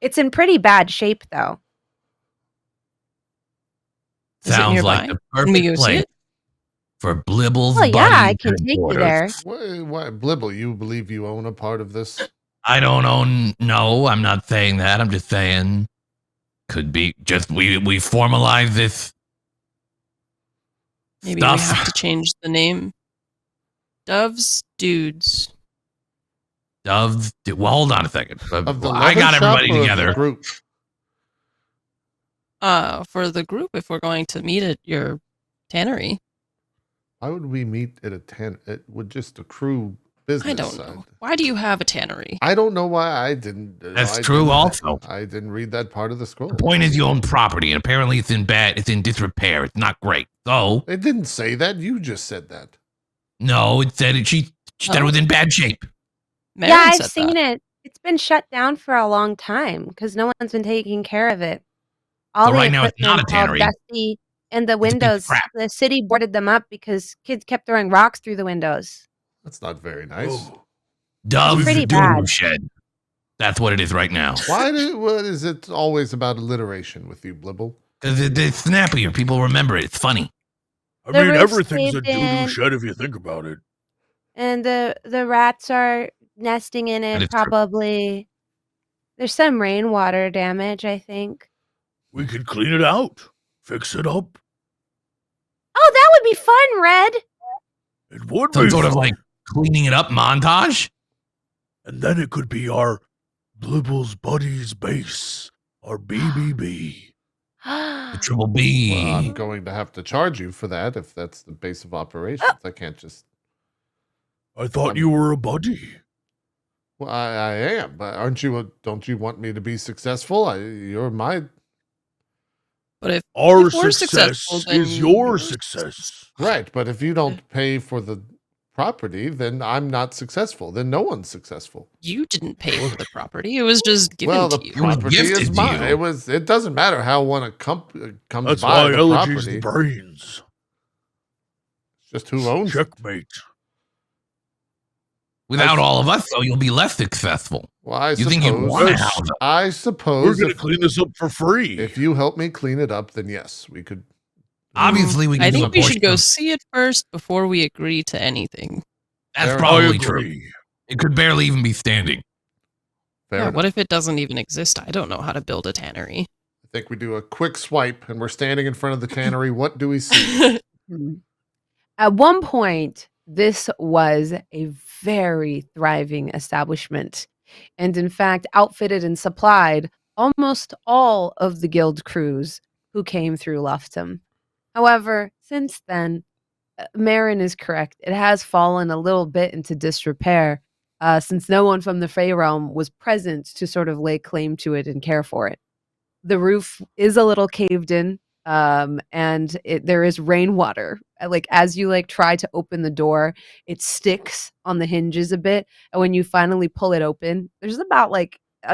It's in pretty bad shape, though. Is it Sounds like nearby? the Can we perfect go see place it? for Blibble's Well, yeah, I buddy can take you headquarters. there. why, Blibble? You believe you own a part of this? I don't own. No, I'm not saying that. I'm just saying could be just we formalize this Maybe stuff. we have to change the name. Doves, dudes. Doves. Well, hold on a second. Of the I leather got shop everybody or of the together. group? For the group, if we're going to meet at your tannery. Why would we meet at a it would just accrue business. I don't side. know. Why do you have a tannery? I don't know why I didn't. That's I true. didn't- Also, I didn't read that part of the scroll. the point is you own property, and apparently it's in disrepair. It's not great. So It didn't say that. You just said that. no, it said it. She said it was in bad shape. Marin Yeah, I've said seen that. it. It's been shut down for a long time because no one's been taking care of it. All So the right now it's not a equipment's all tannery. dusty, and the It's a big windows. crap. The city boarded them up because kids kept throwing rocks through the windows. That's not very nice. Oh, Dove's pretty doodoo bad. shed. That's what it is right now. What is it always about alliteration with you, Blibble? Because it's snappier. People remember it. It's funny. I The mean, roof's everything's a caved doo-doo in. shed if you think about it. And the rats are nesting in That it is true. probably. There's some rainwater damage, I think. We could clean it out, fix it up. Oh, that would be fun, Red. It would Some be sort of fun. like cleaning it up montage. And then it could be our Blibble's Buddies base, our BBB. The triple B. Well, I'm going to have to charge you for that if that's the base of operations. I can't just. I thought you were a buddy. Well, I am, but aren't you? Don't you want me to be successful? You're my But if Our If we're success successful, then is your you're success. right. But if you don't pay for the property, then I'm not successful. Then no one's successful. you didn't pay for the property, it was just given Well, the to you. was property gifted is to mine. you. It doesn't matter how one comes That's by why the Elegy's property. the brains. It's just who owns it. Checkmate. Without all of us, though, you'll be less successful. Well, I You suppose. think you want to house them? I We're suppose going to if, clean this up for free. if you help me clean it up, then yes, we could. Obviously, we can I do a think we should portion go of- see it first before we agree to anything. That's Fair probably I true. agree. It could barely even be standing. Fair Yeah, enough. what if it doesn't even exist? I don't know how to build a tannery. I think we do a quick swipe, and we're standing in front of the tannery. What do we see? At one point, this was a very thriving establishment, and in fact, outfitted and supplied almost all of the guild crews who came through Luftum. However, since then, Marin is correct. It has fallen a little bit into disrepair, since no one from the Fey realm was present to sort of lay claim to it and care for it. The roof is a little caved in, and there is rainwater. Like as you try to open the door, it sticks on the hinges a bit, and when you finally pull it open, there's about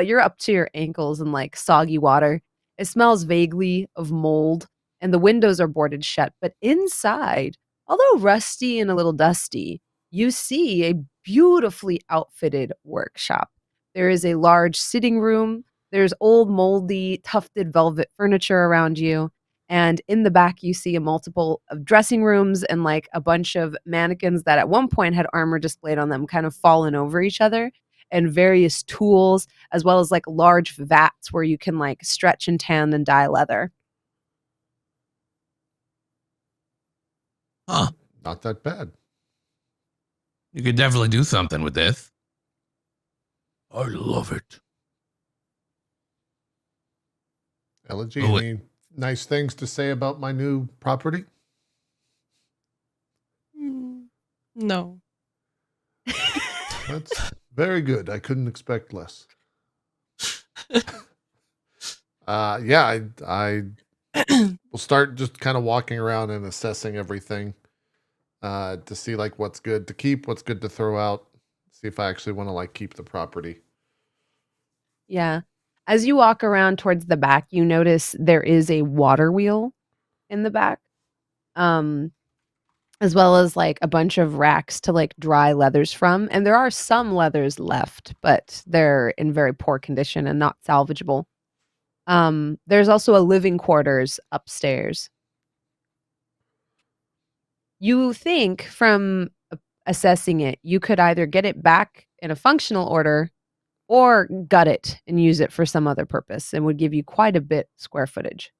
you're up to your ankles in soggy water. It smells vaguely of mold, and the windows are boarded shut. But inside, although rusty and a little dusty, you see a beautifully outfitted workshop. There is a large sitting room. There's old, moldy, tufted velvet furniture around you. And in the back, you see a multiple of dressing rooms and a bunch of mannequins that at one point had armor displayed on them kind of fallen over each other, and various tools, as well as large vats where you can stretch and tan and dye leather. Huh. Not that bad. You could definitely do something with this. I love it. Elegy, Oh, any nice things to say about my new property? No. That's very good. I couldn't expect less. Yeah, I will start just kind of walking around and assessing everything to see what's good to keep, what's good to throw out, see if I actually want to keep the property. Yeah. As you walk around towards the back, you notice there is a water wheel in the back, as well as like a bunch of racks to like dry leathers from. And there are some leathers left, but they're in very poor condition and not salvageable. There's also a living quarters upstairs. You think from assessing it, you could either get it back in a functional order or gut it and use it for some other purpose, and would give you quite a bit square footage.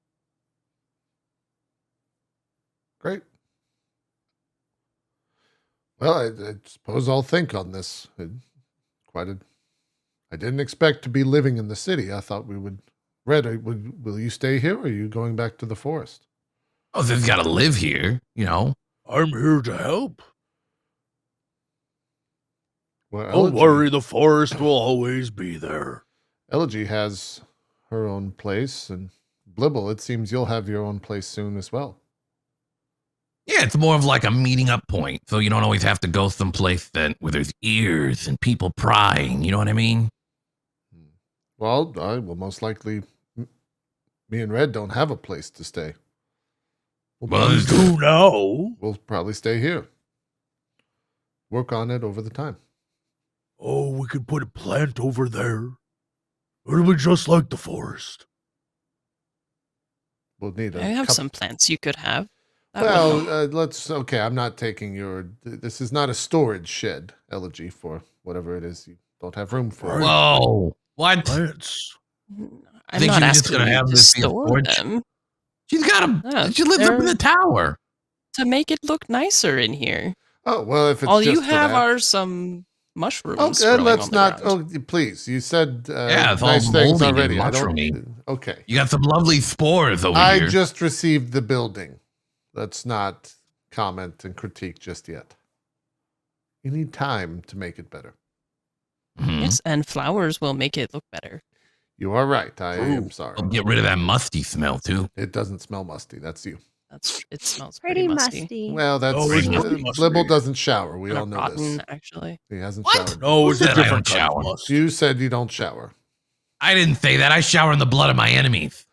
Great. Well, I suppose I'll think on this. I didn't expect to be living in the city. I thought we would. Red, will you stay here, or are you going back to the forest? Oh, they've got to live here, you know. I'm here to help. Well, Don't worry, the forest will always be there. Elegy has her own place, and Blibble, it seems you'll have your own place soon as well. Yeah, it's more of like a meeting up point, so you don't always have to go someplace where there's ears and people prying. You know what I mean? Well, I will most likely. Me and Red don't have a place to stay. Well, You do now. We'll probably stay here. Work on it over the time. Oh, we could put a plant over there. It'll be just like the forest. We'll need I have some plants you could have. That would help. Well, let's. Okay, I'm not taking your. This is not a storage shed, Elegy, for whatever it is you don't have room for. Right. Whoa! What? Plants. I'm think not you were just asking gonna you have to this be a store porch? them She's got she lives up in the tower. to make it look nicer in here. Oh well, if it's All just you have for that. are some mushrooms. Okay, growing let's on the not. ground. Oh, please! You said Yeah, it's all nice things moldy and already. I mushroomy. don't. Okay, You got some lovely spores over I here. just received the building. Let's not comment and critique just yet. You need time to make it better. Mhm. Yes, and flowers will make it look better. You are right. I am sorry. I'll get rid of that musty smell too. It doesn't smell musty. That's you. It smells Pretty musty. musty. Well, that's Oh, it's not Blibble doesn't shower. We Kinda all know rotten, this. actually. He hasn't What? showered. No, Who it's a said I different don't kind of shower? must. You said you don't shower, I didn't say that. I shower in the blood of my enemies.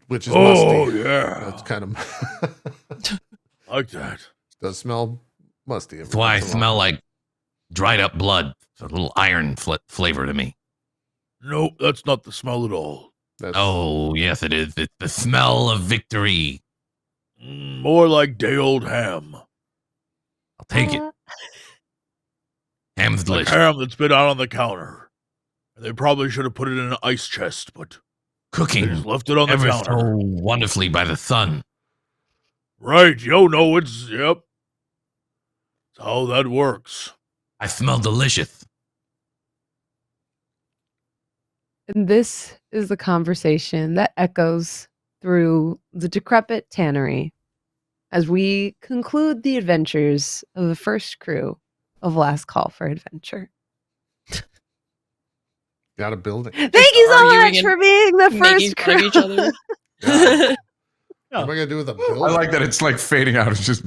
which is Oh, musty. yeah. That's kind of Like that. does smell musty. That's why I smell like dried up blood. It's a little iron flavor to me. Nope, that's not the smell at all. That's, Oh, yes, it is. It's the smell of victory. More like day old ham. I'll take it. Ham's Like delicious. ham that's been out on the counter. They probably should have put it in an ice chest, but they Cooking just left it on the ever counter. so wonderfully by the sun. Right, no, it's, yep. That's how that works. I smell delicious. And this is the conversation that echoes through the decrepit tannery as we conclude the adventures of the first crew of Last Call for Adventure. got a building. Thank you so arguing much and for being the Making first fun of crew. each other. What am I gonna do with a building? I like that it's like fading out. It's just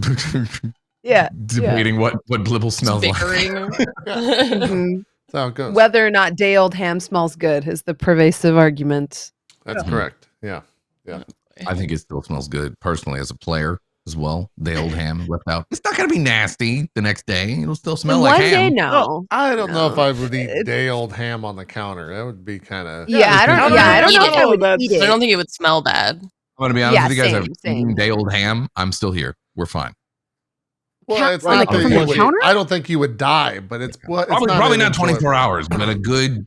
Yeah. debating what Blibble smells like. Bickering. Mhm. That's how it goes. Whether or not day old ham smells good is the pervasive argument. That's correct. Yeah. I think it still smells good, personally, as a player as well. The old ham left out. It's not going to be nasty the next day. It'll still smell like One day, ham. no. I don't know if No. I would eat It's- day old ham on the counter. That would be kind of. Yeah, I don't. Yeah, I don't know if I would That's- eat I it. don't think it would smell bad. I'm going to be honest Yeah, with you guys. same, I've same. eaten day old ham. I'm still here. We're fine. Well, it's Right, not like that from you the would. counter? I don't think you would die, but it's what. Probably not 24 hours, but a good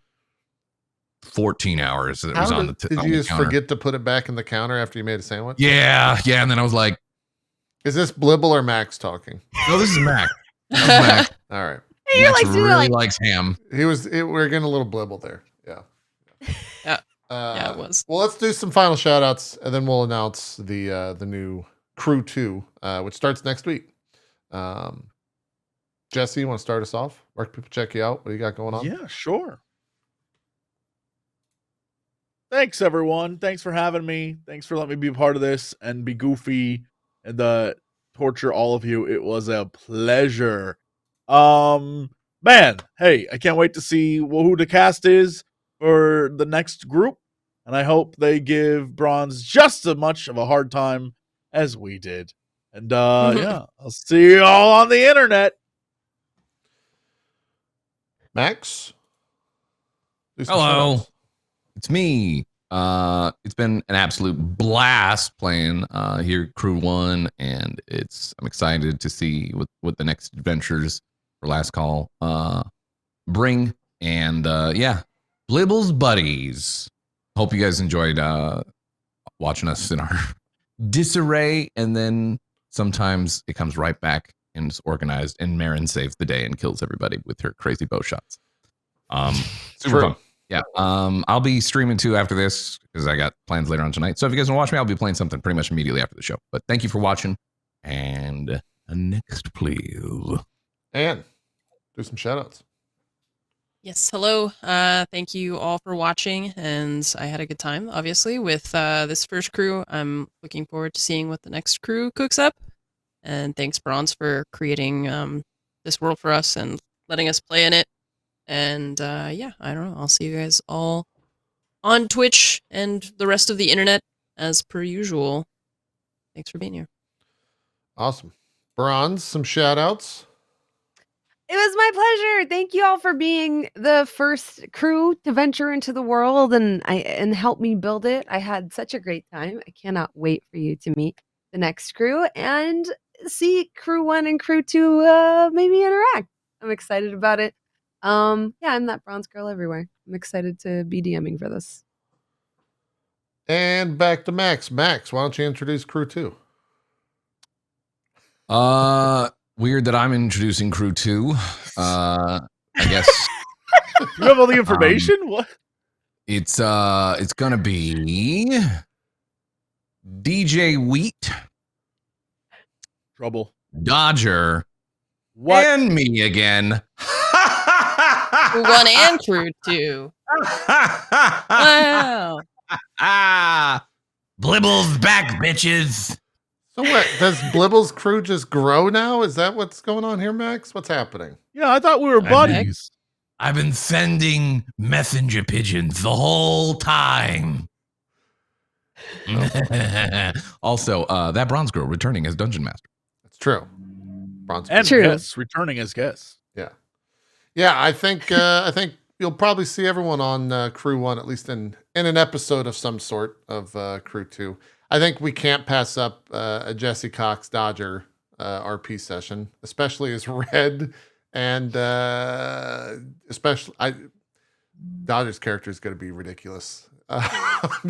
14 hours that it was How on did, the did on you the just counter. forget to put it back in the counter after you made a sandwich? Yeah. And then I was like, Is this Blibble or Max talking? no, this is Mac. That was Mac. All right. You're Max like doing really like likes ham. We're getting a little Blibble there. Yeah. Yeah. Yeah, it was. Well, let's do some final shout outs and then we'll announce the new Crew 2, which starts next week. Jesse, you want to start us off? Where can people check you out? What do you got going on? Yeah, sure. Thanks, everyone. Thanks for having me. Thanks for letting me be a part of this and be goofy and torture all of you. It was a pleasure. Man, hey, I can't wait to see who the cast is for the next group. and I hope they give Bronze just as much of a hard time as we did. And yeah, I'll see you all on the internet. Max? Do some Hello. shoutouts. It's me. It's been an absolute blast playing here Crew 1, and I'm excited to see what the next adventures for Last Call bring. And yeah, Blibble's Buddies. Hope you guys enjoyed watching us in our disarray, and then sometimes it comes right back and is organized, and Marin saves the day and kills everybody with her crazy bow shots. Super fun. Yeah. I'll be streaming too after this because I got plans later on tonight. So if you guys want to watch me, I'll be playing something pretty much immediately after the show. But thank you for watching. And next, please. And do some shoutouts. Yes, hello. Thank you all for watching, and I had a good time, obviously, with this first crew. I'm looking forward to seeing what the next crew cooks up. And thanks, Bronze, for creating this world for us and letting us play in it. And yeah, I don't know. I'll see you guys all on Twitch and the rest of the internet as per usual. Thanks for being here. Awesome. Bronze, some shoutouts. It was my pleasure. Thank you all for being the first crew to venture into the world and help me build it. I had such a great time. I cannot wait for you to meet the next crew and see Crew 1 and Crew 2 maybe interact. I'm excited about it. Yeah, I'm that bronze girl everywhere. I'm excited to be DMing for this. And back to Max. Max, why don't you introduce Crew 2? Weird that I'm introducing Crew 2. I guess You have all the information? What? it's gonna be DJ Wheat, Trouble. Dodger, What? and me again. Crew 1 and Crew 2. Wow. Blibble's back, bitches. So what? Does Blibble's crew just grow now? Is that what's going on here, Max? What's happening? Yeah, I thought we were buddies. I've been sending messenger pigeons the whole time. Also, that bronze girl returning as dungeon master. That's true. Bronze. And True. guests, returning as guests. Yeah, I think you'll probably see everyone on Crew 1, at least in an episode of some sort of Crew 2. I think we can't pass up a Jesse Cox Dodger RP session, especially as Red, and Dodger's character is going to be ridiculous.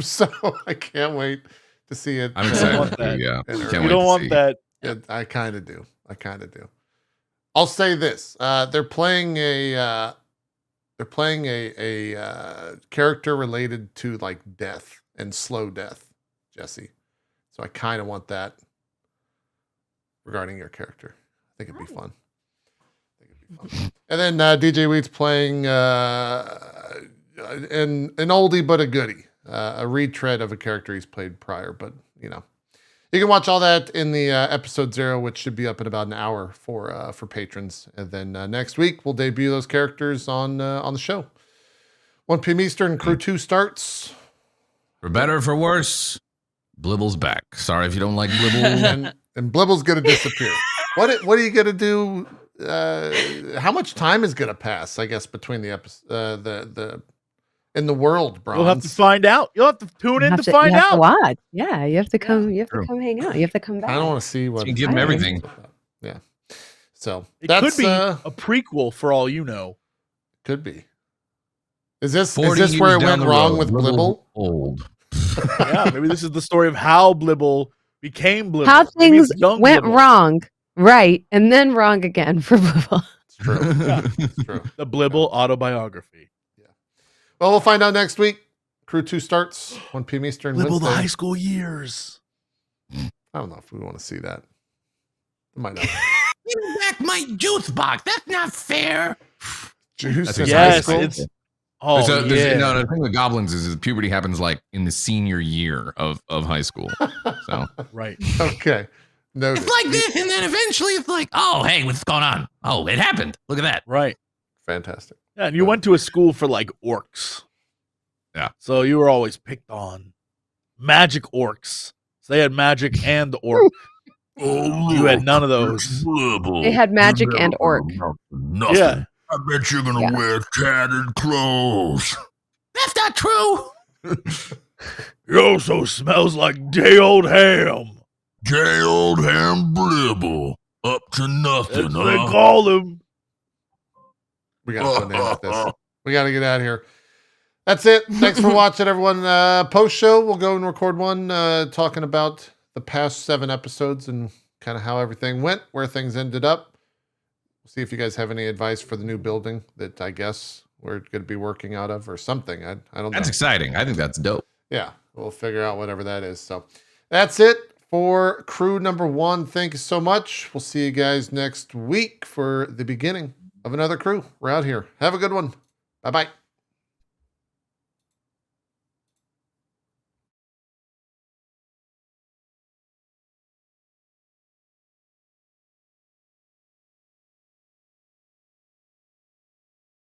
So I can't wait to see it. I'm excited. want that. Yeah, You You don't want that. Yeah, I kind of do. I'll say this: they're playing a character related to like death and slow death, Jesse. So I kind of want that regarding your character. I think it'd be fun. And then DJ Weed's playing an oldie but a goodie, a retread of a character he's played prior. But you know, you can watch all that in the episode 0, which should be up in about an hour for patrons. And then next week we'll debut those characters on the show. 1 p.m. Eastern, Crew 2 starts. For better or for worse, Blibble's back. Sorry if you don't like Blibble. and Blibble's gonna disappear. What are you gonna do? How much time is gonna pass? I guess between the episode, in the world, Bronze. You'll have to find out. You'll have to tune in to you find have to out. watch. Yeah, you have to come. You have True. to come hang out. You have to come back. I don't want to see what You give 'em everything. Yeah. So It that's could be a prequel for all you know. could be. Is this 40 where years it down went the wrong road, with Blibble's Blibble? Old. Yeah, maybe this is the story of how Blibble became Blibble. How Maybe things it's young went Blibble. wrong, right, and then wrong again for Blibble. It's true. Yeah. It's true. The Blibble autobiography. Well, we'll find out next week. Crew 2 starts 1 p.m. Eastern. Blibble the Wednesday. high school years. I don't know if we want to see that. We might not. Give back my juice box. That's not fair. Juice That's in his high Yes, school? it's. Oh, There's yeah. no, the thing with goblins is puberty happens like in the senior year of high school. So Right. Okay. Noted. it's like this, and then eventually it's like, oh, hey, what's going on? Oh, it happened. Look at that. Right. Fantastic. Yeah, and you went to a school for like orcs. Yeah. So you were always picked on. Magic orcs. So they had magic and orc. Oh, You had none of it's those. Blibble. They had magic You and never orc. Nothing. Yeah. I bet you're gonna Yeah. wear tattered clothes. That's not true. He also smells like day old ham. J old ham Blibble. Up to nothing, That's what they huh? call him. We got to put an end to this. We got to get out of here. That's it. Thanks for watching, everyone. Post show, we'll go and record one talking about the past 7 episodes and kind of how everything went, where things ended up. We'll see if you guys have any advice for the new building that I guess we're going to be working out of or something. I don't know. That's exciting. I think that's dope. Yeah, we'll figure out whatever that is. So that's it for crew number 1. Thank you so much. We'll see you guys next week for the beginning of another crew. We're out here. Have a good one. Bye-bye.